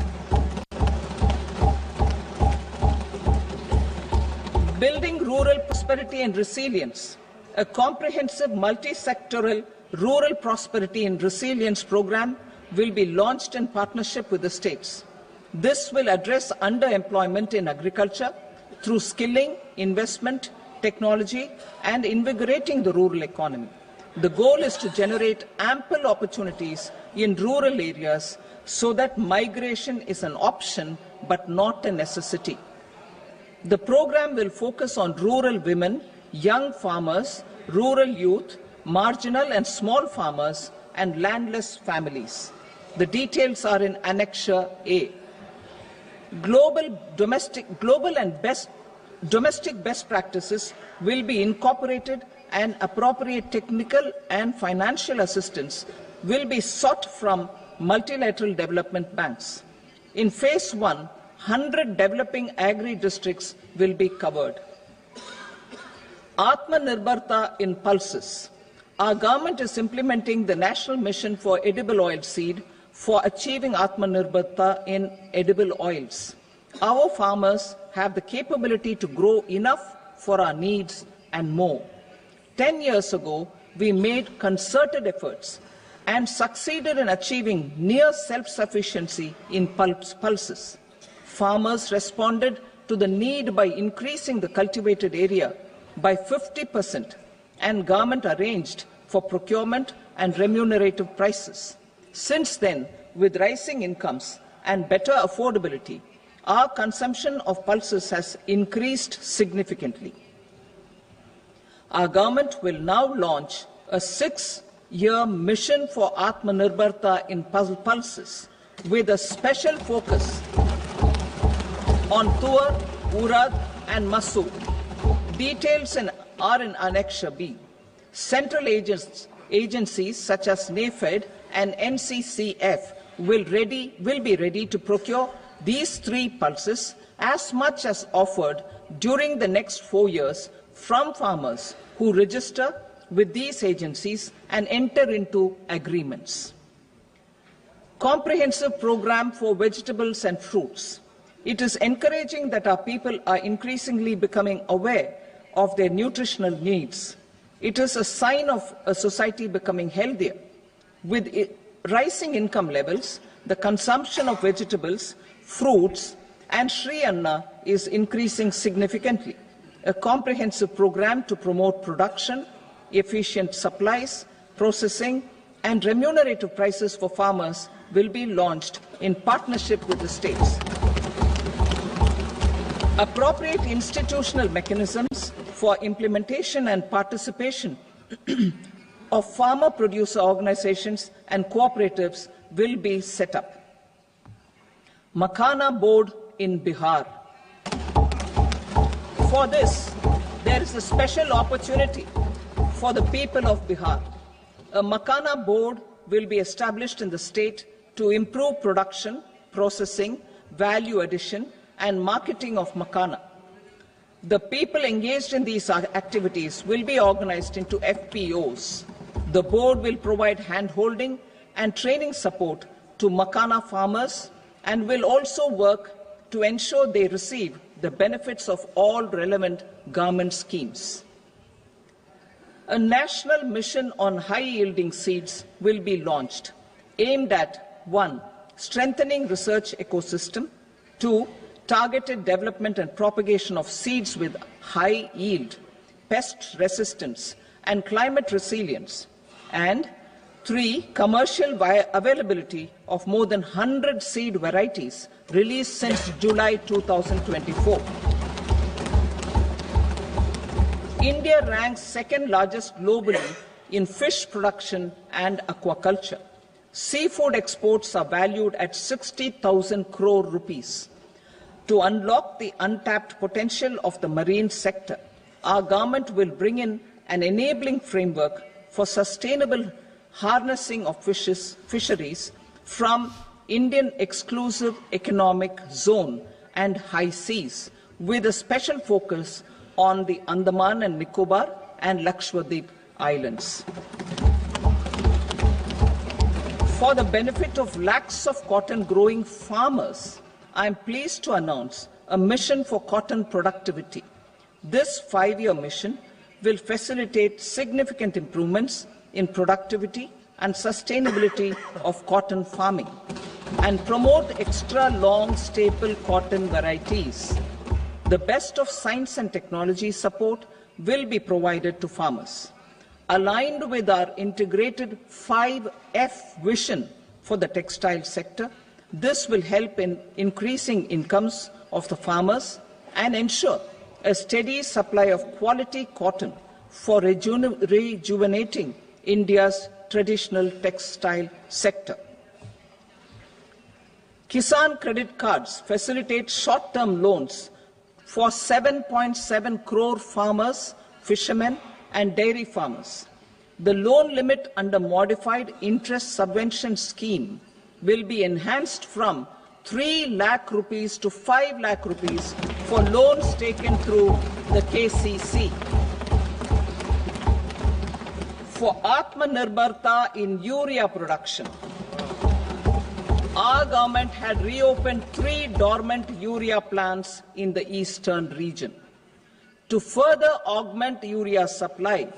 Building rural prosperity and resilience. A comprehensive multi-sectoral rural prosperity and resilience program will be launched in partnership with the states. This will address underemployment in agriculture through skilling, investment, technology, and invigorating the rural economy. The goal is to generate ample opportunities in rural areas so that migration is an option but not a necessity. The program will focus on rural women, young farmers, rural youth, marginal and small farmers, and landless families. The details are in Annexure A. Domestic best practices will be incorporated, and appropriate technical and financial assistance will be sought from multilateral development banks. In phase 1, 100 developing agri-districts will be covered. Atmanirbharta in pulses. Our government is implementing the National Mission for Edible Oil Seed for achieving Atmanirbharta in edible oils. Our farmers have the capability to grow enough for our needs and more. 10 years ago, we made concerted efforts and succeeded in achieving near self-sufficiency in pulses. Farmers responded to the need by increasing the cultivated area by 50%, and government arranged for procurement and remunerative prices. Since then, with rising incomes and better affordability, our consumption of pulses has increased significantly. our government will now launch a 6-year mission for Atmanirbharta in pulses with a special focus on Tuar, Urad and Masoor. Details are in Annexure B. Central agencies such as NAFED and NCCF will be ready to procure these 3 pulses as much as offered during the next 4 years from farmers who register with these agencies and enter into agreements. Comprehensive program for vegetables and fruits. It is encouraging that our people are increasingly becoming aware of their nutritional needs. It is a sign of a society becoming healthier. With rising income levels, the consumption of vegetables, fruits, and Shri Anna is increasing significantly. A comprehensive program to promote production, efficient supplies, processing, and remunerative prices for farmers will be launched in partnership with the states. Appropriate institutional mechanisms for implementation and participation of farmer producer organizations and cooperatives will be set up. Makhana board in Bihar. For this, there is a special opportunity for the people of Bihar. A Makhana board will be established in the state to improve production, processing, value addition, and marketing of Makhana. The people engaged in these activities will be organized into FPOs. The board will provide hand-holding and training support to Makhana farmers and will also work to ensure they receive the benefits of all relevant government schemes. A national mission on high-yielding seeds will be launched, aimed at 1. Strengthening research ecosystem, 2. Targeted development and propagation of seeds with high yield, pest resistance, and climate resilience, and 3. Commercial availability of more than 100 seed varieties released since July 2024. India ranks second largest globally in fish production and aquaculture. Seafood exports are valued at 60,000 crore rupees. To unlock the untapped potential of the marine sector, our government will bring in an enabling framework for sustainable harnessing of fisheries from Indian Exclusive Economic Zone and high seas, with a special focus on the Andaman and Nicobar and Lakshadweep Islands. For the benefit of lakhs of cotton growing farmers, I am pleased to announce a mission for cotton productivity. This 5-year mission will facilitate significant improvements in productivity and sustainability of cotton farming and promote extra long staple cotton varieties. The best of science and technology support will be provided to farmers. Aligned with our integrated 5F vision for the textile sector, this will help in increasing incomes of the farmers and ensure a steady supply of quality cotton for rejuvenating India's traditional textile sector. Kisan credit cards facilitate short-term loans for 7.7 crore farmers, fishermen, and dairy farmers. The loan limit under modified interest subvention scheme will be enhanced from 3 lakh rupees to 5 lakh rupees for loans taken through the KCC. For Atmanirbharta in urea production, our government had reopened 3 dormant urea plants in the eastern region. To further augment urea supply,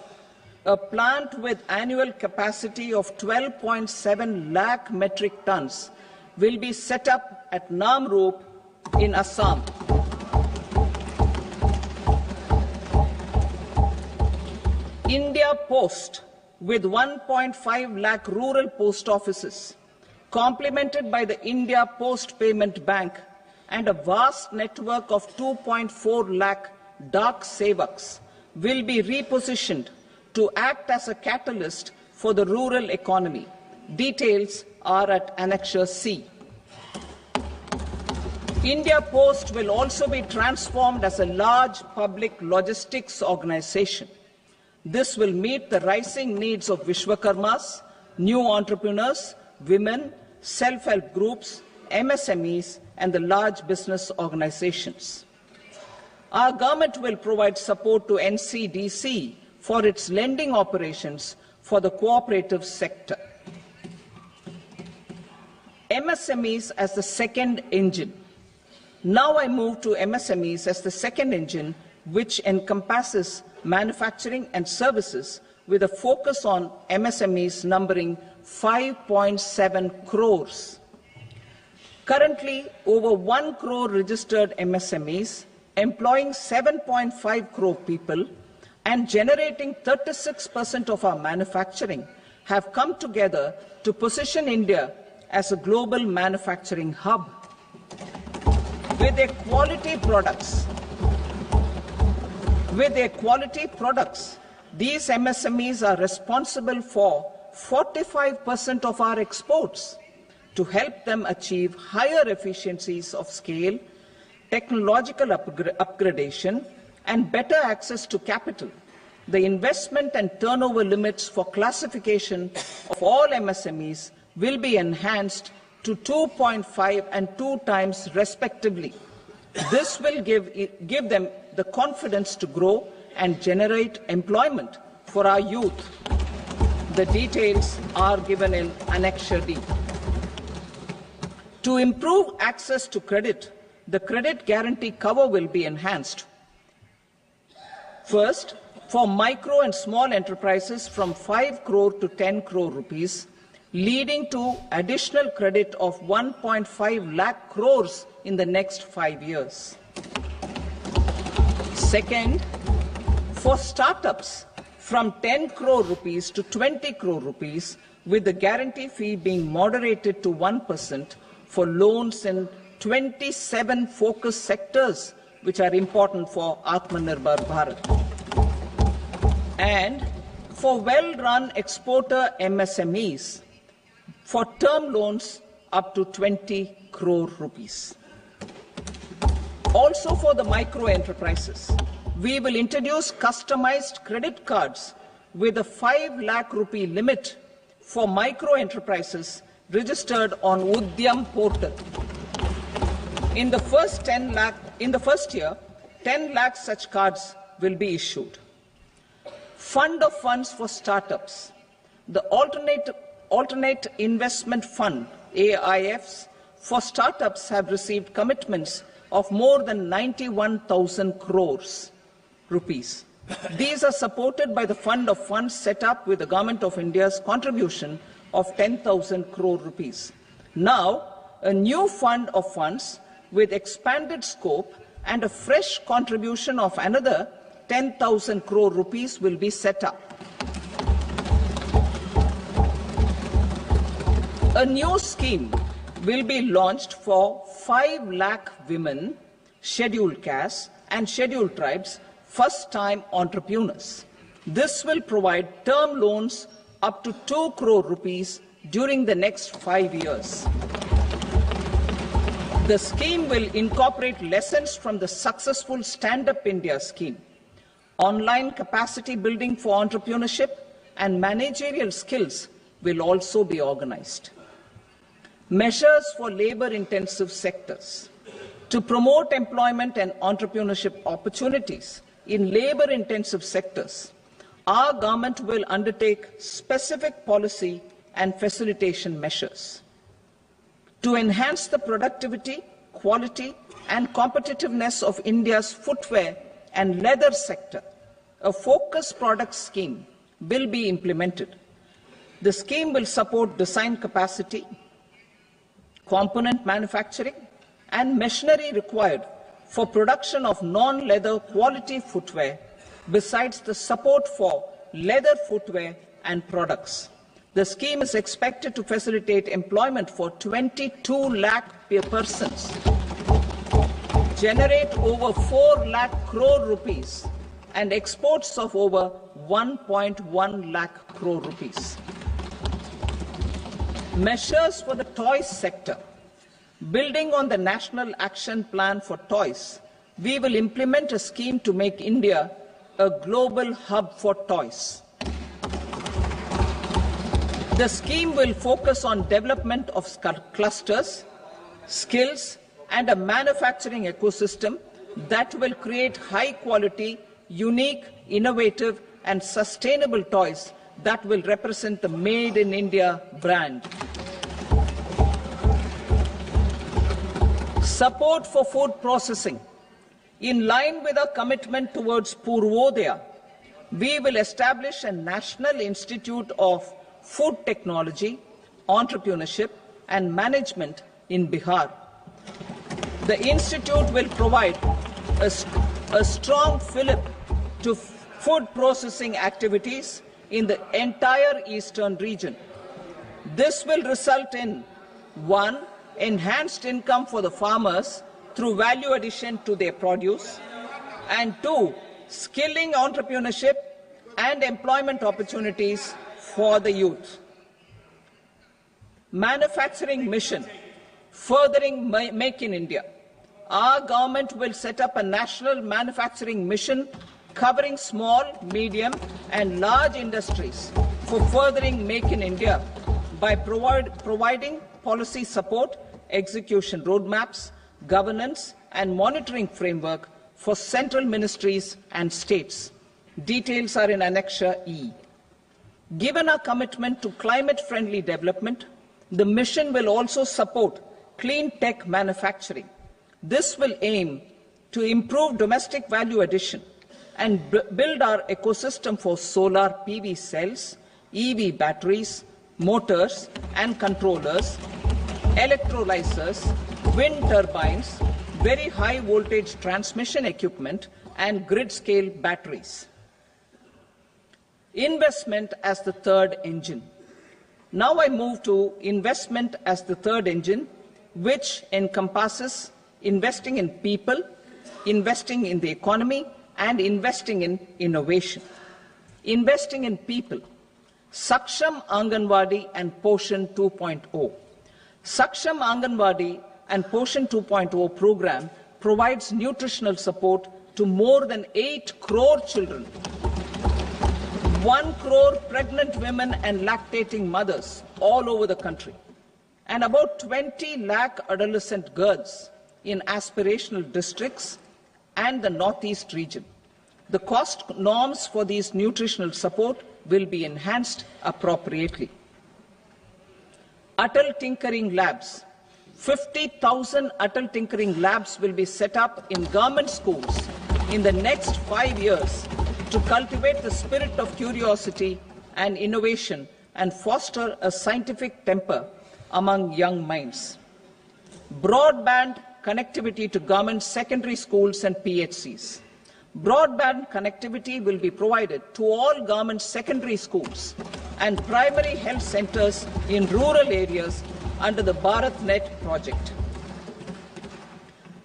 a plant with annual capacity of 12.7 lakh metric tons will be set up at Namrup in Assam. India Post, with 1.5 lakh rural post offices, complemented by the India Post Payment Bank and a vast network of 2.4 lakh Dak Sevaks, will be repositioned to act as a catalyst for the rural economy. Details are at Annexure C. India Post will also be transformed as a large public logistics organization. This will meet the rising needs of Vishwakarmas, new entrepreneurs, women, self-help groups, MSMEs, and the large business organizations. Our government will provide support to NCDC for its lending operations for the cooperative sector. MSMEs as the second engine. Now I move to MSMEs as the second engine, which encompasses manufacturing and services with a focus on MSMEs numbering 5.7 crores. Currently, over 1 crore registered MSMEs, employing 7.5 crore people and generating 36% of our manufacturing, have come together to position India as a global manufacturing hub. With their quality products, these MSMEs are responsible for 45% of our exports. To help them achieve higher efficiencies of scale, technological upgradation, and better access to capital, the investment and turnover limits for classification of all MSMEs will be enhanced to 2.5 and 2 times respectively. This will give them the confidence to grow and generate employment for our youth. The details are given in Annexure D. To improve access to credit, the credit guarantee cover will be enhanced. First, for micro and small enterprises from 5 crore to 10 crore rupees, leading to additional credit of 1.5 lakh crores in the next 5 years. Second, for startups from 10 crore rupees to 20 crore rupees, with the guarantee fee being moderated to 1% for loans in 27 focus sectors which are important for Atmanirbhar Bharat. And for well-run exporter MSMEs, for term loans up to 20 crore rupees. Also for the micro enterprises, we will introduce customized credit cards with a 5 lakh rupee limit for micro enterprises registered on Udyam portal. In the first year, 10 lakh such cards will be issued. Fund of funds for startups. The Alternate Investment Fund, AIFs, for startups have received commitments of more than 91,000 crores rupees. These are supported by the fund of funds set up with the Government of India's contribution of 10,000 crore rupees. Now, a new fund of funds with expanded scope and a fresh contribution of another 10,000 crore rupees will be set up. A new scheme will be launched for 5 lakh women, scheduled castes and scheduled tribes, first-time entrepreneurs. This will provide term loans up to 2 crore rupees during the next 5 years. The scheme will incorporate lessons from the successful Stand Up India scheme. Online capacity building for entrepreneurship and managerial skills will also be organized. Measures for labor-intensive sectors. To promote employment and entrepreneurship opportunities in labor-intensive sectors, our government will undertake specific policy and facilitation measures. To enhance the productivity, quality, and competitiveness of India's footwear and leather sector, a focus product scheme will be implemented. The scheme will support design capacity, component manufacturing, and machinery required for production of non-leather quality footwear, besides the support for leather footwear and products. The scheme is expected to facilitate employment for 22 lakh persons, generate over 4 lakh crore rupees and exports of over 1.1 lakh crore rupees. Measures for the toys sector. Building on the National Action Plan for Toys, we will implement a scheme to make India a global hub for toys. The scheme will focus on development of clusters, skills, and a manufacturing ecosystem that will create high-quality, unique, innovative, and sustainable toys that will represent the Made in India brand. Support for food processing. In line with our commitment towards Purvodaya, we will establish a National Institute of Food Technology, Entrepreneurship and Management in Bihar. The institute will provide a strong fillip to food processing activities in the entire eastern region. This will result in 1. Enhanced income for the farmers through value addition to their produce, and 2. Skilling entrepreneurship and employment opportunities for the youth. Manufacturing mission, furthering Make in India. Our government will set up a national manufacturing mission covering small, medium and large industries for furthering Make in India by providing policy support, execution roadmaps, governance and monitoring framework for central ministries and states. Details are in Annexure E. Given our commitment to climate-friendly development, the mission will also support clean tech manufacturing. This will aim to improve domestic value addition and build our ecosystem for solar PV cells, EV batteries, motors and controllers, electrolyzers, wind turbines, very high voltage transmission equipment and grid-scale batteries. Investment as the third engine. Now I move to investment as the third engine, which encompasses investing in people, investing in the economy, and investing in innovation. Investing in people. Saksham Anganwadi and Poshan 2.0. Saksham Anganwadi and Poshan 2.0 program provides nutritional support to more than 8 crore children, 1 crore pregnant women and lactating mothers all over the country, and about 20 lakh adolescent girls in aspirational districts and the Northeast region. The cost norms for these nutritional support will be enhanced appropriately. Atal Tinkering Labs. 50,000 Atal Tinkering Labs will be set up in government schools in the next 5 years to cultivate the spirit of curiosity and innovation and foster a scientific temper among young minds. Broadband connectivity to government secondary schools and PHCs. Broadband connectivity will be provided to all government secondary schools and primary health centers in rural areas under the BharatNet project.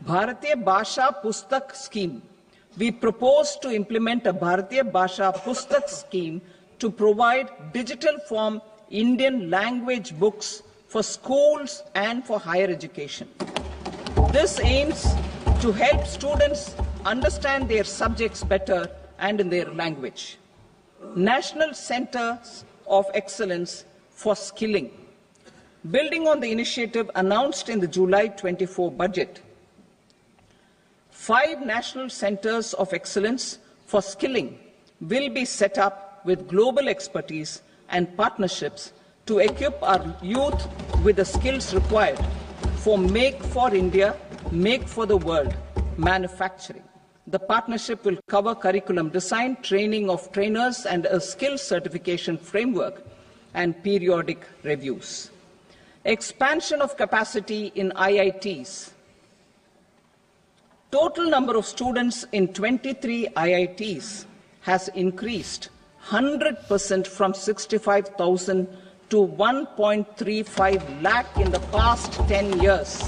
Bharatiya Bhasha Pustak Scheme. We propose to implement a Bharatiya Bhasha Pustak scheme to provide digital form Indian language books for schools and for higher education. This aims to help students understand their subjects better and in their language. National Centers of Excellence for Skilling. Building on the initiative announced in the July 24 budget, 5 national centers of excellence for skilling will be set up with global expertise and partnerships to equip our youth with the skills required for Make for India, Make for the World manufacturing. The partnership will cover curriculum design, training of trainers, and a skills certification framework and periodic reviews. Expansion of capacity in IITs. Total number of students in 23 IITs has increased 100% from 65,000 to 1.35 lakh in the past 10 years.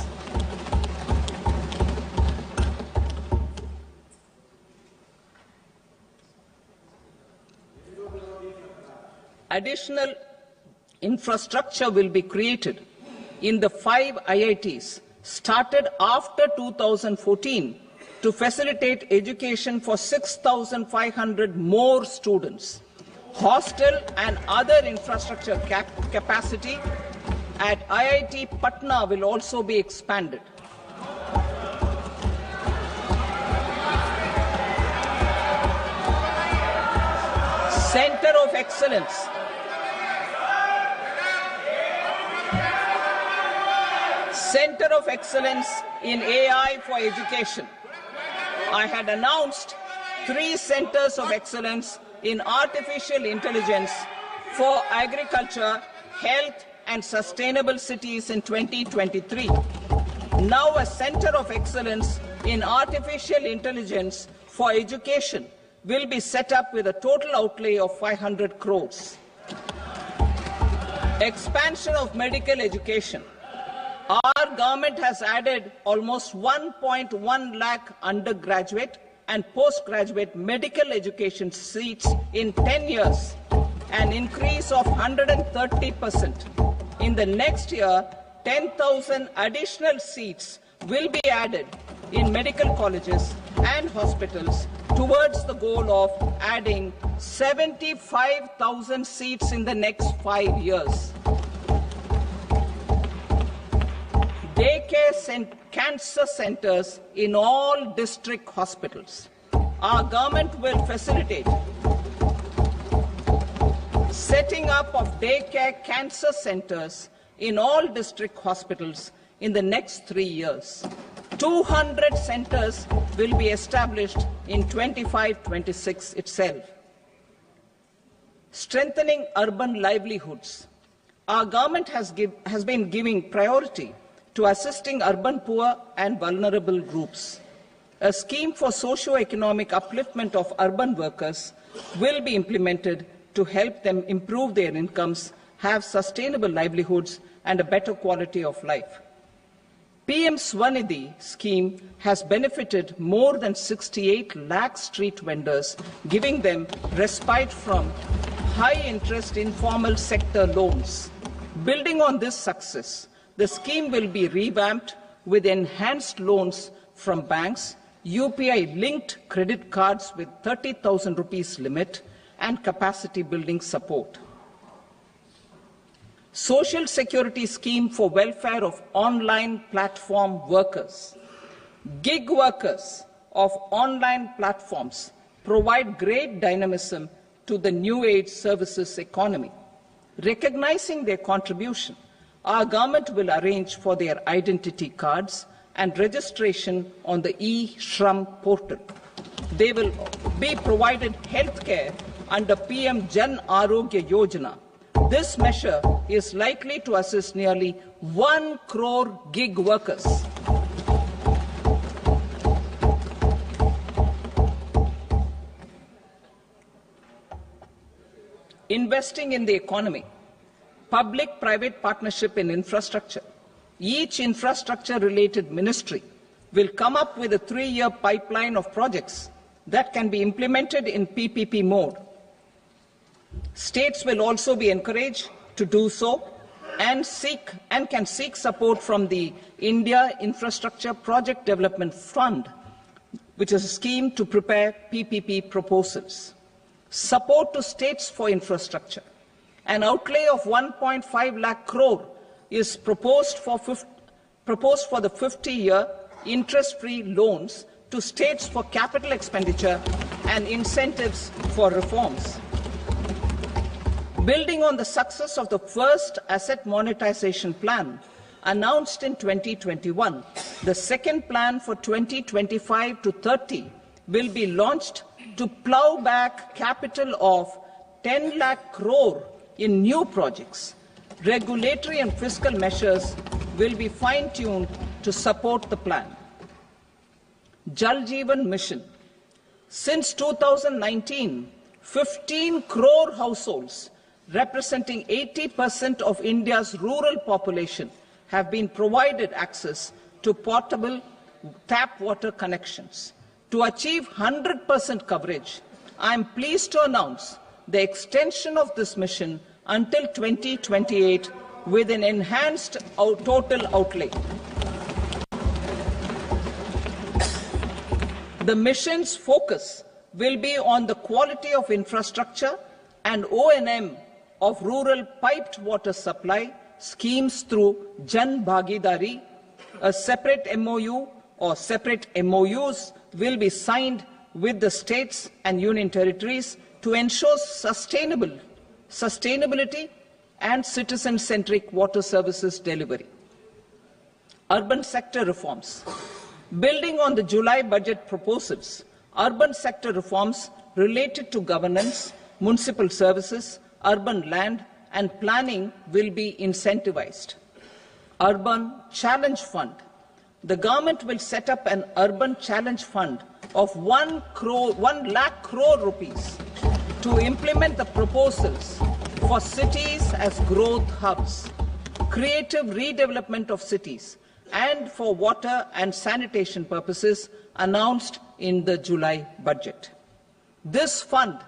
additional infrastructure will be created in the 5 IITs started after 2014 to facilitate education for 6,500 more students. Hostel and other infrastructure capacity at IIT Patna will also be expanded. Center of Excellence. Center of Excellence in AI for Education. I had announced 3 centers of excellence in artificial intelligence for agriculture, health, and sustainable cities in 2023. Now a center of excellence in artificial intelligence for education will be set up with a total outlay of 500 crores. Expansion of medical education. Our government has added almost 1.1 lakh undergraduate and postgraduate medical education seats in 10 years, an increase of 130%. In the next year, 10,000 additional seats will be added in medical colleges and hospitals towards the goal of adding 75,000 seats in the next 5 years. Daycare cancer centers in all district hospitals. Our government will facilitate setting up of daycare cancer centers in all district hospitals in the next 3 years. 200 centers will be established in 25-26 itself. Strengthening urban livelihoods. Our government has been giving priority to assisting urban poor and vulnerable groups. A scheme for socio-economic upliftment of urban workers will be implemented to help them improve their incomes, have sustainable livelihoods, and a better quality of life. PM Swanidhi scheme has benefited more than 68 lakh street vendors, giving them respite from high-interest informal sector loans. Building on this success, the scheme will be revamped with enhanced loans from banks, UPI-linked credit cards with 30,000 rupees limit, and capacity building support. Social Security Scheme for welfare of online platform workers. Gig workers of online platforms provide great dynamism to the new age services economy. Recognizing their contribution, our government will arrange for their identity cards and registration on the e-Shram portal. They will be provided healthcare under PM Jan Arogya Yojana. This measure is likely to assist nearly 1 crore gig workers. Investing in the economy. Public-private partnership in infrastructure. Each infrastructure-related ministry will come up with a 3-year pipeline of projects that can be implemented in PPP mode. States will also be encouraged to do so and can seek support from the India Infrastructure Project Development Fund, which is a scheme to prepare PPP proposals. Support to states for infrastructure. An outlay of 1.5 lakh crore is proposed for the 50-year interest-free loans to states for capital expenditure and incentives for reforms. Building on the success of the first asset monetization plan announced in 2021, the second plan for 2025 to 30 will be launched to plow back capital of 10 lakh crore in new projects. Regulatory and fiscal measures will be fine-tuned to support the plan. Jal Jeevan Mission. Since 2019, 15 crore households representing 80% of India's rural population have been provided access to portable tap water connections. To achieve 100% coverage, I am pleased to announce the extension of this mission until 2028 with an enhanced total outlay. The mission's focus will be on the quality of infrastructure and O&M of rural piped water supply schemes through Jan Bhagidari. A separate MOU or separate MOUs will be signed with the states and union territories to ensure sustainability and citizen-centric water services delivery. Urban sector reforms. Building on the July budget proposals, urban sector reforms related to governance, municipal services, urban land and planning will be incentivized. Urban Challenge Fund. The government will set up an urban challenge fund of 1 lakh crore rupees to implement the proposals for cities as growth hubs, creative redevelopment of cities, and for water and sanitation purposes announced in the July budget. This fund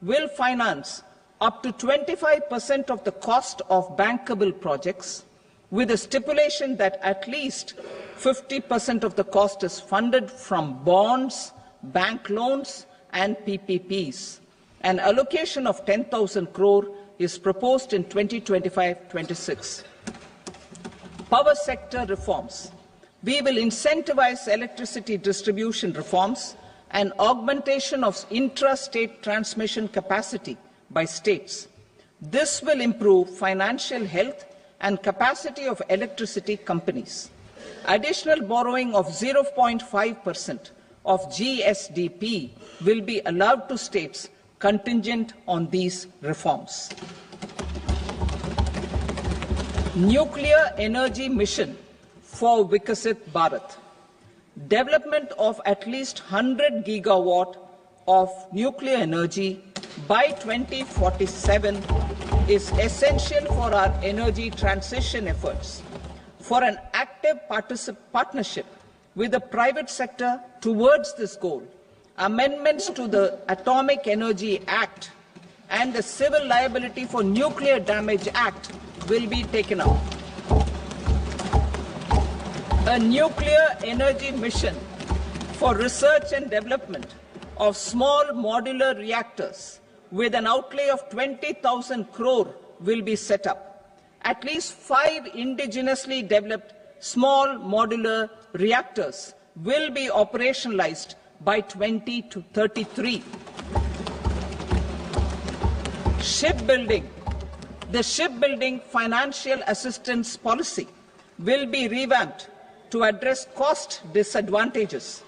will finance up to 25% of the cost of bankable projects, with a stipulation that at least 50% of the cost is funded from bonds, bank loans and PPPs. An allocation of 10,000 crore is proposed in 2025-26. Power sector reforms. We will incentivize electricity distribution reforms and augmentation of intra-state transmission capacity by states. This will improve financial health and capacity of electricity companies. Additional borrowing of 0.5% of GSDP will be allowed to states contingent on these reforms. Nuclear energy mission for Vikasit Bharat. Development of at least 100 gigawatt of nuclear energy by 2047 is essential for our energy transition efforts. For an active partnership with the private sector towards this goal, amendments to the Atomic Energy Act and the Civil Liability for Nuclear Damage Act will be taken up. A nuclear energy mission for research and development of small modular reactors with an outlay of 20,000 crore will be set up. At least 5 indigenously developed small modular reactors will be operationalized by 2033. Shipbuilding. The shipbuilding financial assistance policy will be revamped to address cost disadvantages.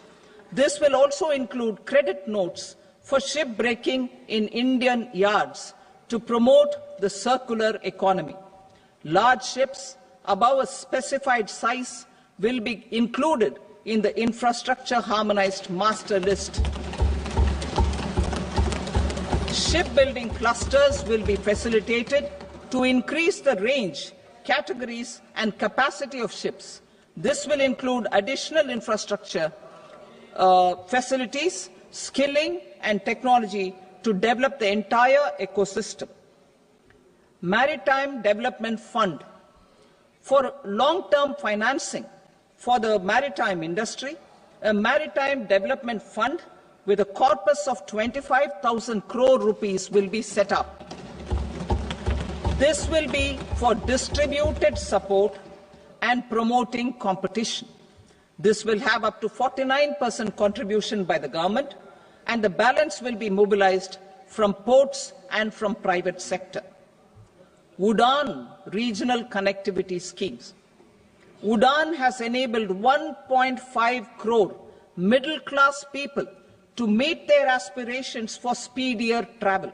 This will also include credit notes for shipbreaking in Indian yards to promote the circular economy. Large ships above a specified size will be included in the infrastructure harmonized master list. Shipbuilding clusters will be facilitated to increase the range, categories and capacity of ships. This will include additional infrastructure, facilities, skilling and technology to develop the entire ecosystem. Maritime Development Fund. For long-term financing for the maritime industry, a Maritime Development Fund with a corpus of 25,000 crore rupees will be set up. This will be for distributed support and promoting competition. This will have up to 49% contribution by the government, and the balance will be mobilized from ports and from private sector. UDAN regional connectivity schemes. UDAN has enabled 1.5 crore middle-class people to meet their aspirations for speedier travel.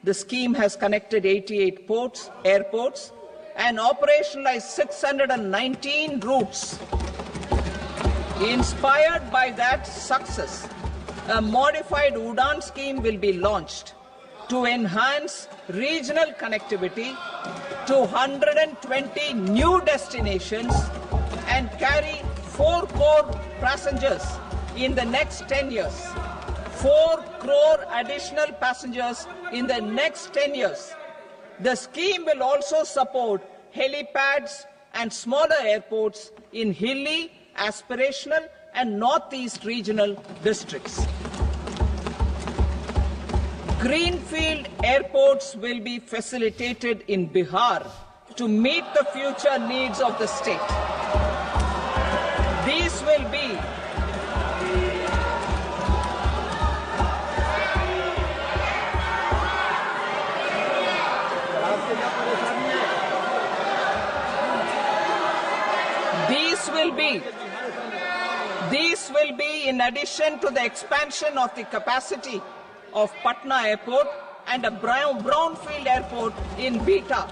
The scheme has connected 88 ports, airports, and operationalized 619 routes. Inspired by that success, a modified UDAN scheme will be launched to enhance regional connectivity to 120 new destinations and carry 4 crore passengers in the next 10 years. 4 crore additional passengers in the next 10 years. The scheme will also support helipads and smaller airports in hilly, aspirational and northeast regional districts. Greenfield airports will be facilitated in Bihar to meet the future needs of the state. These will be in addition to the expansion of the capacity of Patna Airport and a brownfield airport in Beta.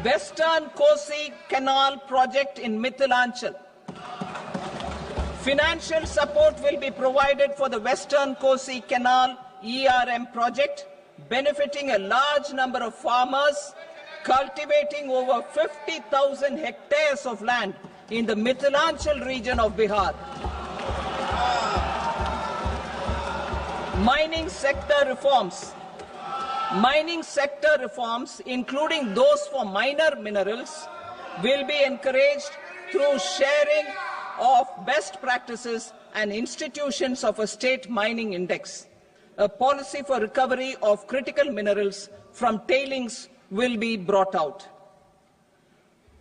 Western Kosi Canal project in Mithilanchal. Financial support will be provided for the Western Kosi Canal ERM project, benefiting a large number of farmers, cultivating over 50,000 hectares of land in the Mithilanchal region of Bihar. Mining sector reforms. Mining sector reforms, including those for minor minerals, will be encouraged through sharing of best practices and institutions of a state mining index. A policy for recovery of critical minerals from tailings will be brought out.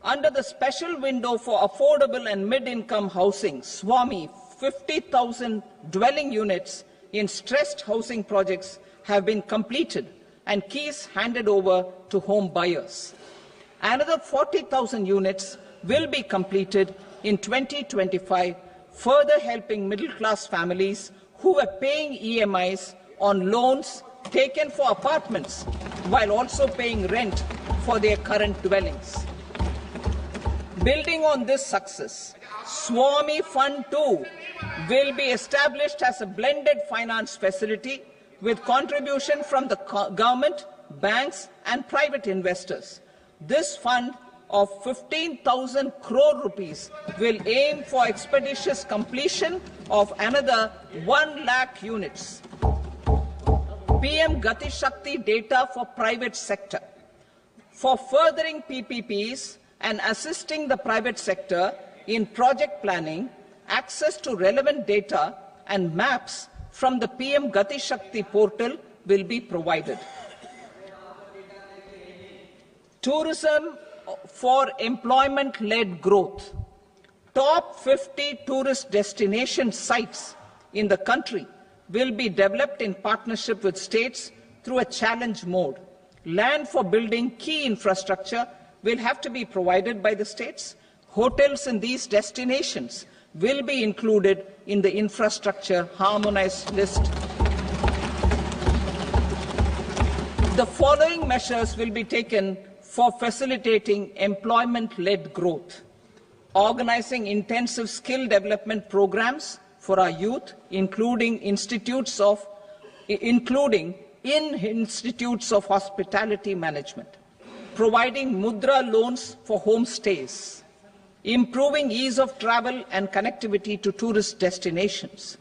Under the special window for affordable and mid-income housing, SWAMI, 50,000 dwelling units in stressed housing projects have been completed and keys handed over to home buyers. Another 40,000 units will be completed in 2025, further helping middle-class families who were paying EMIs on loans taken for apartments while also paying rent for their current dwellings. Building on this success, SWAMI Fund 2 will be established as a blended finance facility with contribution from the government, banks and private investors. This fund of 15,000 crore rupees will aim for expeditious completion of another 1 lakh units. PM Gati Shakti data for private sector. For furthering PPPs and assisting the private sector in project planning, access to relevant data and maps from the PM Gati Shakti portal will be provided. Tourism for employment-led growth. Top 50 tourist destination sites in the country will be developed in partnership with states through a challenge mode. Land for building key infrastructure will have to be provided by the states. Hotels in these destinations will be included in the infrastructure harmonized list. The following measures will be taken for facilitating employment-led growth. Organizing intensive skill development programs for our youth, including in institutes of hospitality management. Providing mudra loans for homestays. Improving ease of travel and connectivity to tourist destinations.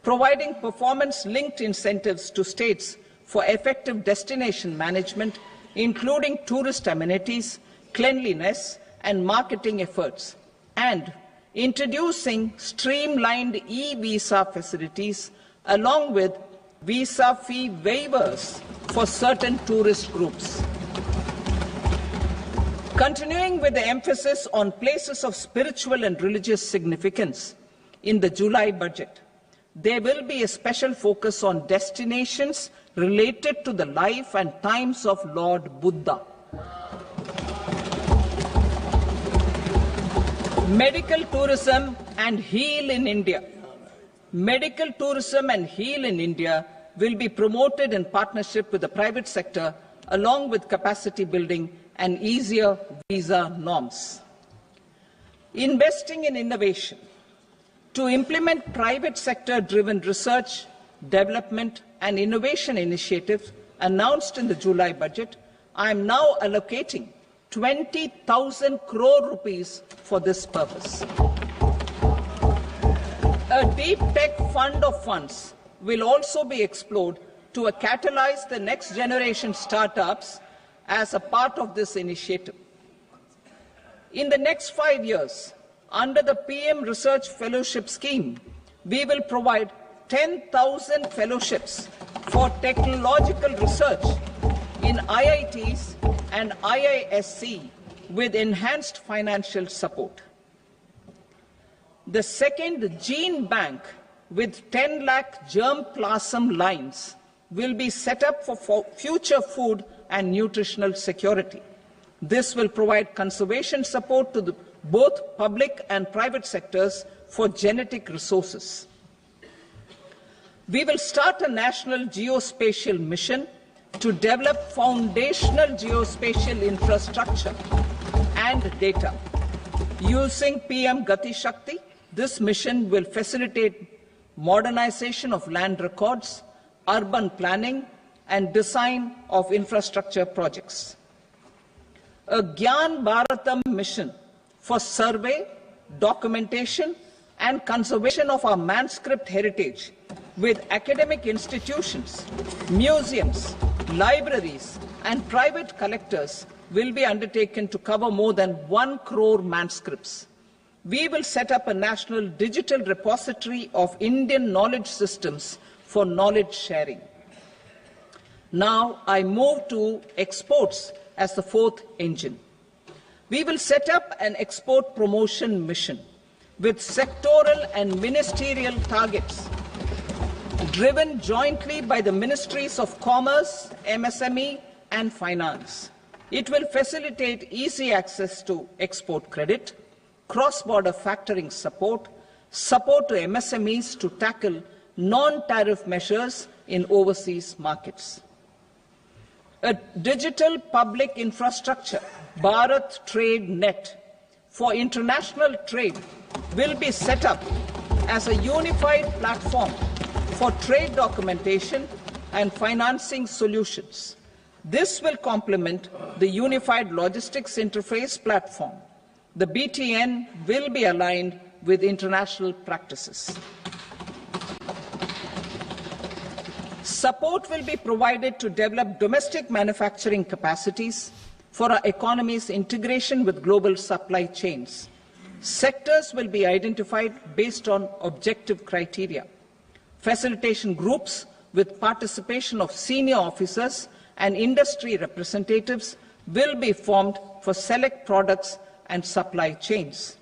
Providing performance-linked incentives to states for effective destination management, including tourist amenities, cleanliness, and marketing efforts. And introducing streamlined e-visa facilities along with visa fee waivers for certain tourist groups. Continuing with the emphasis on places of spiritual and religious significance in the July budget, there will be a special focus on destinations related to the life and times of Lord Buddha. Medical tourism and heal in India. Medical tourism and heal in India will be promoted in partnership with the private sector along with capacity building and easier visa norms. Investing in innovation. To implement private sector-driven research, development and innovation initiatives announced in the July budget, I am now allocating 20,000 crore rupees for this purpose. A A deep tech fund of funds will also be explored to catalyze the next generation startups as a part of this initiative. In the next 5 years, under the PM Research Fellowship Scheme, we will provide 10,000 fellowships for technological research in IITs and IISc with enhanced financial support. The second gene bank with 10 lakh germplasm lines will be set up for future food and nutritional security. This will provide conservation support to both public and private sectors for genetic resources. We will start a national geospatial mission to develop foundational geospatial infrastructure and data. Using PM Gati Shakti, this mission will facilitate modernization of land records, urban planning, and design of infrastructure projects. A Gyan Bharatam mission for survey, documentation, and conservation of our manuscript heritage with academic institutions, museums, libraries, and private collectors will be undertaken to cover more than 1 crore manuscripts. We will set up a national digital repository of Indian knowledge systems for knowledge sharing. Now I move to exports as the fourth engine. We will set up an export promotion mission with sectoral and ministerial targets driven jointly by the Ministries of Commerce, MSME, and Finance. It will facilitate easy access to export credit, cross-border factoring support, support to MSMEs to tackle non-tariff measures in overseas markets. A digital public infrastructure, Bharat Trade Net, for international trade will be set up as a unified platform for trade documentation and financing solutions. This will complement the Unified Logistics Interface platform. The BTN will be aligned with international practices. Support will be provided to develop domestic manufacturing capacities for our economy's integration with global supply chains. Sectors will be identified based on objective criteria. Facilitation groups with participation of senior officers and industry representatives will be formed for select products and supply chains.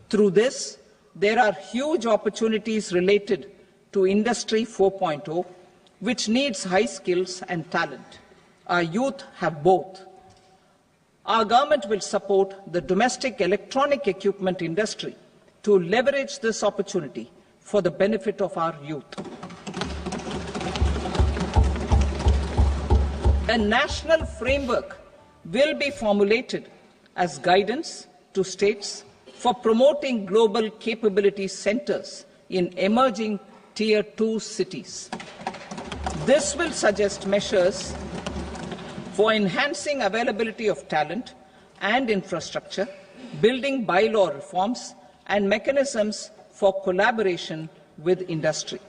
Through this, there are huge opportunities related to Industry 4.0, which needs high skills and talent. Our youth have both. Our government will support the domestic electronic equipment industry to leverage this opportunity for the benefit of our youth. A national framework will be formulated as guidance to states for promoting global capability centers in emerging Tier 2 cities. This will suggest measures for enhancing availability of talent and infrastructure, building bylaw reforms, and mechanisms for collaboration with industry.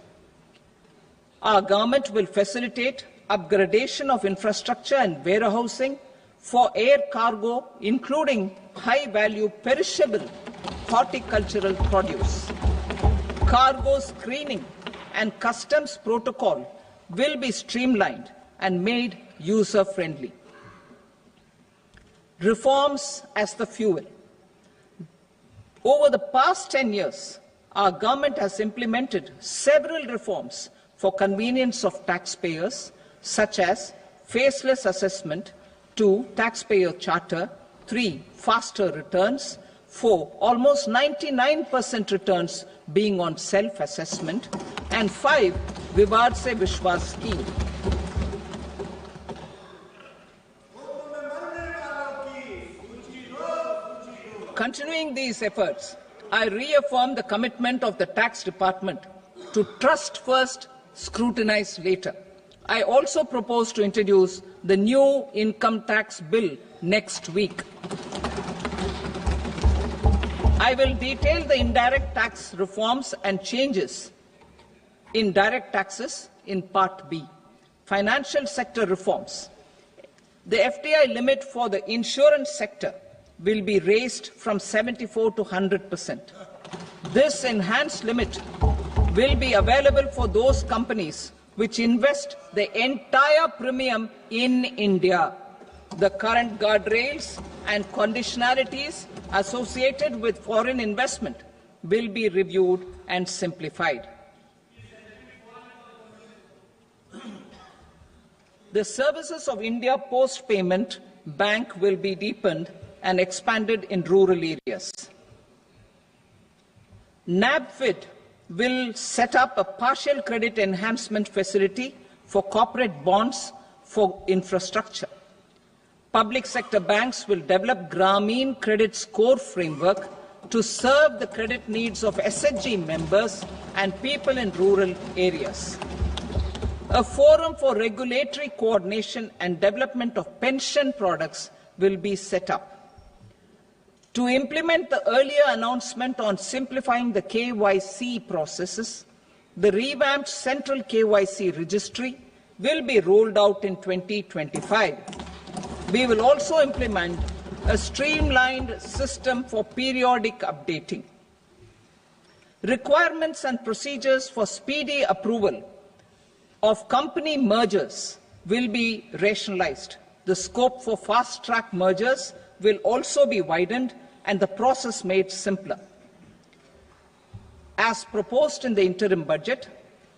Our government will facilitate upgradation of infrastructure and warehousing for air cargo, including high-value perishable horticultural produce. Cargo screening and customs protocol will be streamlined and made user-friendly. Reforms as the fuel. Over the past 10 years, our government has implemented several reforms for convenience of taxpayers, such as faceless assessment, 2, taxpayer charter, 3, faster returns, 4, almost 99% returns being on self-assessment, and 5, Vivad Se Vishwas scheme. Continuing these efforts, I reaffirm the commitment of the tax department to trust first, scrutinize later. I also propose to introduce the new income tax bill next week. I will detail the indirect tax reforms and changes in direct taxes in Part B. Financial sector reforms. The FDI limit for the insurance sector will be raised from 74 to 100%. This enhanced limit will be available for those companies which invest the entire premium in India. The current guardrails and conditionalities associated with foreign investment will be reviewed and simplified. The services of India Post Payment Bank will be deepened and expanded in rural areas. NABFID will set up a partial credit enhancement facility for corporate bonds for infrastructure. Public sector banks will develop Grameen Credit Score framework to serve the credit needs of SHG members and people in rural areas. A forum for regulatory coordination and development of pension products will be set up. To implement the earlier announcement on simplifying the KYC processes, the revamped Central KYC Registry will be rolled out in 2025. We will also implement a streamlined system for periodic updating. Requirements and procedures for speedy approval of company mergers will be rationalized. The scope for fast-track mergers will also be widened and the process made simpler. As proposed in the interim budget,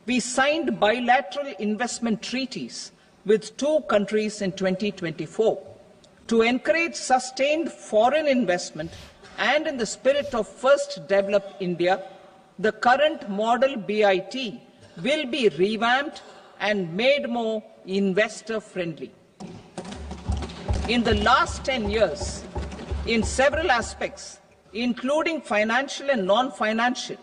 we signed bilateral investment treaties with 2 countries in 2024 to encourage sustained foreign investment, and in the spirit of First Develop India, the current model BIT will be revamped and made more investor-friendly. In the last 10 years, in several aspects, including financial and non-financial,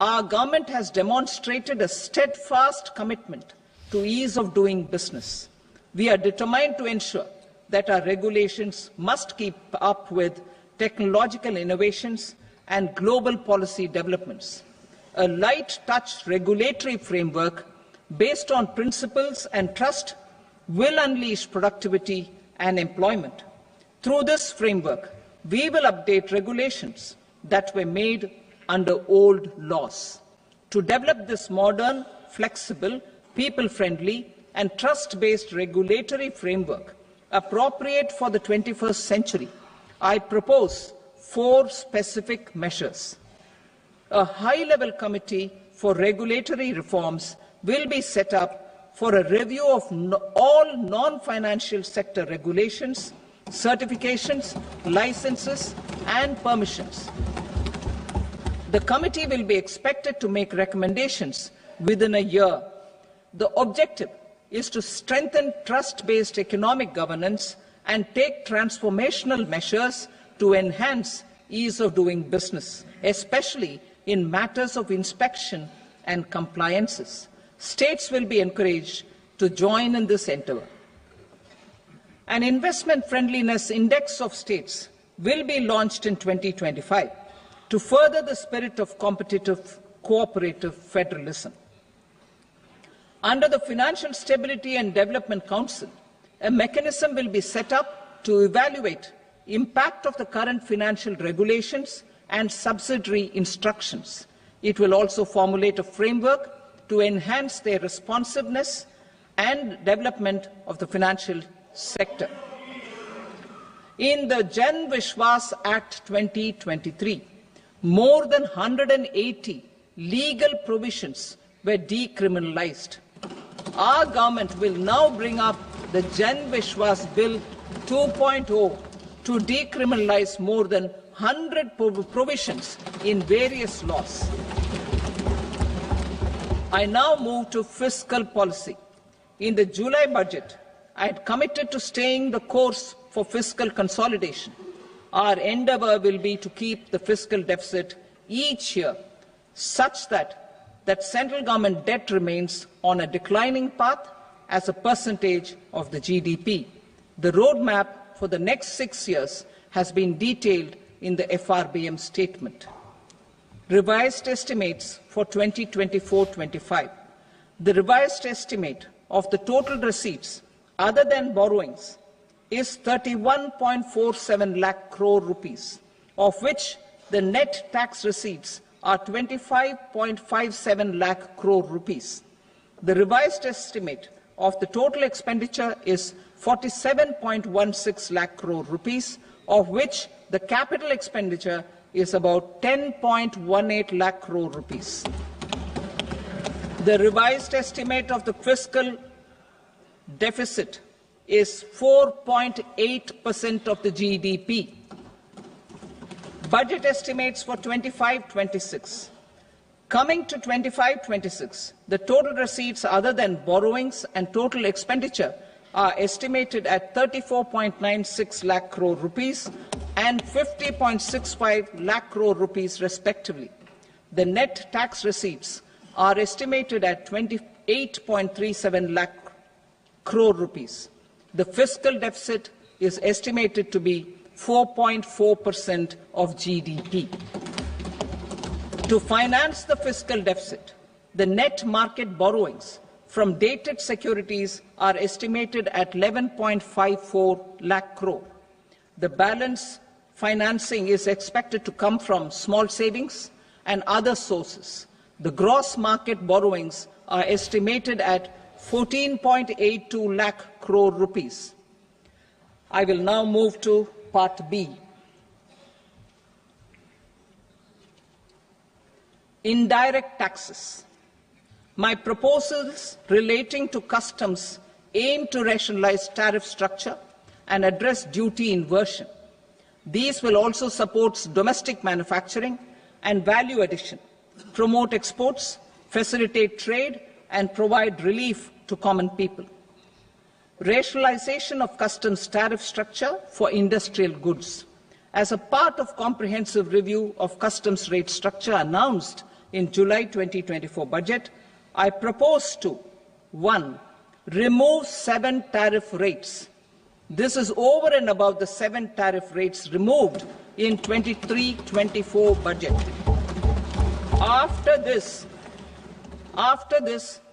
our government has demonstrated a steadfast commitment to ease of doing business. We are determined to ensure that our regulations must keep up with technological innovations and global policy developments. A light-touch regulatory framework based on principles and trust will unleash productivity and employment. Through this framework, we will update regulations that were made under old laws. To develop this modern, flexible, people-friendly and trust-based regulatory framework appropriate for the 21st century, I propose 4 specific measures. A high-level committee for regulatory reforms will be set up for a review of all non-financial sector regulations, certifications, licenses, and permissions. The committee will be expected to make recommendations within a year. The objective is to strengthen trust-based economic governance and take transformational measures to enhance ease of doing business, especially in matters of inspection and compliances. States will be encouraged to join in this endeavour. An investment friendliness index of states will be launched in 2025 to further the spirit of competitive, cooperative federalism. Under the Financial Stability and Development Council, a mechanism will be set up to evaluate impact of the current financial regulations and subsidiary instructions. It will also formulate a framework to enhance their responsiveness and development of the financial sector. In the Jan Vishwas Act 2023, more than 180 legal provisions were decriminalized. Our government will now bring up the Jan Vishwas Bill 2.0 to decriminalize more than 100 provisions in various laws. I now move to fiscal policy. In the July budget, I had committed to staying the course for fiscal consolidation. Our endeavour will be to keep the fiscal deficit each year such that central government debt remains on a declining path as a percentage of the GDP. The roadmap for the next 6 years has been detailed in the FRBM statement. Revised estimates for 2024-25. The revised estimate of the total receipts other than borrowings is 31.47 lakh crore rupees, of which the net tax receipts are 25.57 lakh crore rupees. The revised estimate of the total expenditure is 47.16 lakh crore rupees, of which the capital expenditure is about 10.18 lakh crore rupees. The revised estimate of the fiscal deficit is 4.8% of the GDP. Budget estimates for 25-26. Coming to 25-26, the total receipts other than borrowings and total expenditure are estimated at 34.96 lakh crore rupees and 50.65 lakh crore rupees respectively. The net tax receipts are estimated at 28.37 lakh crore rupees. The fiscal deficit is estimated to be 4.4% of GDP. To finance the fiscal deficit, the net market borrowings from dated securities are estimated at 11.54 lakh crore. The balance financing is expected to come from small savings and other sources. The gross market borrowings are estimated at 14.82 lakh crore rupees. I will now move to Part B. Indirect taxes. My proposals relating to customs aim to rationalize tariff structure and address duty inversion. These will also support domestic manufacturing and value addition, promote exports, facilitate trade, and provide relief to common people. Rationalization of customs tariff structure for industrial goods. As a part of comprehensive review of customs rate structure announced in July 2024 budget, I propose to 1. Remove 7 tariff rates. This is over and above the 7 tariff rates removed in 23-24 budget. After this,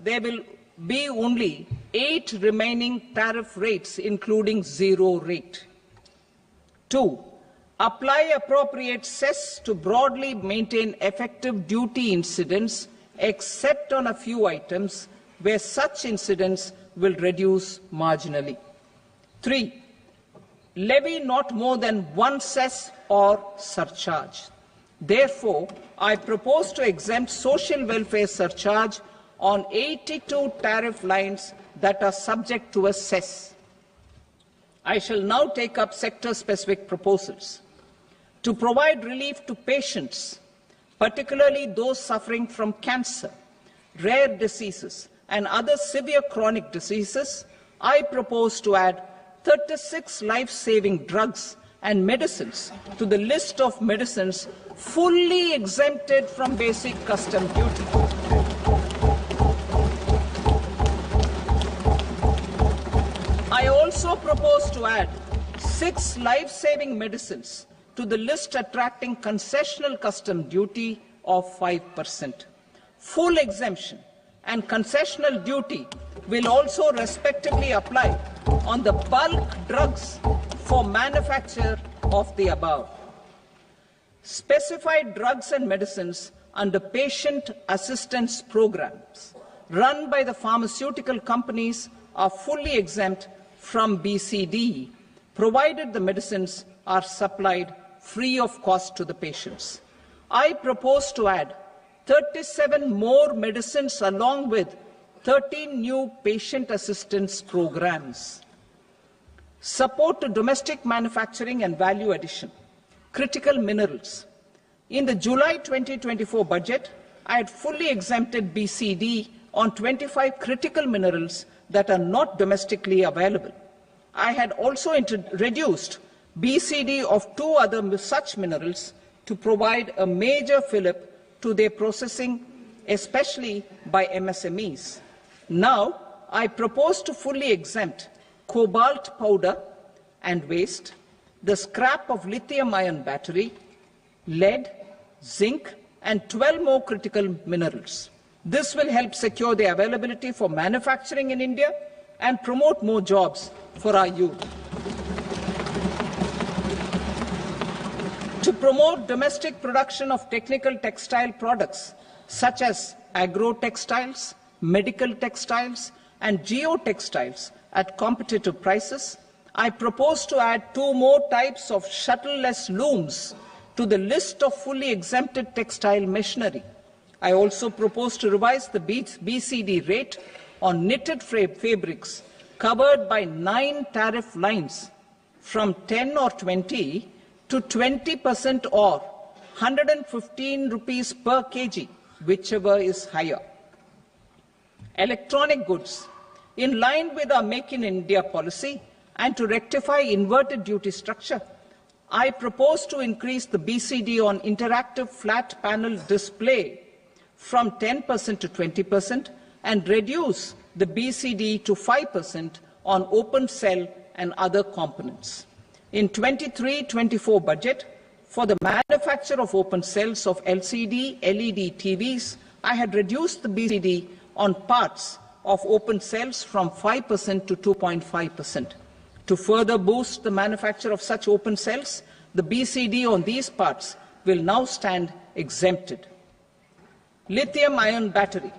there will be only 8 remaining tariff rates, including 0 rate. 2. Apply appropriate cess to broadly maintain effective duty incidence, except on a few items where such incidence will reduce marginally. 3. Levy not more than 1 cess or surcharge. Therefore, I propose to exempt social welfare surcharge on 82 tariff lines that are subject to a cess. I shall now take up sector-specific proposals. To provide relief to patients, particularly those suffering from cancer, rare diseases, and other severe chronic diseases, I propose to add 36 life-saving drugs and medicines to the list of medicines fully exempted from basic custom duty. I also propose to add 6 life-saving medicines to the list attracting concessional custom duty of 5%. Full exemption and concessional duty will also respectively apply on the bulk drugs for manufacture of the above. Specified drugs and medicines under patient assistance programs run by the pharmaceutical companies are fully exempt from BCD, provided the medicines are supplied free of cost to the patients. I propose to add 37 more medicines along with 13 new patient assistance programs. Support to domestic manufacturing and value addition. Critical minerals. In the July 2024 budget, I had fully exempted BCD on 25 critical minerals that are not domestically available. I had also reduced BCD of 2 other such minerals to provide a major fillip to their processing, especially by MSMEs. Now, I propose to fully exempt cobalt powder and waste, the scrap of lithium-ion battery, lead, zinc, and 12 more critical minerals. This will help secure the availability for manufacturing in India and promote more jobs for our youth. To promote domestic production of technical textile products such as agro-textiles, medical textiles, and geotextiles at competitive prices, I propose to add 2 more types of shuttle-less looms to the list of fully exempted textile machinery. I also propose to revise the BCD rate on knitted fabrics covered by 9 tariff lines from 10 or 20 to 20% or 115 rupees per kg, whichever is higher. Electronic goods. In line with our Make in India policy and to rectify inverted duty structure, I propose to increase the BCD on interactive flat panel display from 10% to 20% and reduce the BCD to 5% on open cell and other components. In 23-24 budget, for the manufacture of open cells of LCD, LED TVs, I had reduced the BCD on parts of open cells from 5% to 2.5%. To further boost the manufacture of such open cells, the BCD on these parts will now stand exempted. Lithium-ion battery.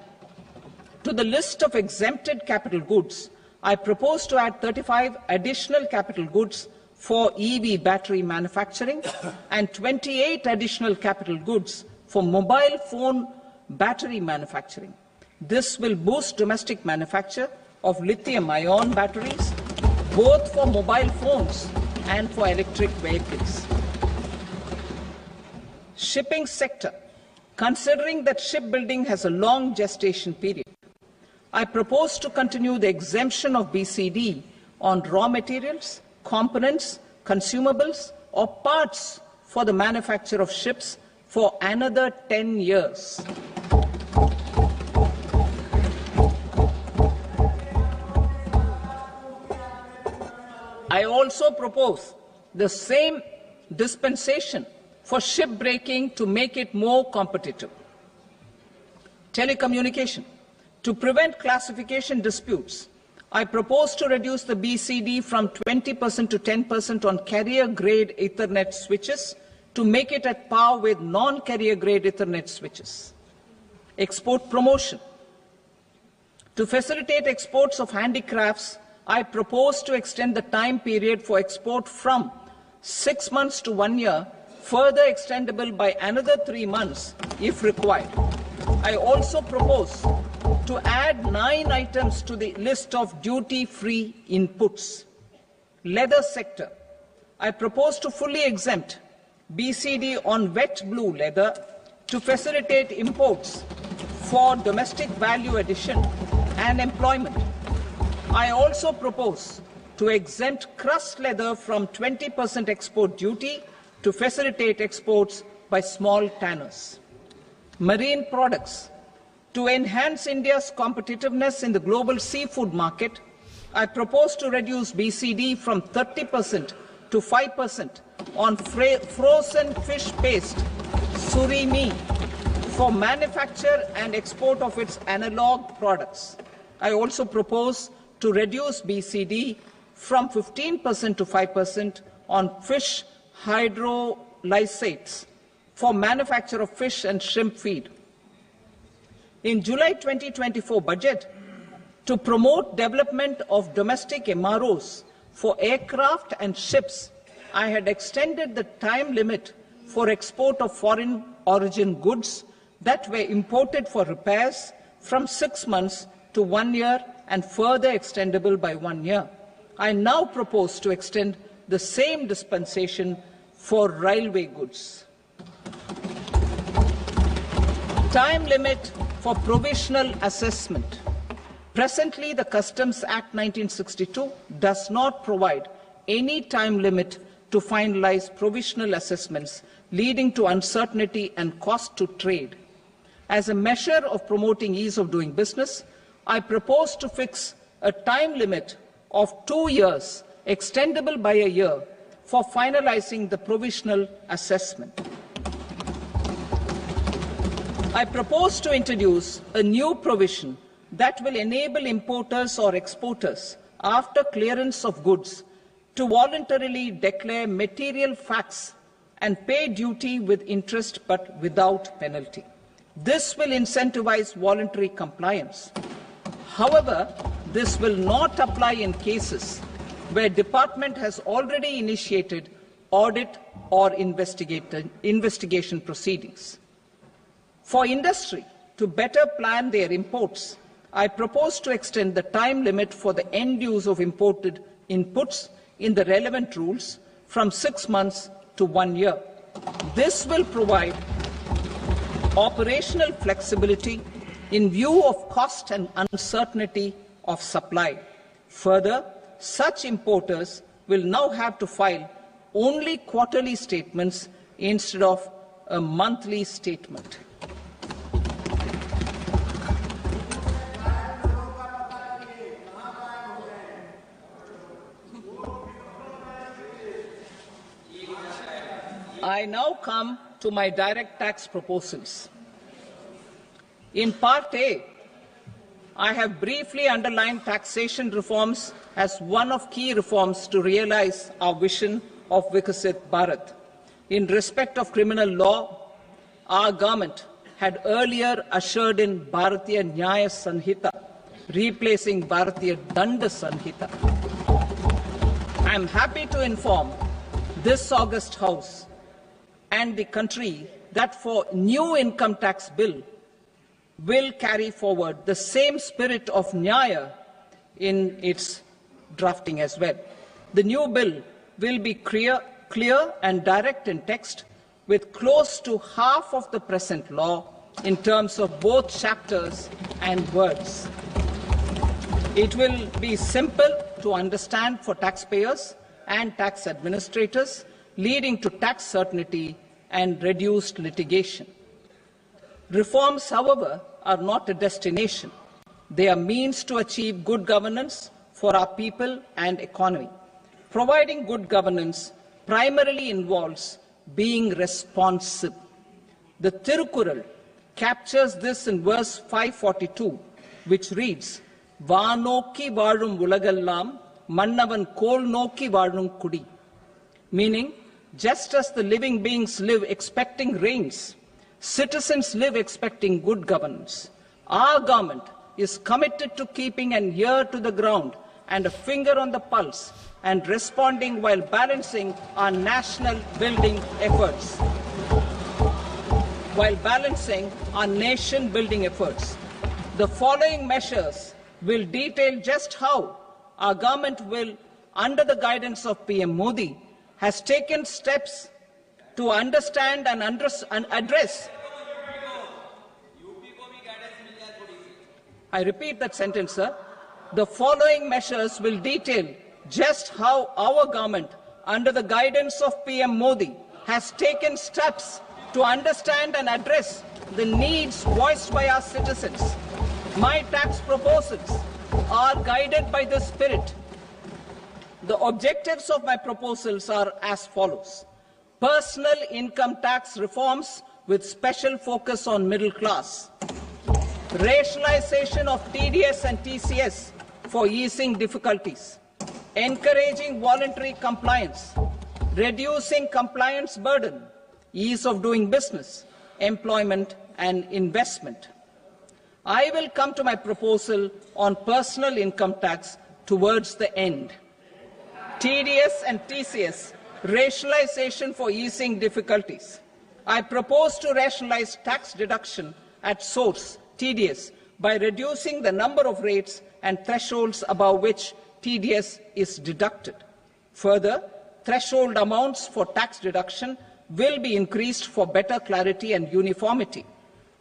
To the list of exempted capital goods, I propose to add 35 additional capital goods for EV battery manufacturing and 28 additional capital goods for mobile phone battery manufacturing. This will boost domestic manufacture of lithium-ion batteries, both for mobile phones and for electric vehicles. Shipping sector. Considering that shipbuilding has a long gestation period, I propose to continue the exemption of BCD on raw materials, components, consumables, or parts for the manufacture of ships for another 10 years. I also propose the same dispensation for shipbreaking to make it more competitive. Telecommunication. To prevent classification disputes, I propose to reduce the BCD from 20% to 10% on carrier-grade Ethernet switches to make it at par with non-carrier-grade Ethernet switches. Export promotion. To facilitate exports of handicrafts, I propose to extend the time period for export from 6 months to 1 year, further extendable by another 3 months if required. I also propose to add 9 items to the list of duty-free inputs. Leather sector. I propose to fully exempt BCD on wet blue leather to facilitate imports for domestic value addition and employment. I also propose to exempt crust leather from 20% export duty to facilitate exports by small tanners. Marine products. To enhance India's competitiveness in the global seafood market, I propose to reduce BCD from 30% to 5% on frozen fish paste, surimi, for manufacture and export of its analog products. I also propose to reduce BCD from 15% to 5% on fish hydrolysates for manufacture of fish and shrimp feed. In July 2024 budget, to promote development of domestic MROs for aircraft and ships, I had extended the time limit for export of foreign origin goods that were imported for repairs from 6 months to 1 year and further extendable by 1 year. I now propose to extend the same dispensation for railway goods. Time limit for provisional assessment. Presently, the Customs Act 1962 does not provide any time limit to finalize provisional assessments, leading to uncertainty and cost to trade. As a measure of promoting ease of doing business, I propose to fix a time limit of 2 years, extendable by a year, for finalizing the provisional assessment. I propose to introduce a new provision that will enable importers or exporters, after clearance of goods, to voluntarily declare material facts and pay duty with interest but without penalty. This will incentivize voluntary compliance. However, this will not apply in cases where department has already initiated audit or investigation proceedings. For industry to better plan their imports, I propose to extend the time limit for the end use of imported inputs in the relevant rules from 6 months to 1 year. This will provide operational flexibility in view of cost and uncertainty of supply. Further, such importers will now have to file only quarterly statements instead of a monthly statement. I now come to my direct tax proposals. In Part A, I have briefly underlined taxation reforms as one of key reforms to realize our vision of Vikasit Bharat. In respect of criminal law, our government had earlier ushered in Bharatiya Nyaya Sanhita, replacing Bharatiya Danda Sanhita. I am happy to inform this august House and the country that for new income tax bill will carry forward the same spirit of Nyaya in its drafting as well. The new bill will be clear and direct in text, with close to half of the present law in terms of both chapters and words. It will be simple to understand for taxpayers and tax administrators, leading to tax certainty and reduced litigation. Reforms, however, are not a destination. They are means to achieve good governance for our people and economy. Providing good governance primarily involves being responsive. The Tirukural captures this in verse 542, which reads, "Vaanokki vaazhum ulagallam, mannavan kol nokki vaazhum kudi," meaning, just as the living beings live expecting rains, citizens live expecting good governance. Our government is committed to keeping an ear to the ground and a finger on the pulse and responding while balancing our national building efforts. The following measures will detail just how our government will, under the guidance of PM Modi, has taken steps to understand and address. I repeat that sentence, sir. The following measures will detail just how our government, under the guidance of PM Modi, has taken steps to understand and address the needs voiced by our citizens. My tax proposals are guided by this spirit. The objectives of my proposals are as follows. Personal income tax reforms with special focus on middle class. Rationalization of TDS and TCS for easing difficulties. Encouraging voluntary compliance. Reducing compliance burden. Ease of doing business, employment and investment. I will come to my proposal on personal income tax towards the end. TDS and TCS, rationalization for easing difficulties. I propose to rationalize tax deduction at source, TDS, by reducing the number of rates and thresholds above which TDS is deducted. Further, threshold amounts for tax deduction will be increased for better clarity and uniformity.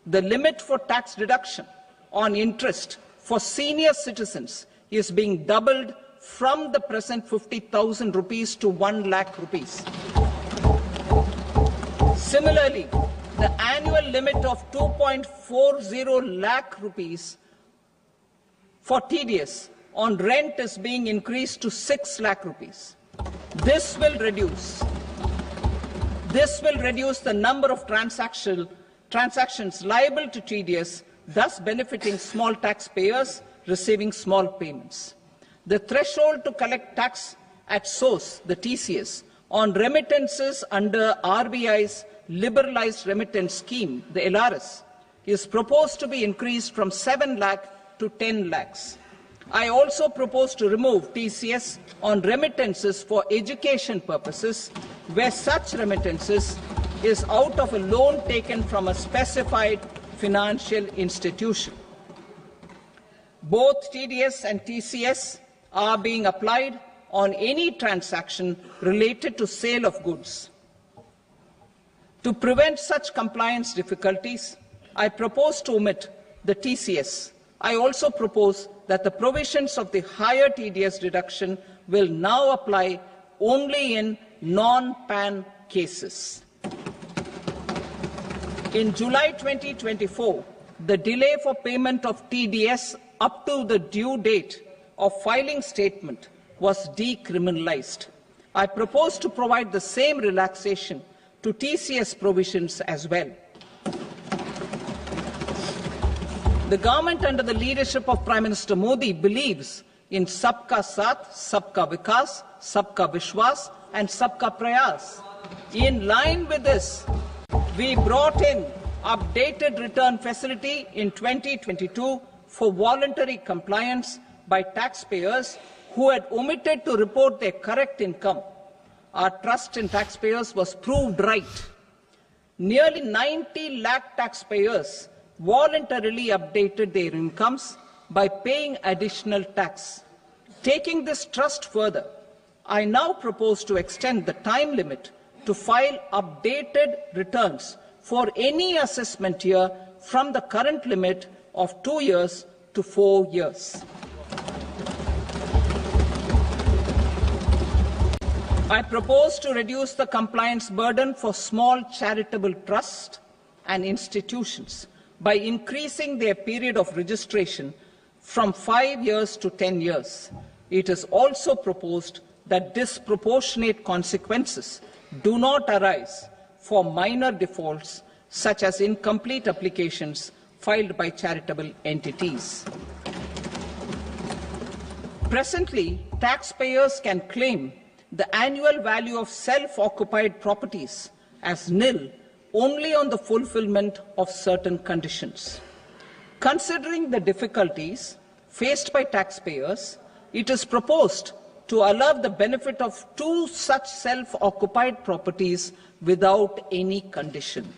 The limit for tax deduction on interest for senior citizens is being doubled from the present 50,000 rupees to 1 lakh rupees. Similarly, the annual limit of 2.40 lakh rupees for TDS on rent is being increased to 6 lakh rupees. This will reduce the number of transactions liable to TDS, thus benefiting small taxpayers receiving small payments. The threshold to collect tax at source, the TCS, on remittances under RBI's liberalized remittance scheme, the LRS, is proposed to be increased from 7 lakh to 10 lakhs. I also propose to remove TCS on remittances for education purposes, where such remittances is out of a loan taken from a specified financial institution. Both TDS and TCS are being applied on any transaction related to sale of goods. To prevent such compliance difficulties, I propose to omit the TCS. I also propose that the provisions of the higher TDS deduction will now apply only in non-PAN cases. In July 2024, the delay for payment of TDS up to the due date of filing statement was decriminalized. I propose to provide the same relaxation to TCS provisions as well. The government under the leadership of Prime Minister Modi believes in Sabka Saath, Sabka Vikas, Sabka Vishwas and Sabka Prayas. In line with this, we brought in updated return facility in 2022 for voluntary compliance by taxpayers who had omitted to report their correct income. Our trust in taxpayers was proved right. Nearly 90 lakh taxpayers voluntarily updated their incomes by paying additional tax. Taking this trust further, I now propose to extend the time limit to file updated returns for any assessment year from the current limit of 2 years to 4 years. I propose to reduce the compliance burden for small charitable trusts and institutions by increasing their period of registration from 5 years to 10 years. It is also proposed that disproportionate consequences do not arise for minor defaults such as incomplete applications filed by charitable entities. Presently, taxpayers can claim the annual value of self-occupied properties as nil only on the fulfillment of certain conditions. Considering the difficulties faced by taxpayers, it is proposed to allow the benefit of 2 such self-occupied properties without any condition.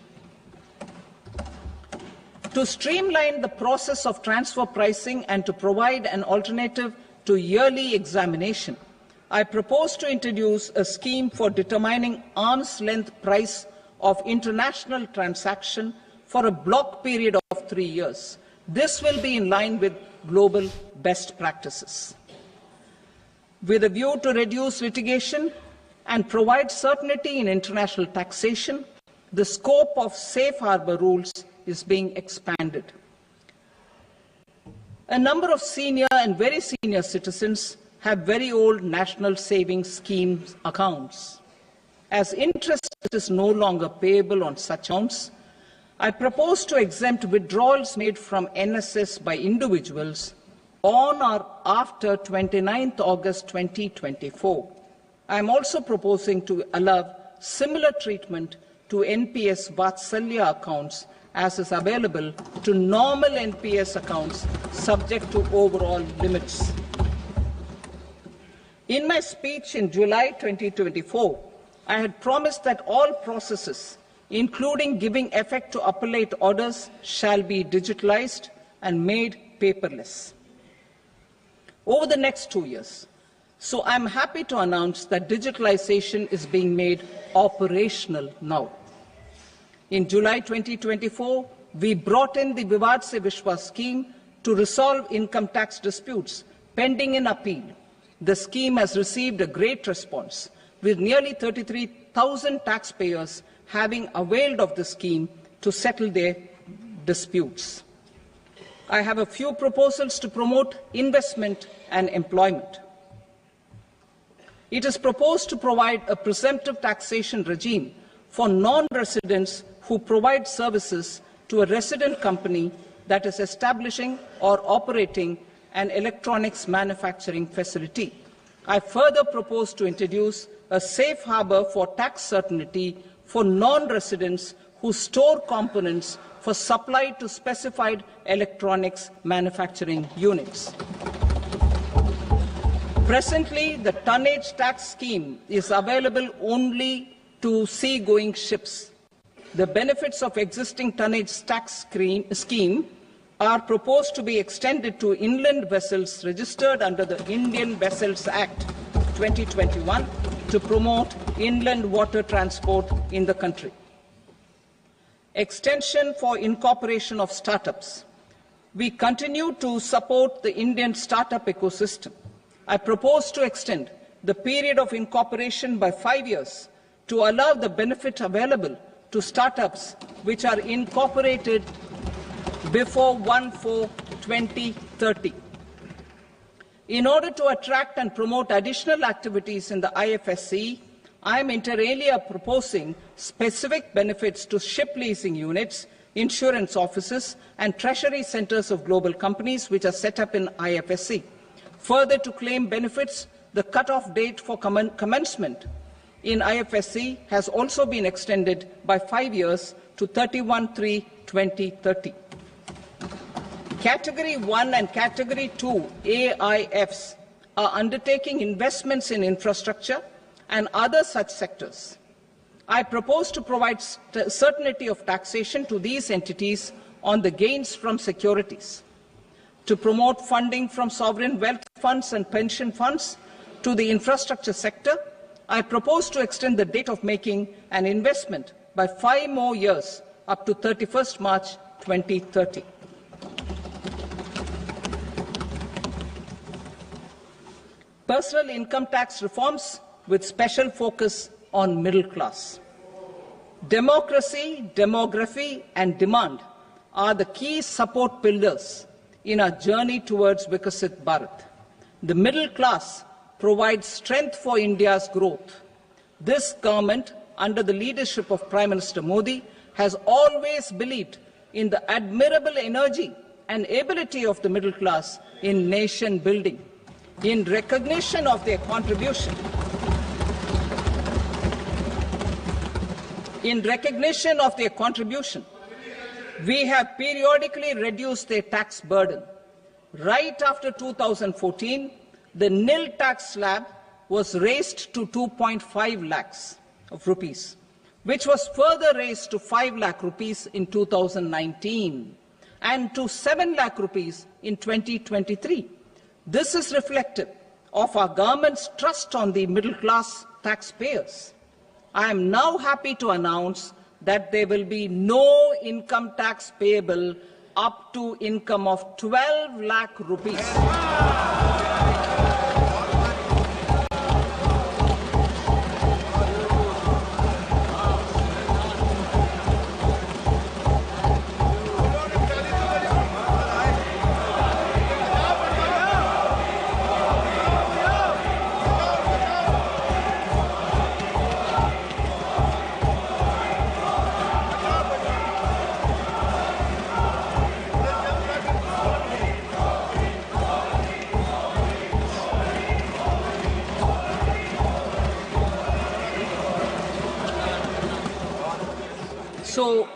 To streamline the process of transfer pricing and to provide an alternative to yearly examination, I propose to introduce a scheme for determining arm's length price of international transaction for a block period of 3 years. This will be in line with global best practices. With a view to reduce litigation and provide certainty in international taxation, the scope of safe harbor rules is being expanded. A number of senior and very senior citizens have very old national savings schemes accounts. As interest is no longer payable on such accounts, I propose to exempt withdrawals made from NSS by individuals on or after 29th August 2024. I am also proposing to allow similar treatment to NPS Vatsalya accounts as is available to normal NPS accounts subject to overall limits. In my speech in July 2024, I had promised that all processes, including giving effect to appellate orders, shall be digitalized and made paperless over the next 2 years. So I'm happy to announce that digitalization is being made operational now. In July 2024, we brought in the Vivad Se Vishwas scheme to resolve income tax disputes pending in appeal. The scheme has received a great response, with nearly 33,000 taxpayers having availed of the scheme to settle their disputes. I have a few proposals to promote investment and employment. It is proposed to provide a presumptive taxation regime for non-residents who provide services to a resident company that is establishing or operating an electronics manufacturing facility. I further propose to introduce a safe harbor for tax certainty for non-residents who store components for supply to specified electronics manufacturing units. Presently, the tonnage tax scheme is available only to sea-going ships. The benefits of existing tonnage tax scheme are proposed to be extended to inland vessels registered under the Indian Vessels Act 2021 to promote inland water transport in the country. Extension for incorporation of startups. We continue to support the Indian startup ecosystem. I propose to extend the period of incorporation by 5 years to allow the benefit available to startups which are incorporated before 1/4/2030. In order to attract and promote additional activities in the IFSC, I am inter alia proposing specific benefits to ship leasing units, insurance offices, and treasury centers of global companies which are set up in IFSC. Further, to claim benefits, the cut-off date for commencement in IFSC has also been extended by 5 years to 31/3/2030. Category 1 and Category 2 AIFs are undertaking investments in infrastructure and other such sectors. I propose to provide certainty of taxation to these entities on the gains from securities, to promote funding from sovereign wealth funds and pension funds to the infrastructure sector. I propose to extend the date of making an investment by 5 more years up to 31st March 2030. Personal income tax reforms with special focus on middle class. Democracy, demography, and demand are the key support pillars in our journey towards Vikasit Bharat. The middle class provides strength for India's growth. This government, under the leadership of Prime Minister Modi, has always believed in the admirable energy and ability of the middle class in nation building. In recognition of their contribution, we have periodically reduced their tax burden. Right after 2014, the nil tax slab was raised to 2.5 lakhs of rupees, which was further raised to 5 lakh rupees in 2019 and to 7 lakh rupees in 2023. This is reflective of our government's trust on the middle class taxpayers. I am now happy to announce that there will be no income tax payable up to income of 12 lakh rupees. So,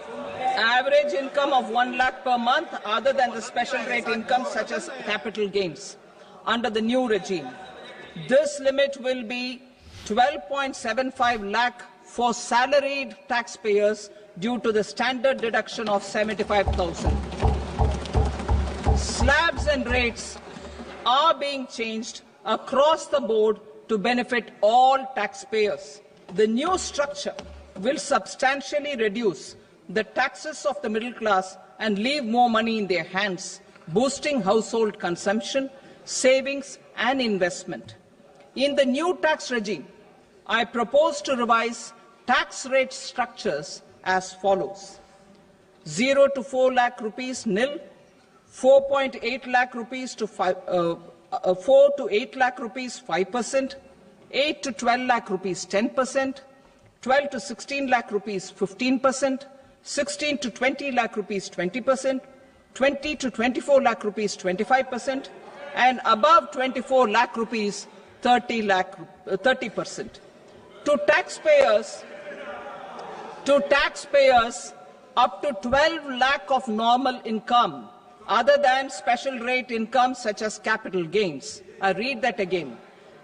average income of 1 lakh per month other than the special rate income such as capital gains under the new regime. This limit will be 12.75 lakh for salaried taxpayers due to the standard deduction of 75,000. Slabs and rates are being changed across the board to benefit all taxpayers. The new structure will substantially reduce the taxes of the middle class and leave more money in their hands, boosting household consumption, savings, and investment. In the new tax regime, I propose to revise tax rate structures as follows: 0 to 4 lakh rupees nil, 4.8 lakh rupees to 4 to 8 lakh rupees 5%, 8 to 12 lakh rupees 10%, 12 to 16 lakh rupees 15%, 16 to 20 lakh rupees 20%, 20 to 24 lakh rupees 25%, and above 24 lakh rupees 30%. To taxpayers up to 12 lakh of normal income other than special rate income such as capital gains. I read that again.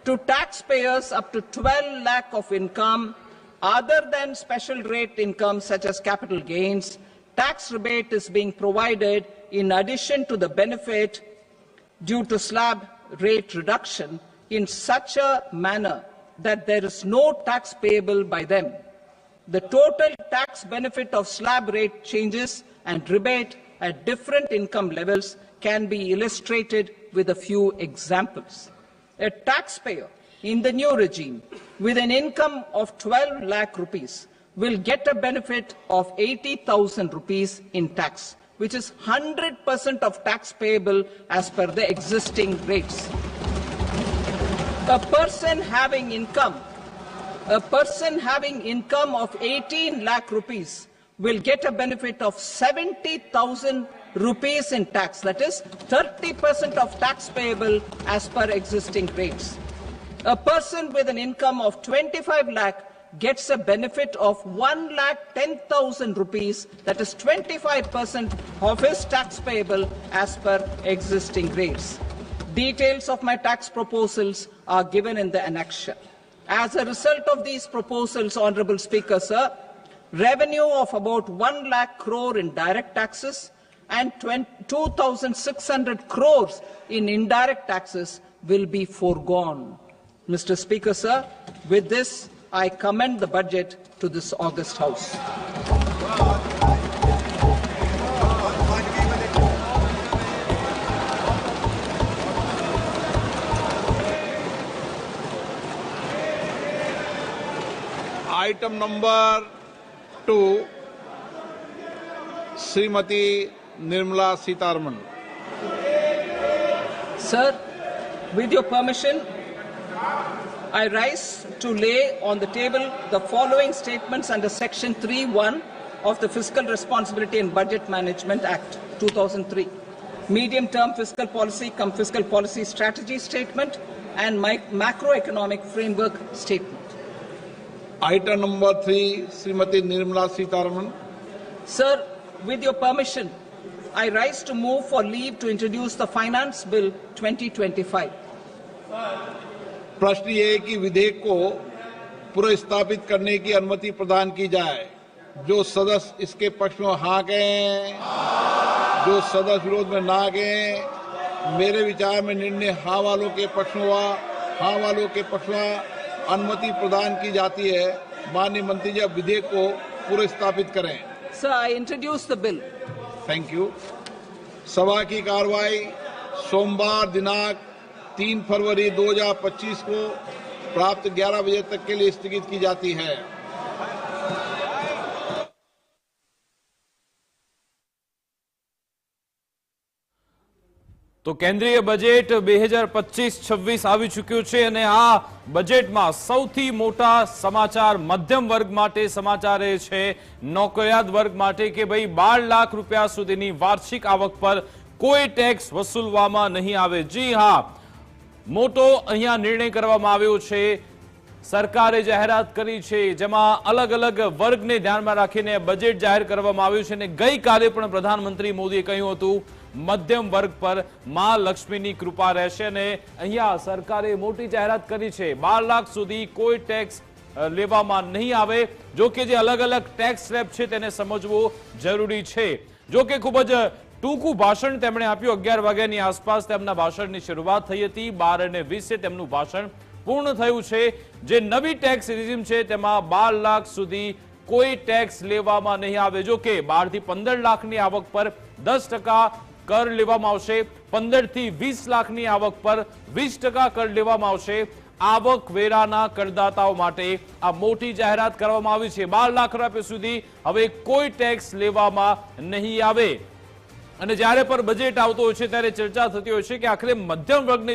To taxpayers up to 12 lakh of income other than special rate income such as capital gains, tax rebate is being provided in addition to the benefit due to slab rate reduction in such a manner that there is no tax payable by them. The total tax benefit of slab rate changes and rebate at different income levels can be illustrated with a few examples. A taxpayer in the new regime with an income of 12 lakh rupees will get a benefit of 80,000 rupees in tax, which is 100% of tax payable as per the existing rates. A person having income of 18 lakh rupees will get a benefit of 70,000 rupees in tax, that is 30% of tax payable as per existing rates. A person with an income of 25 lakh gets a benefit of 1,10,000 rupees, that is 25% of his tax payable as per existing rates. Details of my tax proposals are given in the annexure. As a result of these proposals, Honorable Speaker, sir, revenue of about 1 lakh crore in direct taxes and 2,600 crores in indirect taxes will be foregone. Mr. Speaker, sir, with this, I commend the budget to this august House. Item number 2 Shrimati Nirmala Sitharaman. Sir, with your permission, I rise to lay on the table the following statements under Section 3(1) of the Fiscal Responsibility and Budget Management Act 2003, medium-term fiscal policy cum fiscal policy strategy statement and macroeconomic framework statement. Item number 3, Srimati Nirmala Sitharaman. Sir, with your permission, I rise to move for leave to introduce the Finance Bill 2025. प्रश्न ये है कि विधेयक को पुनर्स्थापित करने की अनुमति प्रदान की जाए. जो सदस्य इसके पक्ष में हाँ कहें, जो सदस्य विरोध में ना कहें. मेरे विचार में निर्णय हाँ वालों के पक्ष में हुआ. हाँ वालों के पक्ष में अनुमति प्रदान की जाती है. माननीय मंत्री जी, अब विधेयक को पुनर्स्थापित करें. Sir, I introduce the bill. Thank you. सभा की कार्रवाई सोमवार दिनांक 3 फरवरी 2025 को प्राप्त 11 बजे तक के लिए स्थगित की जाती है. તો કેન્દ્રીય બજેટ 2025-26 આવી ચૂક્યું છે અને આ બજેટમાં સૌથી મોટા સમાચાર મધ્યમ વર્ગ માટે સમાચાર એ છે, નોકરિયાત વર્ગ માટે કે ભાઈ 12 લાખ રૂપિયા સુધીની વાર્ષિક આવક પર કોઈ ટેક્સ વસૂલવામાં નહીં આવે. જી હા, મોટો અહીંયા નિર્ણય કરવામાં આવ્યો છે. સરકારે જાહેરાત કરી છે જેમાં અલગ અલગ વર્ગને ધ્યાનમાં રાખીને બજેટ જાહેર કરવામાં આવ્યું છે અને ગઈકાલે પણ પ્રધાનમંત્રી મોદીએ કહ્યું હતું મધ્યમ વર્ગ પર માં લક્ષ્મીની કૃપા રહેશે અને અહીંયા સરકારે મોટી જાહેરાત કરી છે. 12 લાખ સુધી કોઈ ટેક્સ લેવામાં નહીં આવે. જો કે જે અલગ અલગ ટેક્સ સ્લેબ છે તેને સમજવો જરૂરી છે. જો કે ખૂબ જ ટૂંકું ભાષણ તેમણે આપ્યું. 11 વાગ્યાની આસપાસ તેમના ભાષણની શરૂઆત થઈ હતી. 12:20 તેમનું ભાષણ પૂર્ણ થયું છે. જે નવી ટેક્સ રિઝીમ છે તેમાં 12 લાખ સુધી કોઈ ટેક્સ લેવામાં નહીં આવે. જો કે 12 થી 15 લાખની આવક પર 10% કર લેવામાં આવશે. 15 થી 20 લાખની આવક પર 20% કર લેવામાં આવશે. આવકવેરાના કરદાતાઓ માટે આ મોટી જાહેરાત કરવામાં આવી છે. 12 લાખ રૂપિયા સુધી હવે કોઈ ટેક્સ લેવામાં નહીં આવે. અને જ્યારે પણ બજેટ આવતો હોય છે ત્યારે ચર્ચા થતી હોય છે કે આખરે મધ્યમ વર્ગને